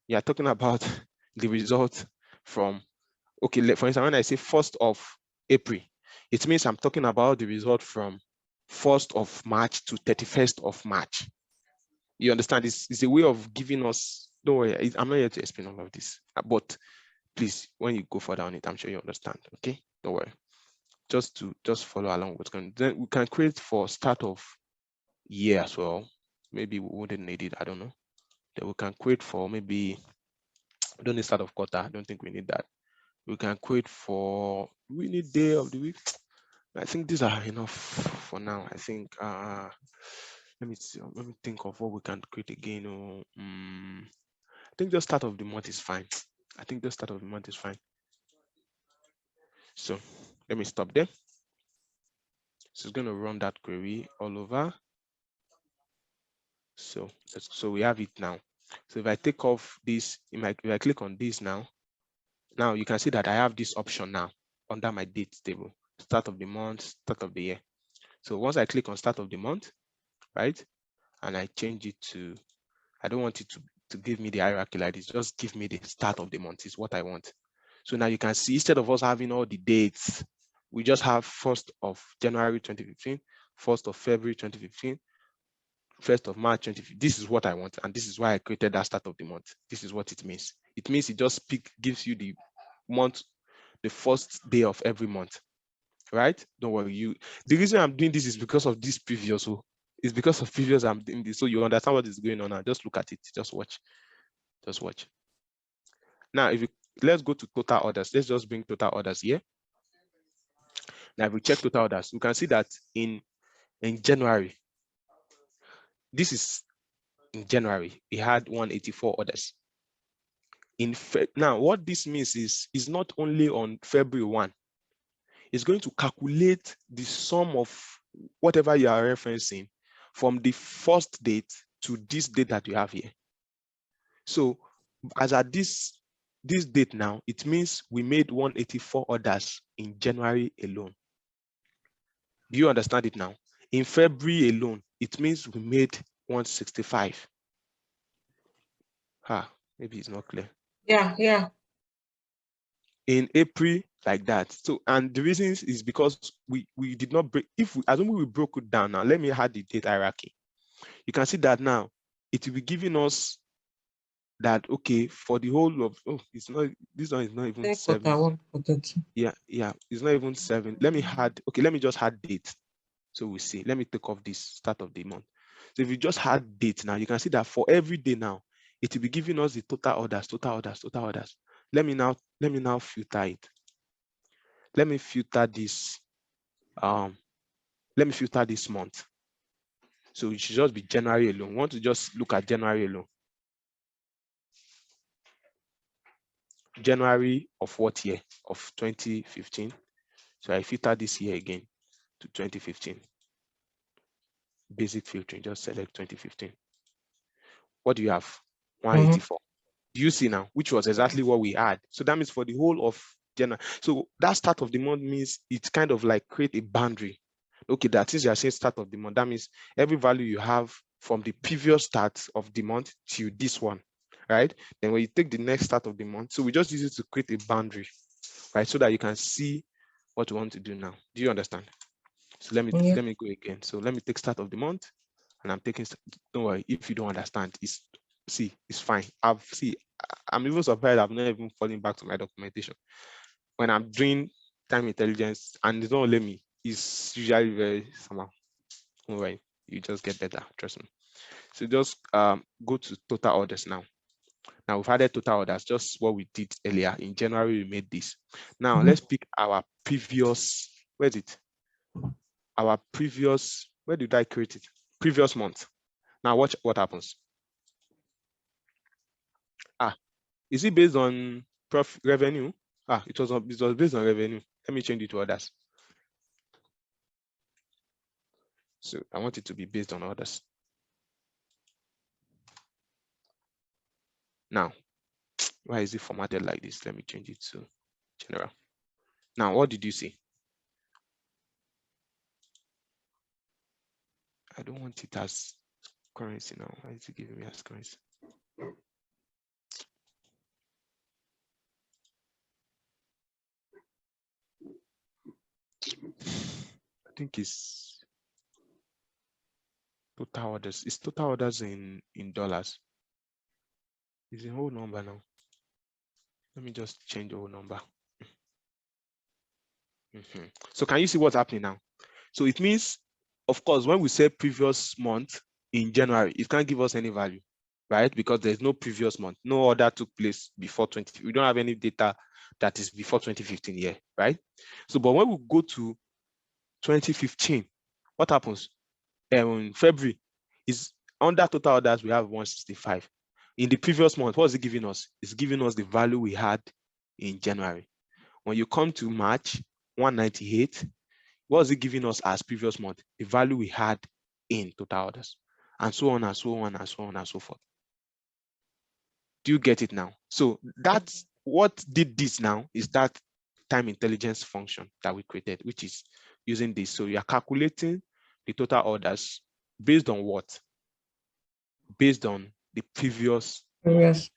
you're talking about the result from, okay, for instance, when I say 1st of April, it means I'm talking about the result from 1st of March to 31st of March. You understand? It's a way of giving us, don't worry, I'm not here to explain all of this, but please, when you go further on it, I'm sure you understand. Okay, don't worry. Just follow along what's going on. Then we can create for start of year as well. Maybe we wouldn't need it, I don't know. Then we can create for maybe, we don't need start of quarter. I don't think we need that. We can create for, we need day of the week. I think these are enough for now. I think let me see, let me think of what we can create again. I think just start of the month is fine. I think the start of the month is fine. So let me stop there. So it's going to run that query all over. So we have it now. So if I take off this, if I click on this now you can see that I have this option now under my date table, start of the month, start of the year. So once I click on start of the month, right, and I change it to, I don't want it to give me the hierarchy like this, just give me the start of the month is what I want. So now you can see, instead of us having all the dates, we just have 1st of January 2015, 1st of February 2015, 1st of March 2015. This is what I want, and this is why I created that start of the month. This is what it means. It means it just gives you the month, the first day of every month, right? Don't worry. The reason I'm doing this is because of this previous. So it's because of previous I'm doing this, so you understand what is going on now. Just look at it. Just watch. Just watch. Now, let's go to total orders. Let's just bring total orders here. Now, if we check total orders, we can see that in January, this is in January, we had 184 orders. Now, what this means is not only on February 1, it's going to calculate the sum of whatever you are referencing from the first date to this date that you have here. So as at this date now, it means we made 184 orders in January alone. Do you understand it now? In February alone, it means we made 165. Maybe it's not clear. Yeah. In April, like that. So, and the reason is because we did not break, assuming we broke it down now, let me add the date hierarchy. You can see that now it will be giving us that, okay, for the whole of, it's not, this one is not even 7. Yeah, it's not even 7. Let me just add date. So we see, let me take off this start of the month. So if you just add date now, you can see that for every day now, it will be giving us the total orders. Let me now filter it. Let me filter this. Let me filter this month. So it should just be January alone. We want to just look at January alone. January of what year? Of 2015. So I filter this year again to 2015. Basic filtering, just select 2015. What do you have? 184. Do you see now? Which was exactly what we had. So that means for the whole of January. So that start of the month means it's kind of like create a boundary. Okay, that is you're saying start of the month. That means every value you have from the previous start of the month to this one, right? Then when you take the next start of the month, so we just use it to create a boundary, right? So that you can see what we want to do now. Do you understand? So let me go again. So let me take start of the month, and I'm taking. Don't worry if you don't understand. It's fine. I'm even surprised I've not even fallen back to my documentation. When I'm doing time intelligence and it's not let me, it's usually very somehow. Don't worry, you just get better. Trust me. So just go to total orders now. Now we've added total orders, just what we did earlier. In January, we made this. Now let's pick our previous, where's it? Our previous, where did I create it? Previous month. Now watch what happens. Is it based on profit revenue? It was based on revenue. Let me change it to others. So I want it to be based on others. Now, why is it formatted like this? Let me change it to general. Now, what did you see? I don't want it as currency now. Why is it giving me as currency? I think it's total orders. It's total orders in dollars. It's a whole number now. Let me just change the whole number. So can you see what's happening now? So it means, of course, when we say previous month in January, it can't give us any value, right? Because there's no previous month. No order took place before 20. We don't have any data that is before 2015 here, right? So, but when we go to 2015, what happens? In February is under total orders, we have 165. In the previous month, what is it giving us? It's giving us the value we had in January. When you come to March, 198, what is it giving us as previous month? The value we had in total orders, and so on and so on and so on and so forth. Do you get it now? So that's what did this now is that time intelligence function that we created, which is using this. So you are calculating the total orders based on what? Based on the previous month.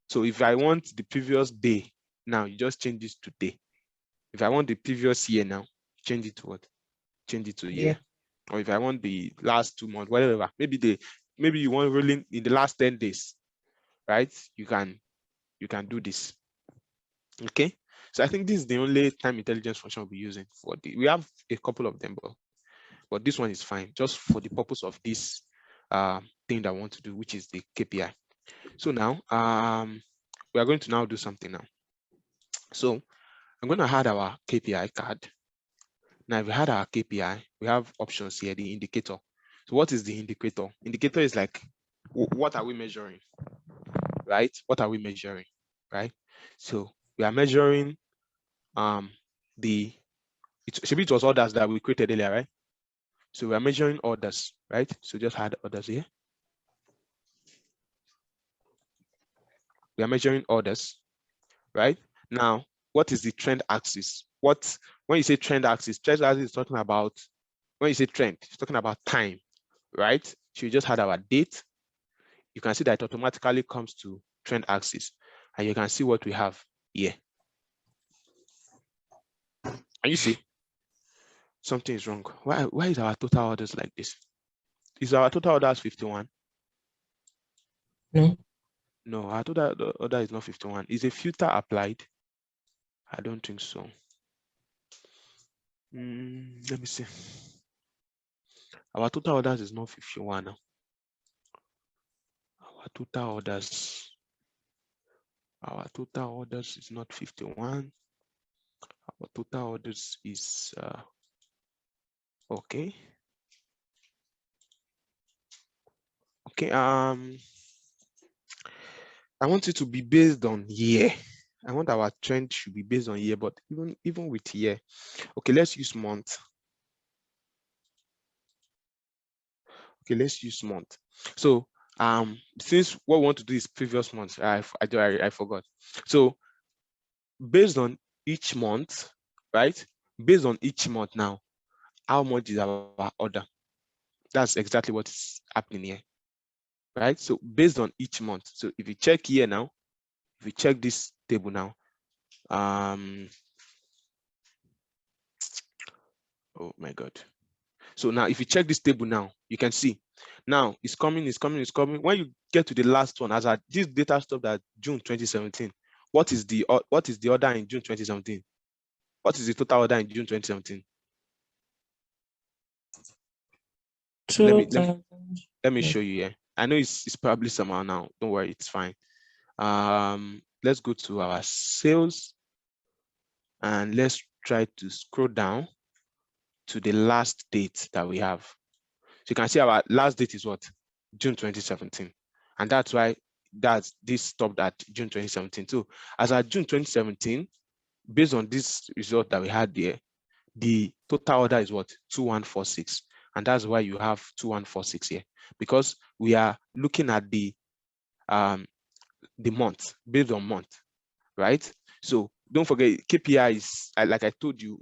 So if I want the previous day, now you just change this to day. If I want the previous year now, change it to what? Change it to year. Or if I want the last 2 months, whatever, maybe you want rolling in the last 10 days, right? You can do this. Okay. So I think this is the only time intelligence function we'll be using for we have a couple of them, but this one is fine just for the purpose of this thing that I want to do, which is the KPI. So now we are going to now do something now. So I'm going to add our KPI card. Now, if we had our KPI, we have options here, the indicator. So what is the indicator? Indicator is like, what are we measuring, right? What are we measuring, right? So we are measuring it was orders that we created earlier, right? So we are measuring orders, right? So just add orders here. We are measuring orders, right? Now, what is the trend axis? When you say trend axis is talking about, when you say trend, it's talking about time, right? So you just had our date. You can see that it automatically comes to trend axis, and you can see what we have here. And you see, something is wrong. Why is our total orders like this? Is our total orders 51? No, our total order is not 51. Is a filter applied? I don't think so. Let me see. Our total orders is not 51 now. Our total orders is not 51. Our total orders is okay. Okay, I want it to be based on year. I want our trend should be based on year, but even with year. Okay, let's use month. Okay, let's use month. So since what we want to do is previous month, I forgot. So based on each month, right? Based on each month now, how much is our order? That's exactly what is happening here, right? So based on each month. So if you check here now, if you check this table now, oh my God. So now if you check this table now, you can see now it's coming. When you get to the last one, as this data stopped at June 2017, what is the order in June 2017? What is the total order in June 2017? Let me show you here. I know it's probably somehow now. Don't worry, it's fine. Let's go to our sales and let's try to scroll down to the last date that we have. So you can see our last date is what? June 2017. And that's why this stopped at June 2017. So as at June 2017, based on this result that we had there, the total order is what? 2146. And that's why you have 2146 here, because we are looking at the month, based on month, right? So don't forget, KPI is, like I told you,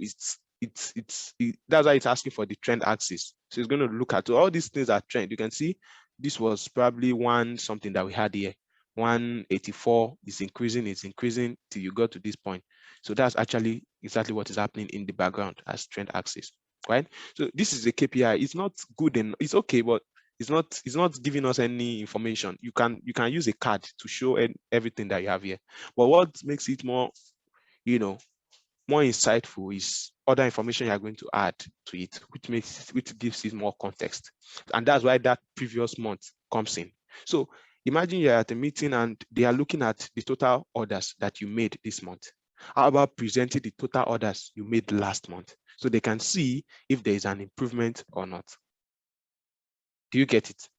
that's why it's asking for the trend axis. So it's going to look at all these things are trend. You can see this was probably one something that we had here. 184 is increasing till you got to this point. So that's actually exactly what is happening in the background as trend axis, right? So this is a KPI. It's not good and it's okay, but it's not giving us any information. You can use a card to show everything that you have here. But what makes it more, more insightful is other information you are going to add to it, which gives it more context. And that's why that previous month comes in. So imagine you're at a meeting and they are looking at the total orders that you made this month. How about presenting the total orders you made last month so they can see if there is an improvement or not? Do you get it?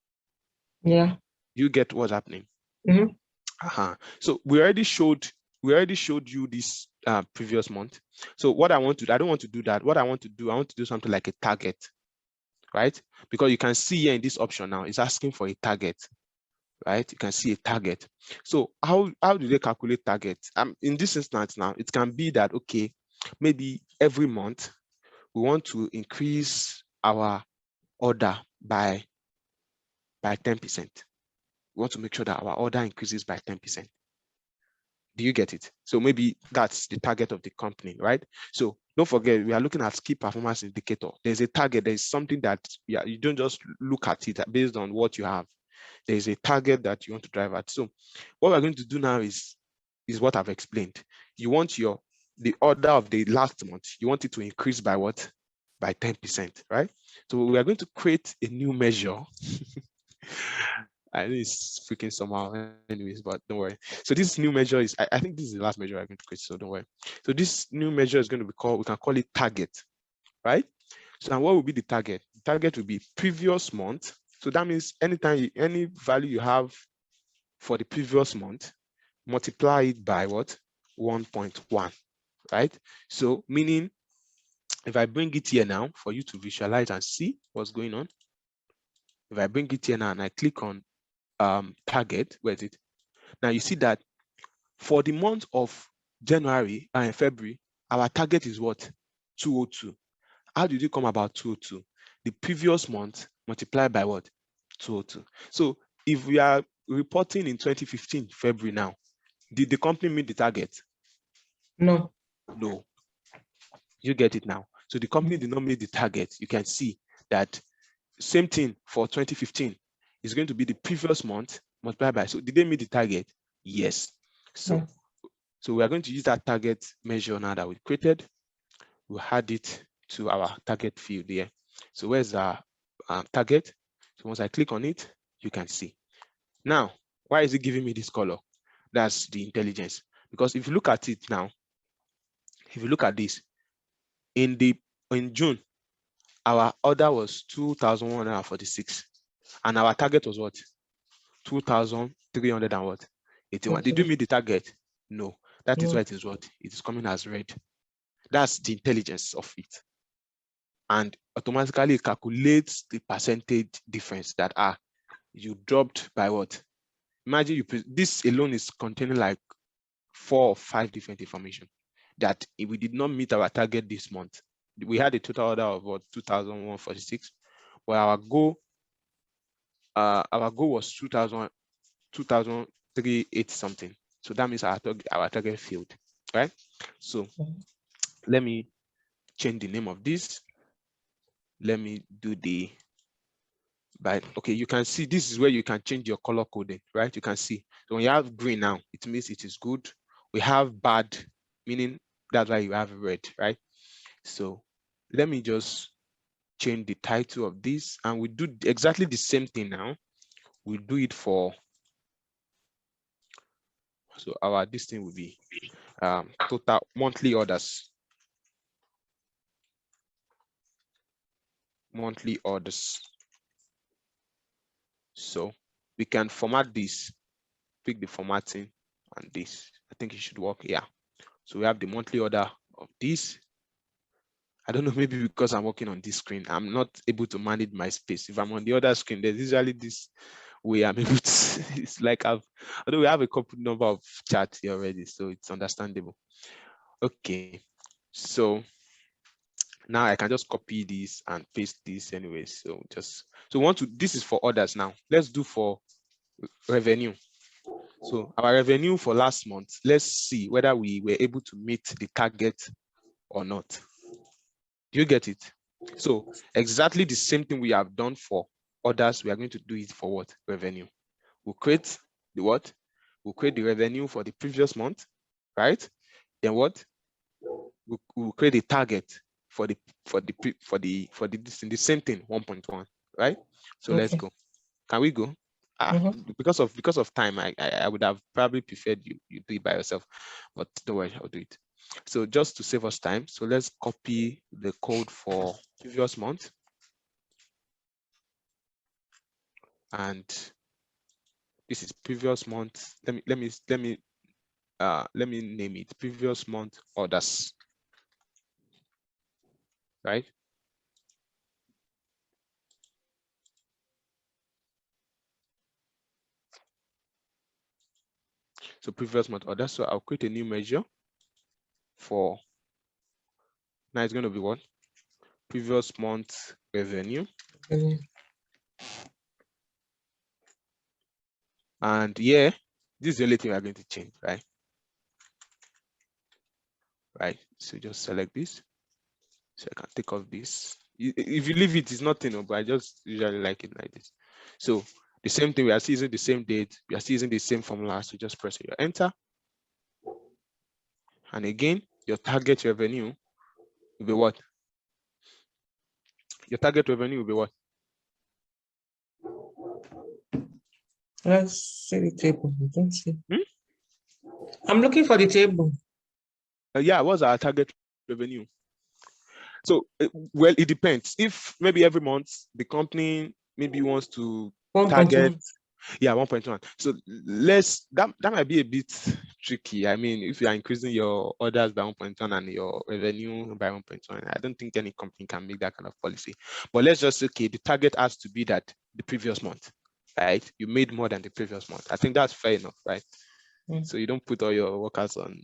Yeah. You get what's happening? Mm-hmm. So we already showed you this previous month. So what I don't want to do that. What I want to do something like a target, right? Because you can see here in this option now, it's asking for a target, right? You can see a target. So how do they calculate target? In this instance now, it can be that, okay, maybe every month we want to increase our order by 10%. We want to make sure that our order increases by 10%. Do you get it? So maybe that's the target of the company, right? So don't forget, we are looking at key performance indicator. There's a target. There's something that you don't just look at it based on what you have. There's a target that you want to drive at. So what we're going to do now is what I've explained. You want the order of the last month, you want it to increase by what? By 10%, right? So we are going to create a new measure. I know it's freaking somehow anyways, but don't worry. So this new measure is, I think this is the last measure I'm going to create, so don't worry. So this new measure is going to be called, we can call it target, right? So what will be the target? The target will be previous month. So that means anytime, any value you have for the previous month, multiply it by what? 1.1, right? So meaning, if I bring it here now for you to visualize and see what's going on, if I bring it here now and I click on target, where is it? Now you see that for the month of January and February, our target is what? 202. How did it come about 202? The previous month multiplied by what? 202. So if we are reporting in 2015 February now, did the company meet the target? No. No. You get it now. So the company did not meet the target. You can see that same thing for 2015 is going to be the previous month multiplied by. So did they meet the target? Yes. So we are going to use that target measure now that we created. We'll add it to our target field here. So where's our target? So once I click on it, you can see. Now, why is it giving me this color? That's the intelligence. Because if you look at it now, if you look at this, in June, our order was 2,146, and our target was what? 2,300 and what? 81. Did you meet the target? No. That is why it is what? It is coming as red. That's the intelligence of it. And automatically it calculates the percentage difference that you dropped by what? Imagine this alone is containing like 4 or 5 different information that if we did not meet our target this month, we had a total order of what, 2,146, but our goal was 2,380 something. So that means our target failed, right? So let me change the name of this. Let me do okay, you can see this is where you can change your color coding, right? You can see. So when you have green now, it means it is good. We have bad, meaning that's why you have red, right? So let me just change the title of this, and we do exactly the same thing now. We do it for, so this thing will be total monthly orders. Monthly orders. So we can format this, pick the formatting, and this. I think it should work here. So we have the monthly order of this. I don't know, maybe because I'm working on this screen, I'm not able to manage my space. If I'm on the other screen, there's usually this way I'm able to, it's like although we have a couple number of charts here already, so it's understandable. Okay, so now I can just copy this and paste this anyway. So this is for orders now. Let's do for revenue. So our revenue for last month, let's see whether we were able to meet the target or not. Do you get it? So exactly the same thing we have done for orders, we are going to do it for what? Revenue. We'll create the what? We'll create the revenue for the previous month, right? Then what? We'll create a target for the same thing, 1.1, right? So let's go. Can we go? Because of time, I would have probably preferred you do it by yourself, but don't worry, I'll do it. So just to save us time, so let's copy the code for previous month, and this is previous month. Let me name it previous month orders, right? So previous month orders. So I'll create a new measure for, now it's going to be what? Previous month revenue. And yeah, this is the only thing we're going to change, right? Right. So just select this. So I can take off this. If you leave it, it's nothing, but I just usually like it like this. So the same thing, we are still using the same date, we are still using the same formula. So just press your enter. And again, your target revenue will be what? Your target revenue will be what? Let's see the table. I don't see. I'm looking for the table. Yeah, what's our target revenue? So, well, it depends. If maybe every month the company maybe wants to target, 1.1. yeah, 1.1. So that might be a bit tricky. I mean, if you are increasing your orders by 1.1 and your revenue by 1.1, I don't think any company can make that kind of policy. But let's just say, okay, the target has to be that the previous month, right? You made more than the previous month. I think that's fair enough, right? So you don't put all your workers on.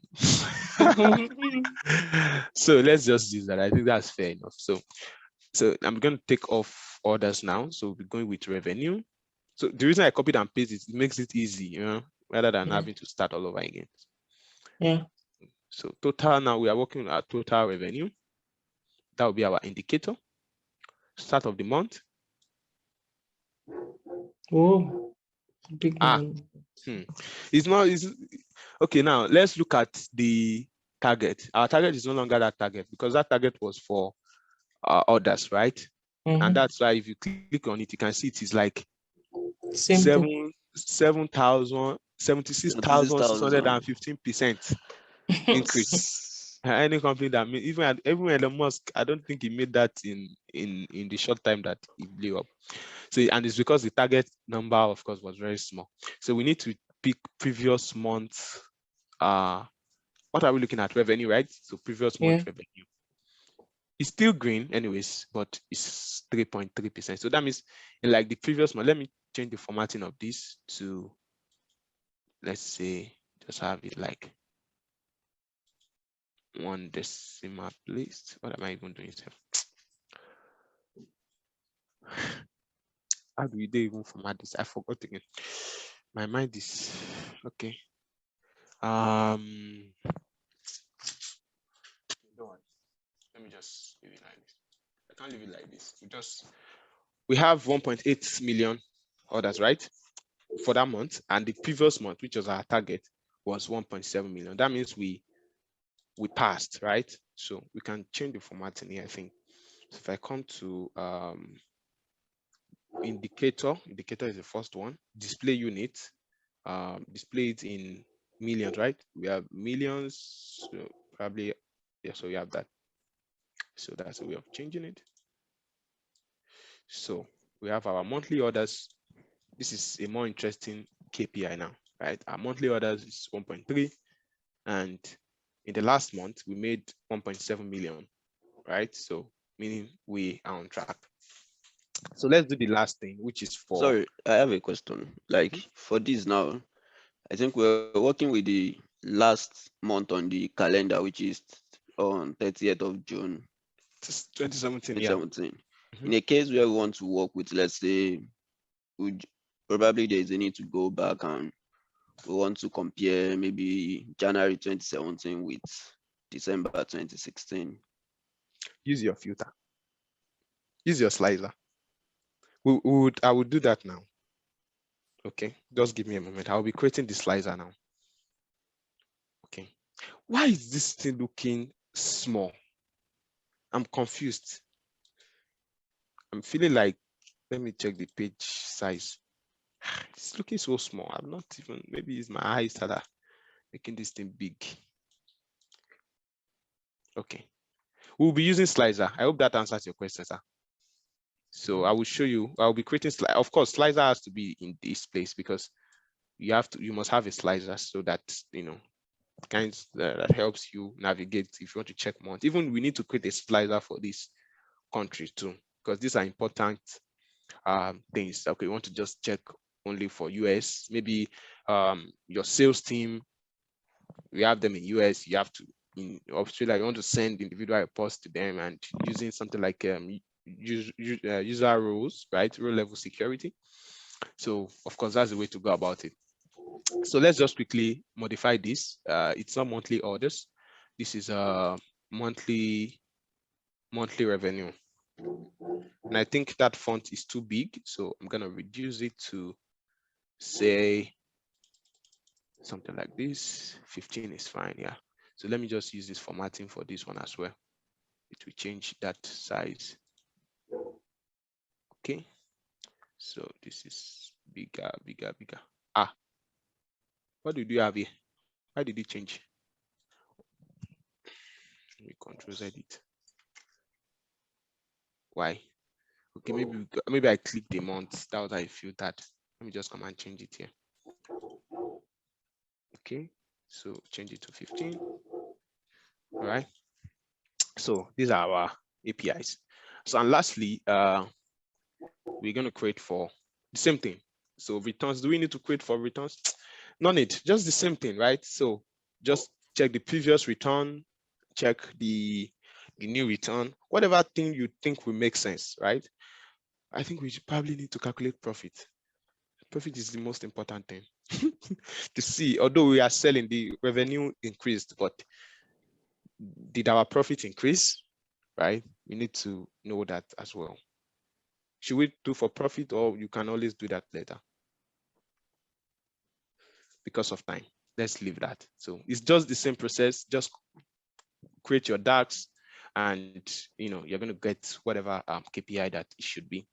So let's just use that. I think that's fair enough. So I'm going to take off orders now. So we're going with revenue. So the reason I copied and pasted it makes it easy, rather than having to start all over again. Yeah. So total, now we are working with our total revenue. That will be our indicator. Start of the month. Oh, big one. It's not. Okay, now let's look at the target. Our target is no longer that target because that target was for orders, right? And that's why if you click on it, you can see it is like 76,615% increase. Any company that made, even Elon Musk, I don't think he made that in the short time that he blew up. So, and it's because the target number, of course, was very small. So we need to pick previous month. What are we looking at? Revenue, right? So previous month revenue. It's still green anyways, but it's 3.3%. So that means in like the previous month, let me change the formatting of this to, let's say, just have it like 1 decimal place. What am I even doing here? How do they even format this? I forgot again. My mind is okay. Don't worry. Let me just leave it like this. I can't leave it like this. We have 1.8 million orders, right? For that month, and the previous month, which was our target, was 1.7 million. That means we passed, right? So we can change the formatting here, I think. So if I come to indicator is the first one. Display unit, display it in millions, right? We have millions, so probably, yeah, so we have that. So that's a way of changing it. So we have our monthly orders. This is a more interesting KPI now, right? Our monthly orders is 1.3, and in the last month we made 1.7 million, right? So meaning we are on track. So let's do the last thing, which is for. Sorry, I have a question. Like for this now, I think we're working with the last month on the calendar, which is on 30th of June 2017. 2017. In a case where we want to work with, let's say, probably there is a need to go back and we want to compare maybe January 2017 with December 2016. Use your filter. Use your slicer. I would do that now. Okay, just give me a moment. I'll be creating the slicer now. Okay, why is this thing looking small? I'm confused. I'm feeling like, let me check the page size. It's looking so small. I'm not even, maybe it's my eyes that are making this thing big. Okay, we'll be using slicer. I hope that answers your question, sir. So I will show you, I'll be creating, of course, slicer has to be in this place because you must have a slicer so that, that helps you navigate if you want to check month. Even we need to create a slicer for this country too, because these are important things. Okay, you want to just check only for US, maybe your sales team, we have them in US, you have to, in Australia, you want to send individual reports to them, and using something like user roles, right? Role level security. So of course, that's the way to go about it. So let's just quickly modify this. It's not monthly orders. This is a monthly revenue. And I think that font is too big. So I'm going to reduce it to, say, something like this. 15 is fine. Yeah. So let me just use this formatting for this one as well. It will change that size. Okay. So this is bigger. Ah, what did you have here? Why did it change? Let me control Z it. Why? Okay, maybe I clicked the month. That was how I feel that. Let me just come and change it here. Okay, so change it to 15. All right. So these are our APIs. So, and lastly, we're going to create for the same thing. So returns, do we need to create for returns? No need, just the same thing, right? So just check the previous return, check the new return, whatever thing you think will make sense, right? I think we should probably need to calculate profit. Profit is the most important thing to see. Although we are selling, the revenue increased, but did our profit increase, right? We need to know that as well. Should we do for profit, or you can always do that later? Because of time, let's leave that. So it's just the same process. Just create your Dax, and you're going to get whatever KPI that it should be.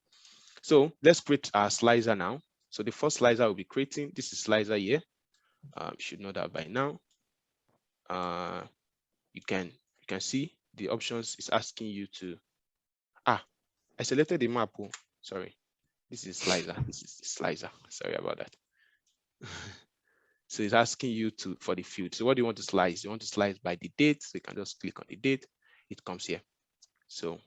So let's create our slicer now. So the first slicer we'll be creating, this is slicer here. You should know that by now. you can see the options is asking you to, I selected the map. Oh, sorry, this is slicer. This is the slicer. Sorry about that. So it's asking you for the field. So what do you want to slice? You want to slice by the date. So you can just click on the date. It comes here. So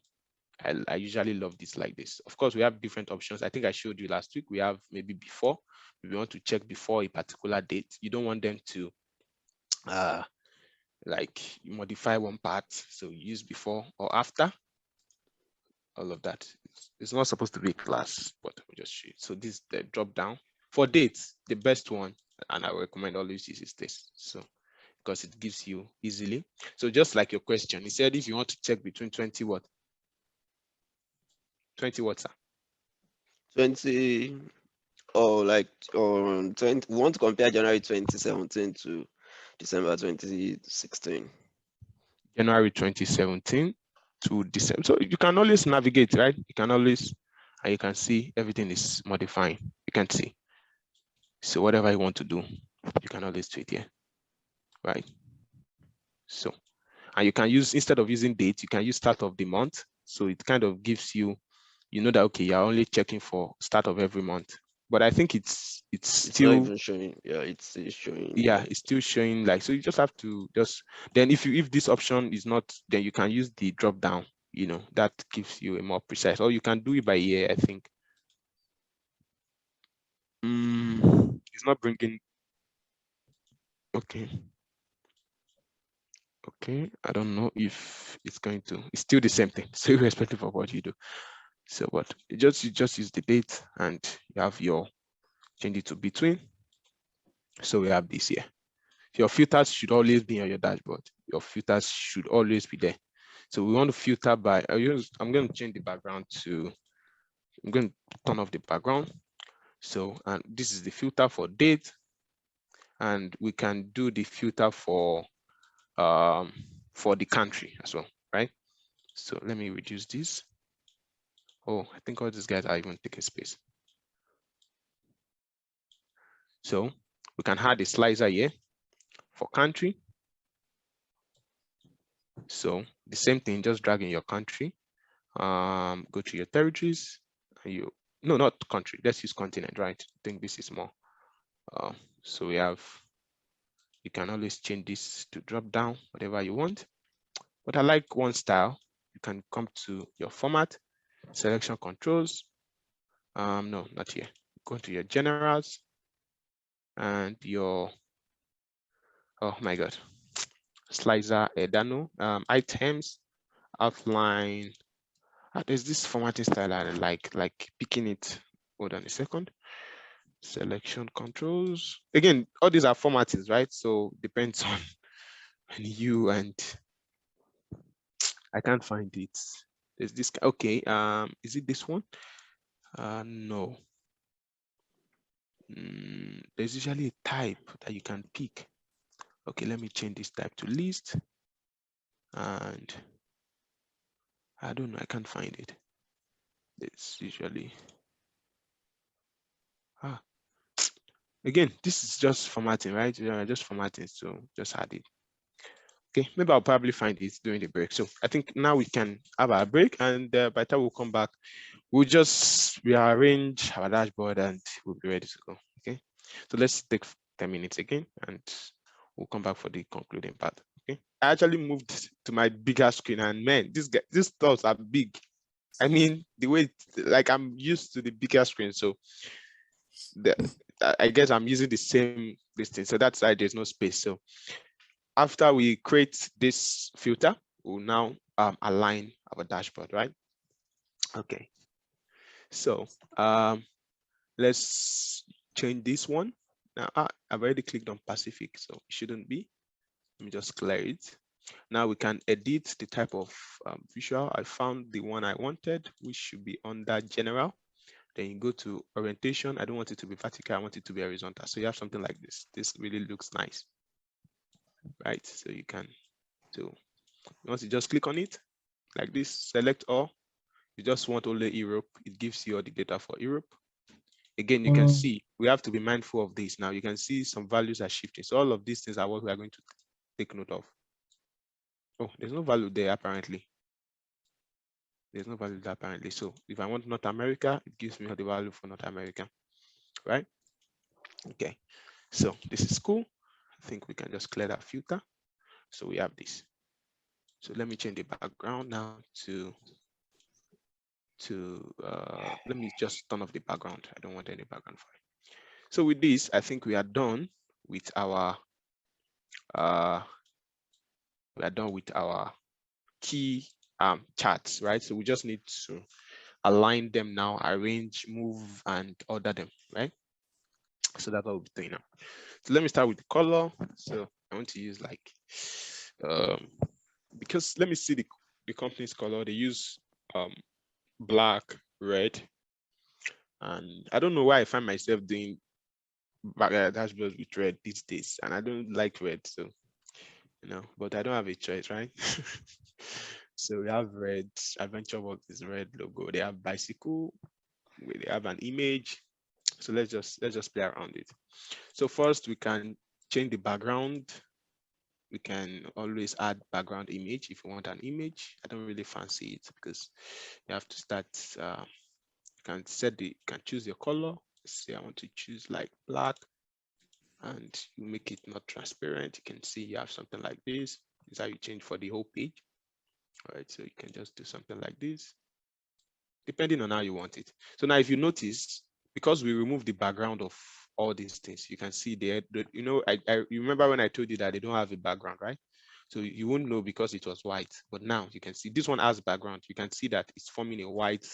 I usually love this like this. Of course, we have different options. I think I showed you last week. We have maybe before. If you want to check before a particular date, you don't want them to like modify one part. So use before or after. All of that. It's not supposed to be a class, but I'll just show you. So this is the drop down. For dates, the best one, and I recommend always use is this. So because it gives you easily. So just like your question, it said if you want to check between 20 what? 20 what, sir? 20 or like 20. We want to compare January 2017 to December 2016. January 2017 to December. So you can always navigate, right? You can always, and you can see everything is modifying. You can see. So whatever you want to do, you can always do it here, right? So, and you can use, instead of using date, you can use start of the month. So it kind of gives you, you know that, okay, you're only checking for start of every month. But I think it's still not even showing. Yeah, it's showing. Yeah, it's still showing, like, so you just have to then if this option is not, then you can use the drop down, you know, that gives you a more precise, or you can do it by year, I think. It's not bringing. Okay, I don't know if it's going to, it's still the same thing, so irrespective of what you do. So what, you just use the date, and you have your, change it to between. So we have this here. Your filters should always be on your dashboard. Your filters should always be there. So we want to filter by, I'm going to change the background to, I'm going to turn off the background. So, and this is the filter for date. And we can do the filter for the country as well, right? So let me reduce this. Oh, I think all these guys are even taking space. So we can add a slicer here for country. So the same thing, just drag in your country. Go to your territories. And no, not country. Let's use continent, right? I think this is more. So we have, you can always change this to drop down, whatever you want. But I like one style. You can come to your format, selection controls. No, not here. Go to your generals and your, oh my God, slicer, Edano, items, outline. There's this formatting style I like picking it. Hold on a second. Selection controls. Again, all these are formattings, right? So depends on you, and I can't find it. There's this, okay, is it this one? No. There's usually a type that you can pick. Okay, let me change this type to list. And I don't know, I can't find it. It's usually, again, this is just formatting, right? Just formatting, so just add it. Okay, maybe I'll probably find it during the break. So I think now we can have our break, and by the time we'll come back, we'll just rearrange our dashboard and we'll be ready to go. Okay, so let's take 10 minutes again, and we'll come back for the concluding part. Okay, I actually moved to my bigger screen, and man, these stuffs are big. I mean, the way, like, I'm used to the bigger screen, so I guess I'm using the same distance, so that's why there's no space. So after we create this filter, we'll now align our dashboard, right? Okay. So let's change this one. Now I've already clicked on Pacific, so it shouldn't be. Let me just clear it. Now we can edit the type of visual. I found the one I wanted, which should be under general. Then you go to orientation. I don't want it to be vertical, I want it to be horizontal. So you have something like this. This really looks nice, right? So you can, so once you just click on it like this, select all. You just want only Europe, it gives you all the data for Europe. Again, you can see we have to be mindful of this. Now you can see some values are shifting. So all of these things are what we are going to take note of. Oh, there's no value there apparently. There's no value there apparently. So if I want North America, it gives me the value for North America, right? Okay, so this is cool. I think we can just clear that filter. So we have this. So let me change the background now to let me just turn off the background. I don't want any background for it. So with this, I think we are done with our key charts, right? So we just need to align them now, arrange, move, and order them, right? So that's what we'll be doing now. So let me start with the color. So I want to use like because let me see the company's color. They use black, red, and I don't know why I find myself doing dashboards with red these days, and I don't like red, so but I don't have a choice, right? So we have red. Adventure Works is red logo. They have bicycle. They have an image. So let's just play around it. So first we can change the background. We can always add background image if you want an image. I don't really fancy it because you have to start. You can choose your color. Say I want to choose like black, and you make it not transparent. You can see you have something like this. This is how you change for the whole page. All right, so you can just do something like this, depending on how you want it. So now if you notice, because we remove the background of all these things, you can see there, you remember when I told you that they don't have a background, right? So you won't know because it was white, but now you can see this one has background. You can see that it's forming a white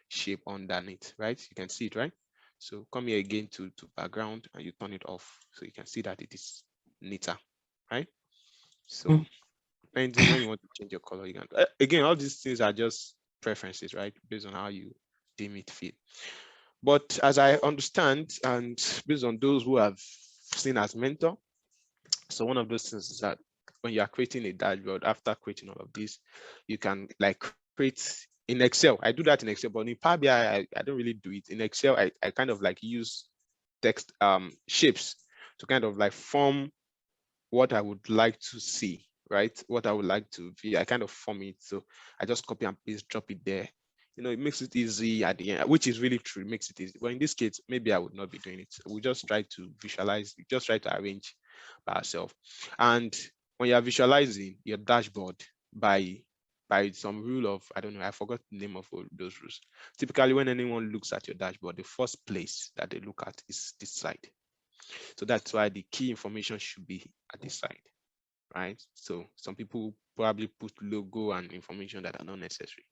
shape underneath, right? You can see it, right? So come here again to background and you turn it off. So you can see that it is neater, right? So depending when you want to change your color, you can, again, all these things are just preferences, right? Based on how you deem it fit. But as I understand, and based on those who have seen as mentor, so one of those things is that when you are creating a dashboard, after creating all of this, you can like create in Excel. I do that in Excel, but in Power BI, I don't really do it. In Excel, I kind of like use text shapes to kind of like form what I would like to see, right? What I would like to view. I kind of form it. So I just copy and paste, drop it there. It makes it easy at the end, which is really true. It makes it easy. But in this case, maybe I would not be doing it. We just try to visualize, just try to arrange by ourselves. And when you're visualizing your dashboard by some rule of, I don't know, I forgot the name of all those rules. Typically, when anyone looks at your dashboard, the first place that they look at is this side. So that's why the key information should be at this side, right? So some people probably put logo and information that are not necessary.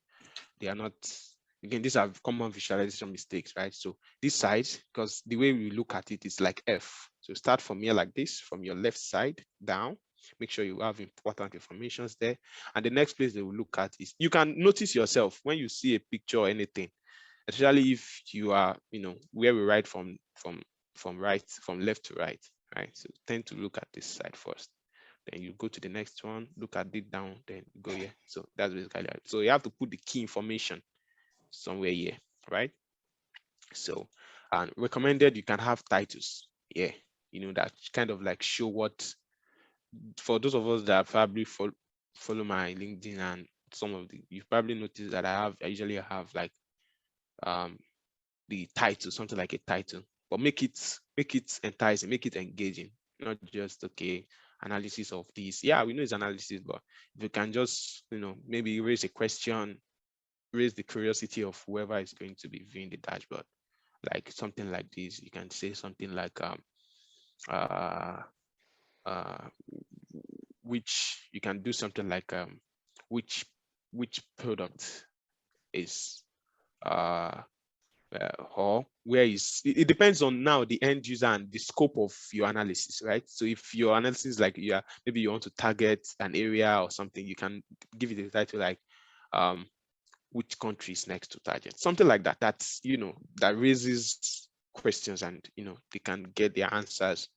They are not, again, these are common visualization mistakes, right? So this side, because the way we look at it is like F. So start from here like this, from your left side down. Make sure you have important information there. And the next place they will look at is, you can notice yourself when you see a picture or anything, especially if you are, where we write from left to right, right? So tend to look at this side first. Then you go to the next one, look at it down, then go here. So that's basically it. So you have to put the key information somewhere here, right? So, and recommended, you can have titles here, that kind of like show what, for those of us that probably follow my LinkedIn and some of you've probably noticed that I usually have like the title, something like a title, but make it enticing, make it engaging, not just analysis of this. Yeah, we know it's analysis, but if you can just maybe raise a question, raise the curiosity of whoever is going to be viewing the dashboard, like something like this. You can say something like which you can do something like which product is or where is it depends on now the end user and the scope of your analysis, right? So if your analysis like maybe you want to target an area or something, you can give it a title like which country is next to target, something like that. That's that raises questions, and they can get their answers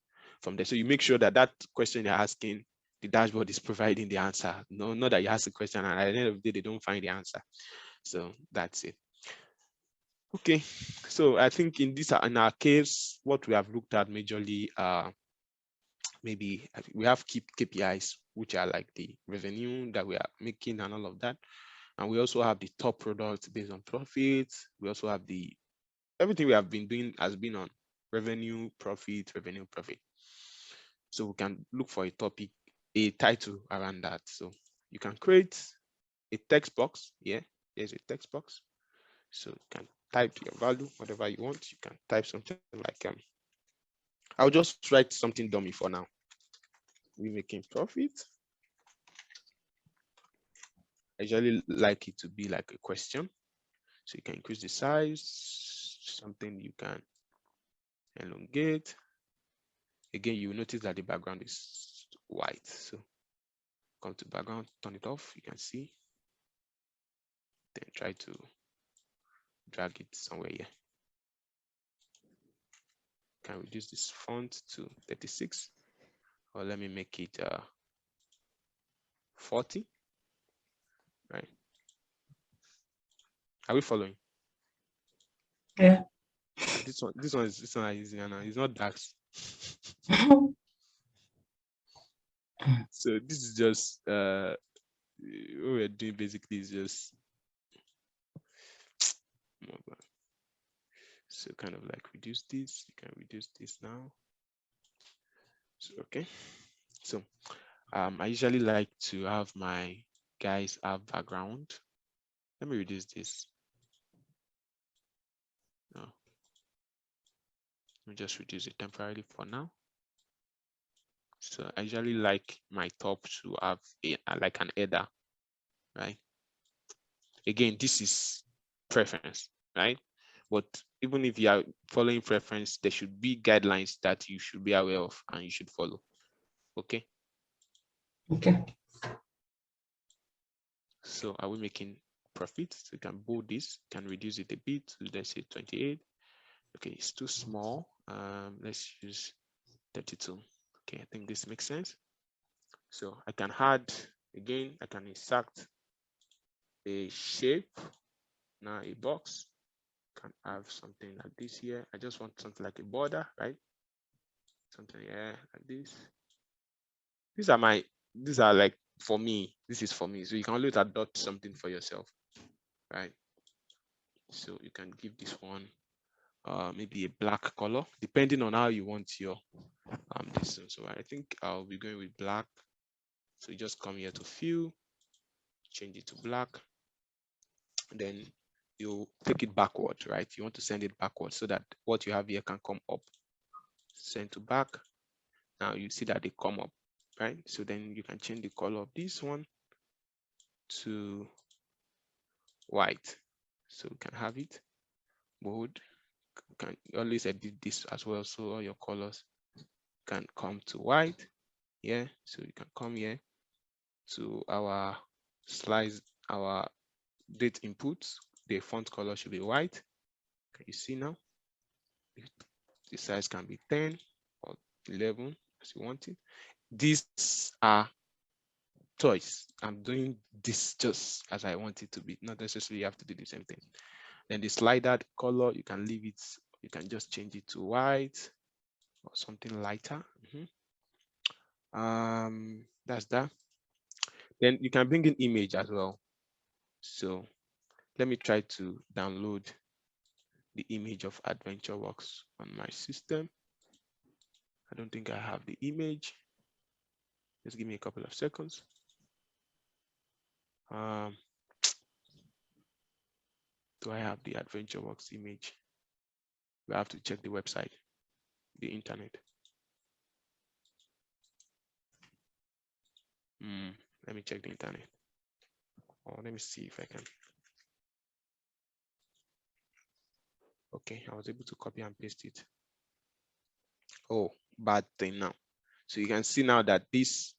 from there. So you make sure that question you're asking, the dashboard is providing the answer. No, not that you ask a question and at the end of the day they don't find the answer. So that's it. Okay, so I think in our case, what we have looked at majorly maybe we have KPIs, which are like the revenue that we are making and all of that. And we also have the top products based on profits. We also have the everything we have been doing has been on revenue, profit, revenue, profit. So we can look for a topic, a title around that. So you can create a text box. Yeah, there's a text box. So you can type your value, whatever you want. You can type something like I'll just write something dummy for now. We're making profit. I usually like it to be like a question. So you can increase the size, something you can elongate. Again, you will notice that the background is white. So come to background, turn it off, you can see. Then try to drag it somewhere here. Can reduce this font to 36, or let me make it 40. Right? Are we following? Yeah. This one is easy now. It's not Dax. So this is just what we're doing basically is just so kind of like reduce this. You can reduce this now. So okay. So I usually like to have my guys have background. Let me reduce this. No. Let me just reduce it temporarily for now. So I usually like my top to have like an header, right? Again, this is preference, right? But even if you are following preference, there should be guidelines that you should be aware of and you should follow. Okay. Okay. So are we making profit? So you can bold this, can reduce it a bit. Let's say 28. Okay, it's too small. Let's use 32. Okay, I think this makes sense. So I can add again, I can insert a shape, now a box. Can have something like this here. I just want something like a border, right? Something here like this. These are like for me. This is for me. So you can always adopt something for yourself, right? So you can give this one maybe a black color, depending on how you want your distance. So I think I'll be going with black. So you just come here to fill, change it to black, then you take it backwards, right? You want to send it backwards so that what you have here can come up. Send to back. Now you see that they come up, right? So then you can change the color of this one to white. So you can have it bold. You can always edit this as well. So all your colors can come to white. Yeah. So you can come here to our slides, our date inputs. The font color should be white. Can you see now? The size can be 10 or 11 as you want it. These are choice. I'm doing this just as I want it to be. Not necessarily you have to do the same thing. Then the slider color, you can leave it. You can just change it to white or something lighter. That's that. Then you can bring in image as well. So let me try to download the image of AdventureWorks on my system. I don't think I have the image. Just give me a couple of seconds. Do I have the AdventureWorks image? We have to check the website, the internet. Let me check the internet. Or let me see if I can. Okay, I was able to copy and paste it. Oh, bad thing now. So you can see now that this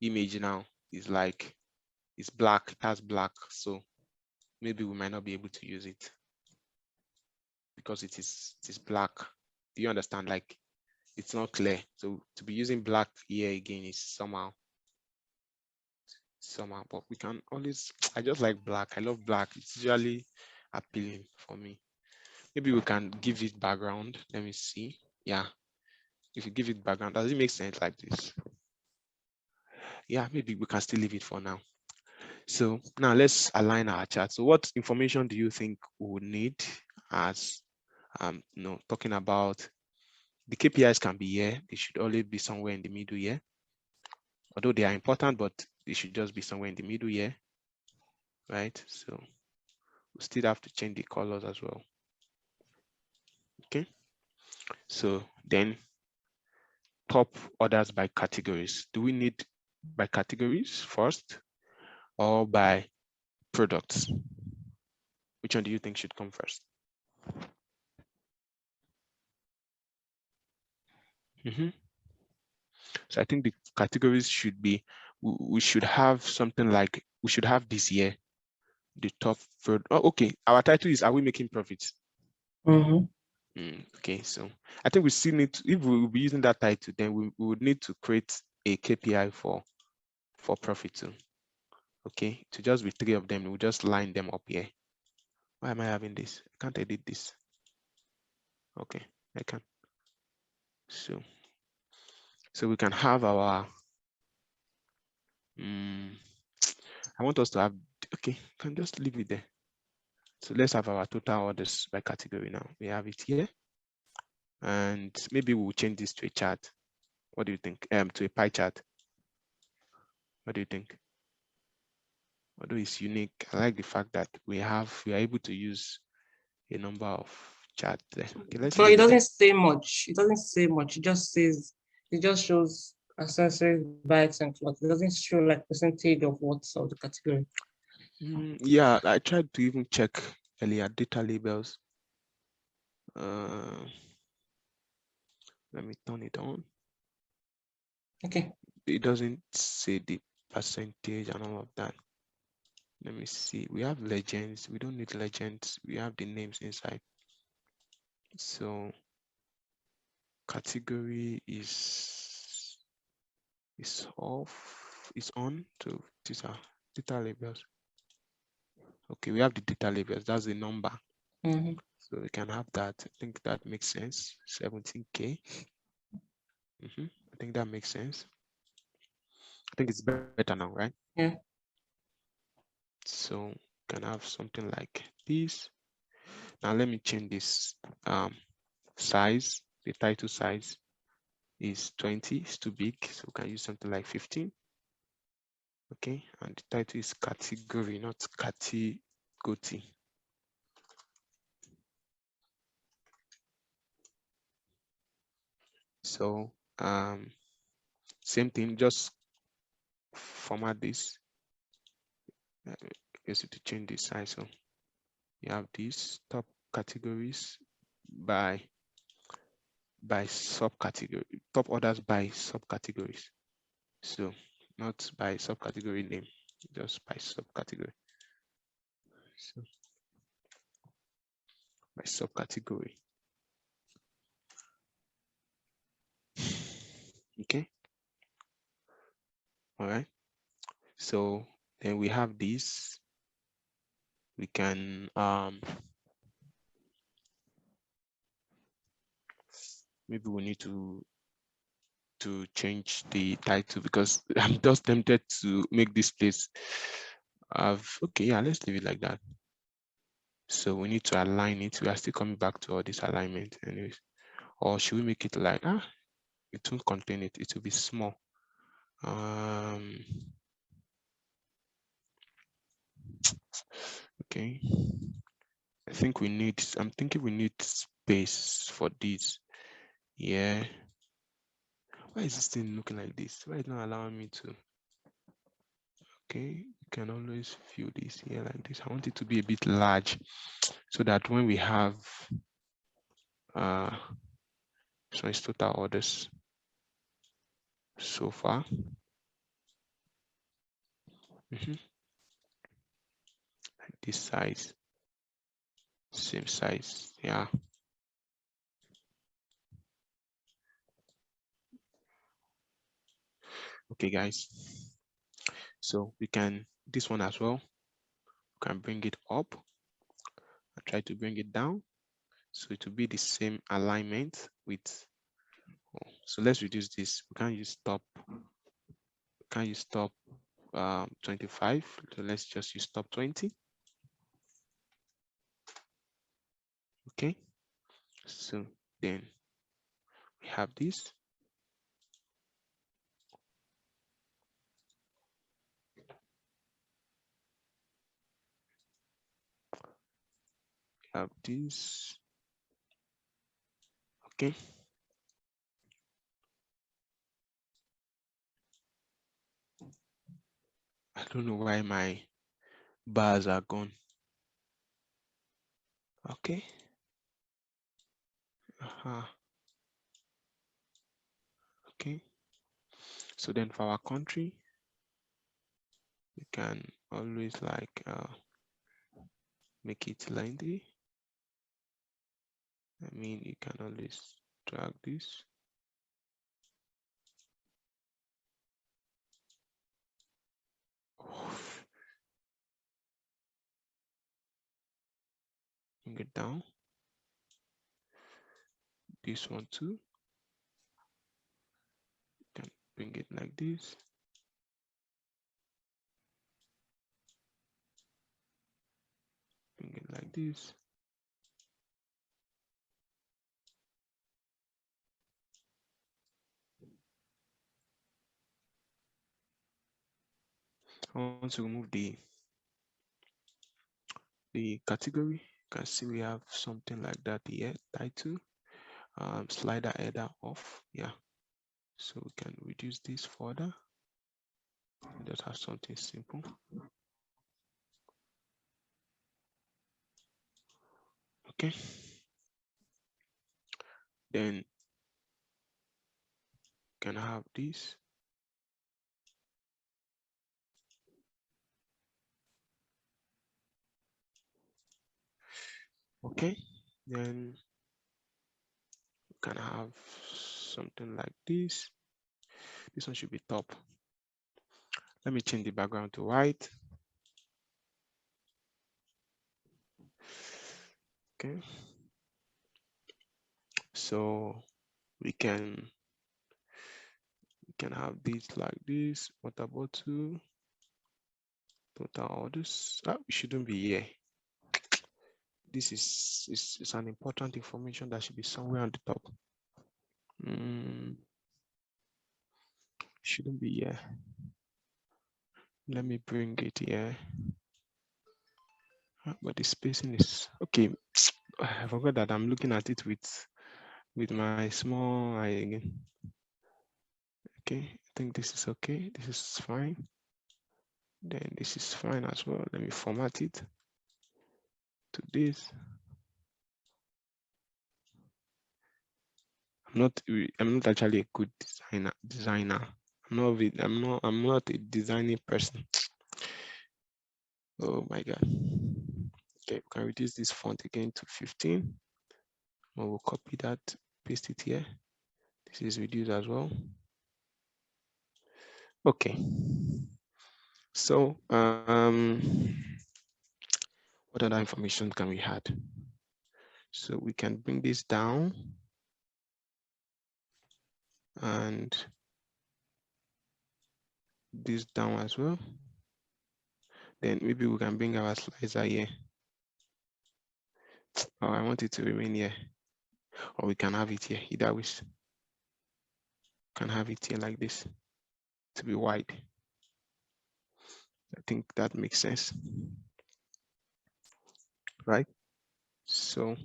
image now is like, it's black, that's black. So maybe we might not be able to use it because it is black. Do you understand? Like it's not clear. So to be using black here again is somehow, but we can always, I just like black. I love black. It's usually appealing for me. Maybe we can give it background. Let me see. Yeah, If you give it background, does it make sense like this? Yeah, maybe we can still leave it for now. So now let's align our chart. So what information do you think we would need as talking about the KPIs can be here. They should always be somewhere in the middle here. Although they are important, but they should just be somewhere in the middle here. Right? So we still have to change the colors as well. Okay. So then top orders by categories. Do we need by categories first or by products? Which one do you think should come first? So I think the categories should be, we should have something like, we should have this here, the top third. Oh, okay. Our title is, are we making profits? Okay, so I think we still need to, if we will be using that title, then we would need to create a KPI for profit too. Okay, to just be 3 of them, we'll just line them up here. Why am I having this? I can't edit this. Okay, I can. So we can have our I want us to have, okay, can just leave it there. So let's have our total orders by category now. We have it here. And maybe we'll change this to a chart. What do you think? To a pie chart. What do you think? Although it's unique, I like the fact that we are able to use a number of charts there. Okay, let's But it doesn't say much. It doesn't say much. It just says, it just shows accessories, bags, and clothes. It doesn't show like percentage of what's of the category. Yeah, I tried to even check earlier data labels. Let me turn it on. Okay. It doesn't say the percentage and all of that. Let me see. We have legends. We don't need legends. We have the names inside. So category is off. It's on to data labels. Okay, we have the data labels. That's the number. So we can have that. I think that makes sense. 17K. I think that makes sense. I think it's better now, right? Yeah. So can have something like this. Now let me change this size. The title size is 20. It's too big, so we can use something like 15. Okay, and the title is category, not category. So same thing, just format this. Is to change the size. So you have these top categories by subcategory, top orders by subcategories. So not by subcategory name, just by subcategory. So by subcategory. Okay. All right. So then we have this. We can maybe we need to change the title because I'm just tempted to make this place okay, yeah, let's leave it like that. So we need to align it. We are still coming back to all this alignment anyways. Or should we make it like it won't contain it, it will be small. Okay, I think I'm thinking we need space for this. Yeah, why is this thing looking like this? Why is it not allowing me to? Okay, you can always view this here like this. I want it to be a bit large so that when we have so it's total orders so far. Like this size, same size, yeah. Okay, guys. So we can, this one as well, we can bring it up. I try to bring it down. So it will be the same alignment with So let's reduce this. We can't use stop. We can't use stop 25. So let's just use stop 20. Okay. So then we have this. We have this. Okay. I don't know why my bars are gone. Okay. Okay. So then for our country, we can always like make it lengthy. I mean, you can always drag this. Bring it down. This one too. You can bring it like this. Bring it like this. I want to remove the category. You can see we have something like that here. Title, slider header off. Yeah. So we can reduce this further. Just have something simple. Okay. Then can have this. Okay. Then we can have something like this. This one should be top. Let me change the background to white. Okay. So we can have this like this. Water bottle. Total orders. We shouldn't be here. This is an important information that should be somewhere on the top. Shouldn't be here. Let me bring it here. But the spacing is okay. I forgot that I'm looking at it with my small eye again. Okay, I think this is okay. This is fine. Then this is fine as well. Let me format it to this. I'm not actually a good designer. I'm not a designing person. Oh my god. Okay, we can reduce this font again to 15. We'll copy that, paste it here. This is reduced as well. Okay. So what other information can we add? So we can bring this down and this down as well. Then maybe we can bring our slicer here. Oh, I want it to remain here. Or we can have it here. Either way, can have it here like this to be wide. I think that makes sense. Right? So you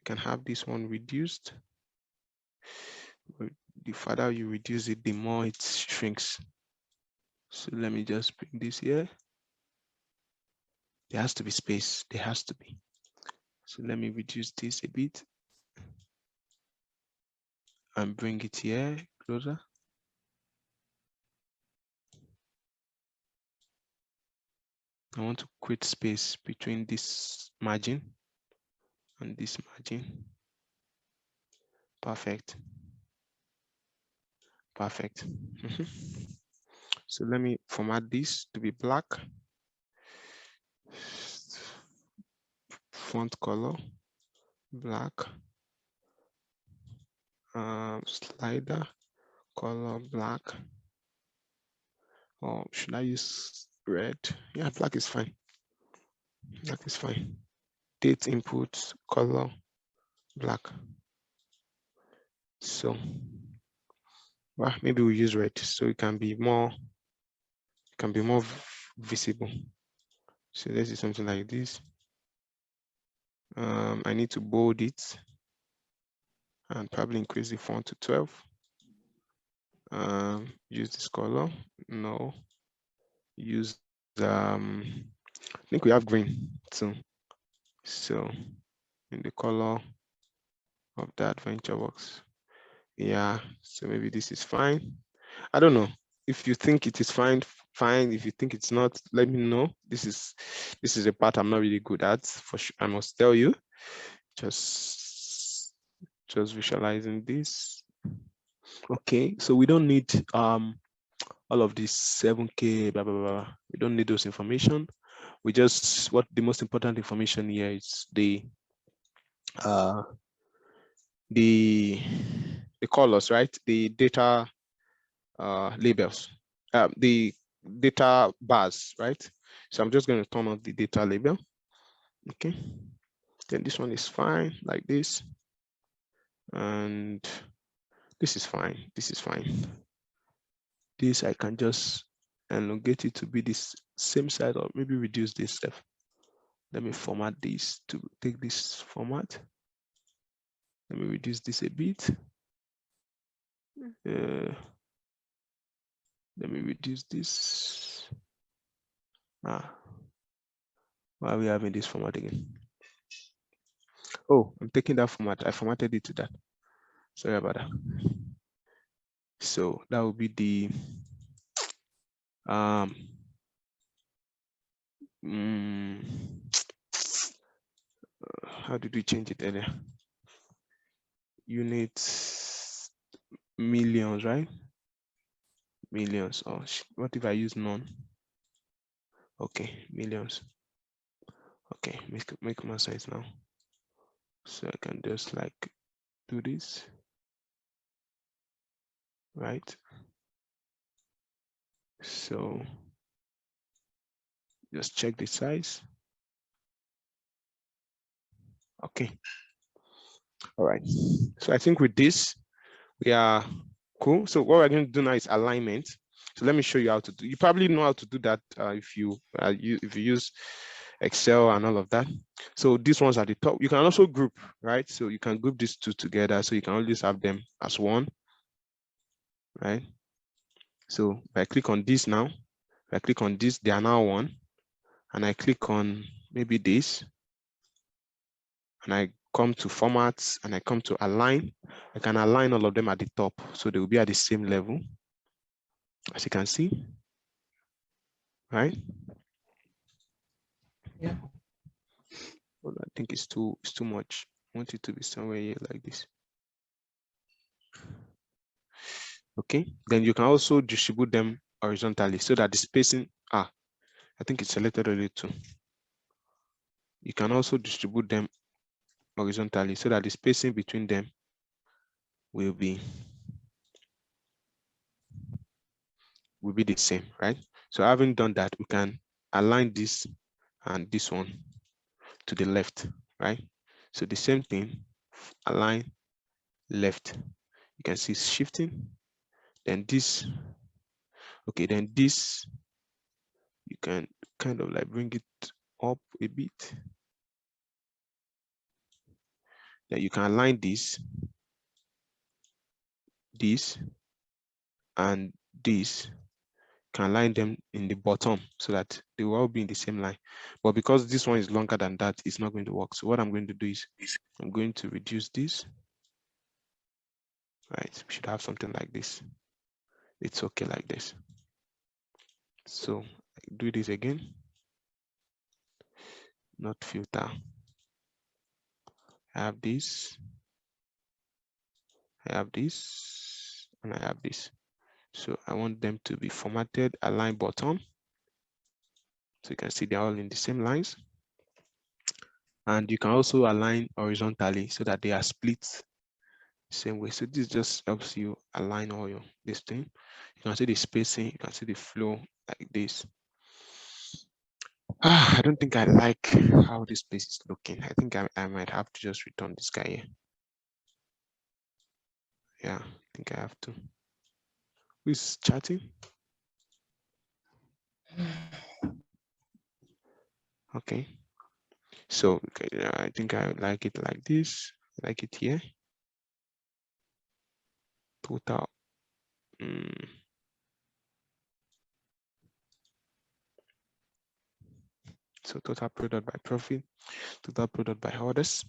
can have this one reduced. The further you reduce it, the more it shrinks. So let me just bring this here. There has to be space. There has to be. So let me reduce this a bit and bring it here closer. I want to create space between this margin and this margin. Perfect. Perfect. So let me format this to be black. Font color, black. slider color black, or should I use red? Yeah, black is fine. Black is fine. Date input color black. So well, maybe we use red so it can be more visible. So let's do something like this. I need to bold it and probably increase the font to 12. Use this color. No. Use I think we have green too. So in the color of the adventure box. Yeah, so maybe this is fine. I don't know. If you think it is fine, fine. If you think it's not, let me know. This is a part I'm not really good at, for sure. I must tell you. Just visualizing this. Okay, so we don't need all of this 7K, blah blah blah. We don't need those information. We just, what the most important information here is the colors, right? The data labels, the data bars, right? So I'm just going to turn off the data label. Okay, then this one is fine, like this, and this is fine. This is fine. This I can just elongate it to be this same size, or maybe reduce this stuff. Let me format this to take this format. Let me reduce this a bit. Let me reduce this. Why are we having this format again? Oh, I'm taking that format. I formatted it to that. Sorry about that. So that will be the how did we change it earlier? Units, millions, right? Millions. Oh, what if I use none? Okay, millions. Okay, make more sense now. So I can just like do this, right? So just check the size. Okay. All right. So I think with this, we are cool. So what we're going to do now is alignment. So let me show you how to do. You probably know how to do that if you use Excel and all of that. So these ones at the top. You can also group, right? So you can group these two together. So you can always have them as one, right? So if I click on this now, if I click on this, they are now one. And I click on maybe this, and I come to formats, and I come to align. I can align all of them at the top, so they will be at the same level, as you can see, right? Yeah. Well, I think it's too much. I want it to be somewhere here like this. Okay, then you can also distribute them horizontally so that the spacing, I think it's selected already too. You can also distribute them horizontally so that the spacing between them will be the same, right? So having done that, we can align this and this one to the left, right? So the same thing, align left. You can see it's shifting. Then this, okay, then this, you can kind of like bring it up a bit. Then you can align this, and this. Can align them in the bottom so that they will all be in the same line. But because this one is longer than that, it's not going to work. So what I'm going to do is I'm going to reduce this. Right, we should have something like this. It's okay like this. So I do this again. Not filter. I have this. I have this, and I have this. So I want them to be formatted, align bottom. So you can see they're all in the same lines. And you can also align horizontally so that they are split Same way. So this just helps you align all your this thing. You can see the spacing, you can see the flow like this. I don't think I like how this place is looking. I think I might have to just return this guy here. Yeah, I think I have to. Who's chatting? Okay. So okay, I think I like it like this. I like it here. Total. So total product by profit, total product by orders.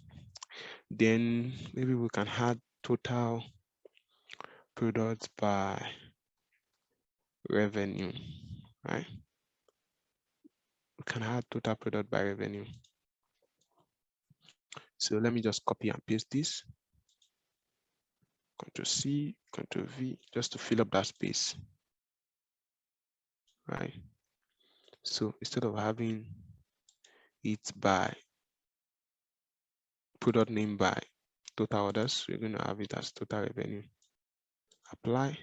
Then maybe we can add total products by revenue, right? We can add total product by revenue. So let me just copy and paste this. Ctrl C, Ctrl V, just to fill up that space, right? So instead of having it by product name by total orders, we're going to have it as total revenue. Apply.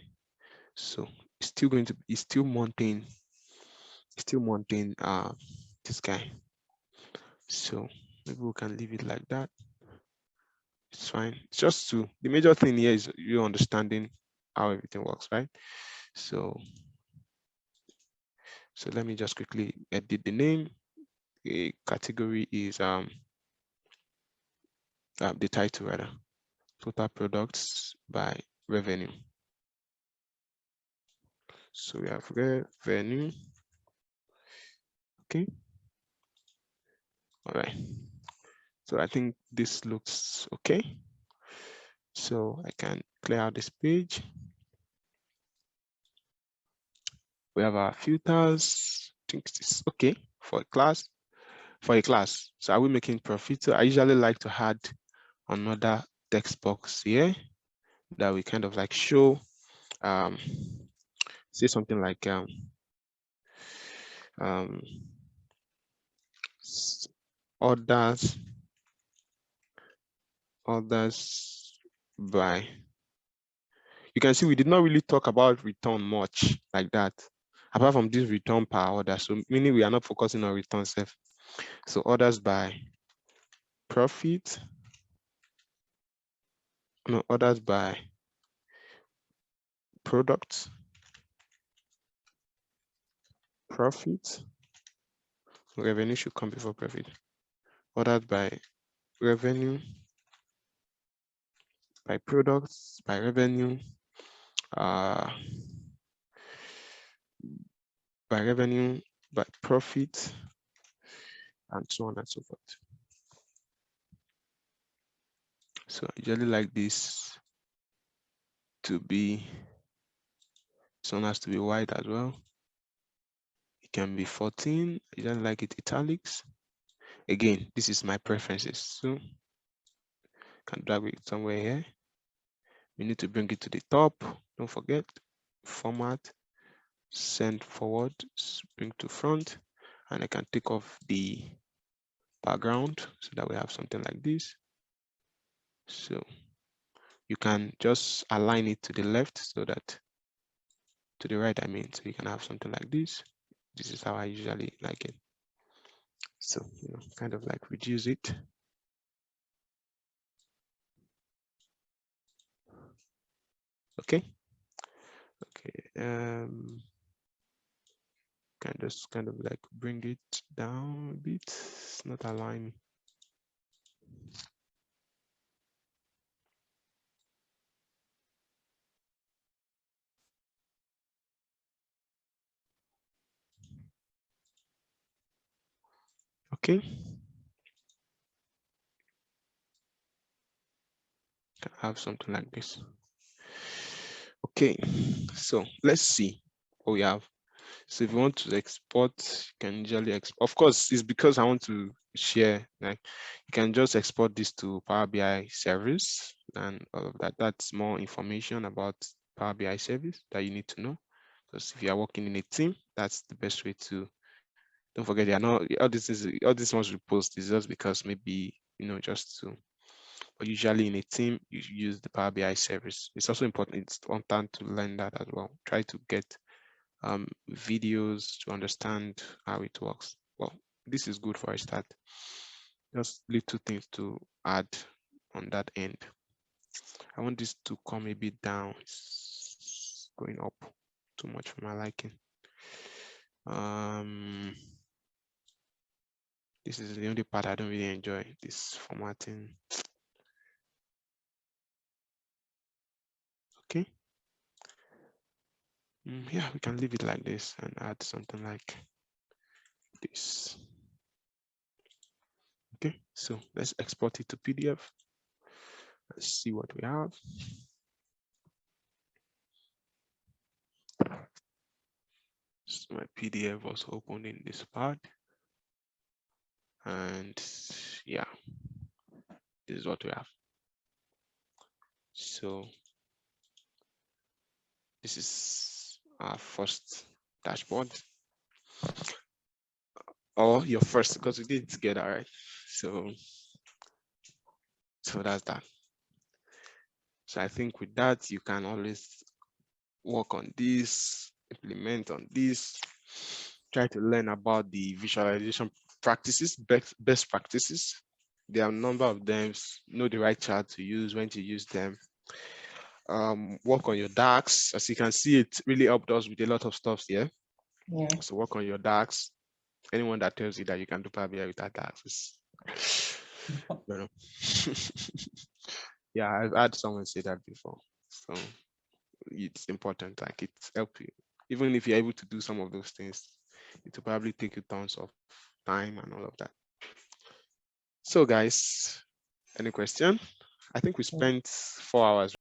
So it's still going to be still mounting this guy. So maybe we can leave it like that. It's fine. It's just to the major thing here is you understanding how everything works, right? So let me just quickly edit the name. A category is the title rather, total products by revenue. So we have revenue. Okay. All right. So I think this looks okay. So I can clear out this page. We have our filters. I think it's okay for a class. So are we making profit? So I usually like to add another text box here that we kind of like show, say something like orders by. You can see we did not really talk about return much like that, apart from this return per order. So meaning we are not focusing on return self. So orders by profit, no, orders by products, profit, revenue should come before profit. Orders by revenue, by products, by revenue, by revenue, by profit, and so on and so forth. So I usually like this to be, this one has to be wide as well. It can be 14. I usually like it italics. Again, this is my preferences. So I can drag it somewhere here. We need to bring it to the top. Don't forget, format, send forward, bring to front, and I can take off the background so that we have something like this. So you can just align it to the left so that, to the right, I mean, so you can have something like this. This is how I usually like it. So, you know, kind of like reduce it. Okay. Can just kind of like bring it down a bit. It's not aligning. Okay. Can have something like this. Okay, so let's see what we have. So if you want to export, you can usually export. Of course, it's because I want to share. Like you can just export this to Power BI service and all of that. That's more information about Power BI service that you need to know. Because if you are working in a team, that's the best way to. Don't forget, they are not all this ones we post is just because maybe, you know, just to but usually in a team, you use the Power BI service. It's also important. It's important to learn that as well. Try to get videos to understand how it works. Well, this is good for a start. Just little things to add on that end. I want this to come a bit down. It's going up too much for my liking. This is the only part I don't really enjoy, this formatting. Okay. Yeah, we can leave it like this and add something like this. Okay, so let's export it to PDF. Let's see what we have. So my PDF was opened in this part. And yeah, this is what we have. So this is our first dashboard. Or your first, because we did it together, right? So that's that. So I think with that, you can always work on this, implement on this, try to learn about the visualization practices, best practices. There are a number of them. Know the right chart to use, when to use them. Work on your Dax. As you can see, it really helped us with a lot of stuff here. Yeah. So work on your Dax. Anyone that tells you that you can do Power BI without Dax is no. Yeah, I've had someone say that before. So it's important, like it's help you. Even if you're able to do some of those things, it will probably take you tons of time and all of that. So guys, any question? I think we spent 4 hours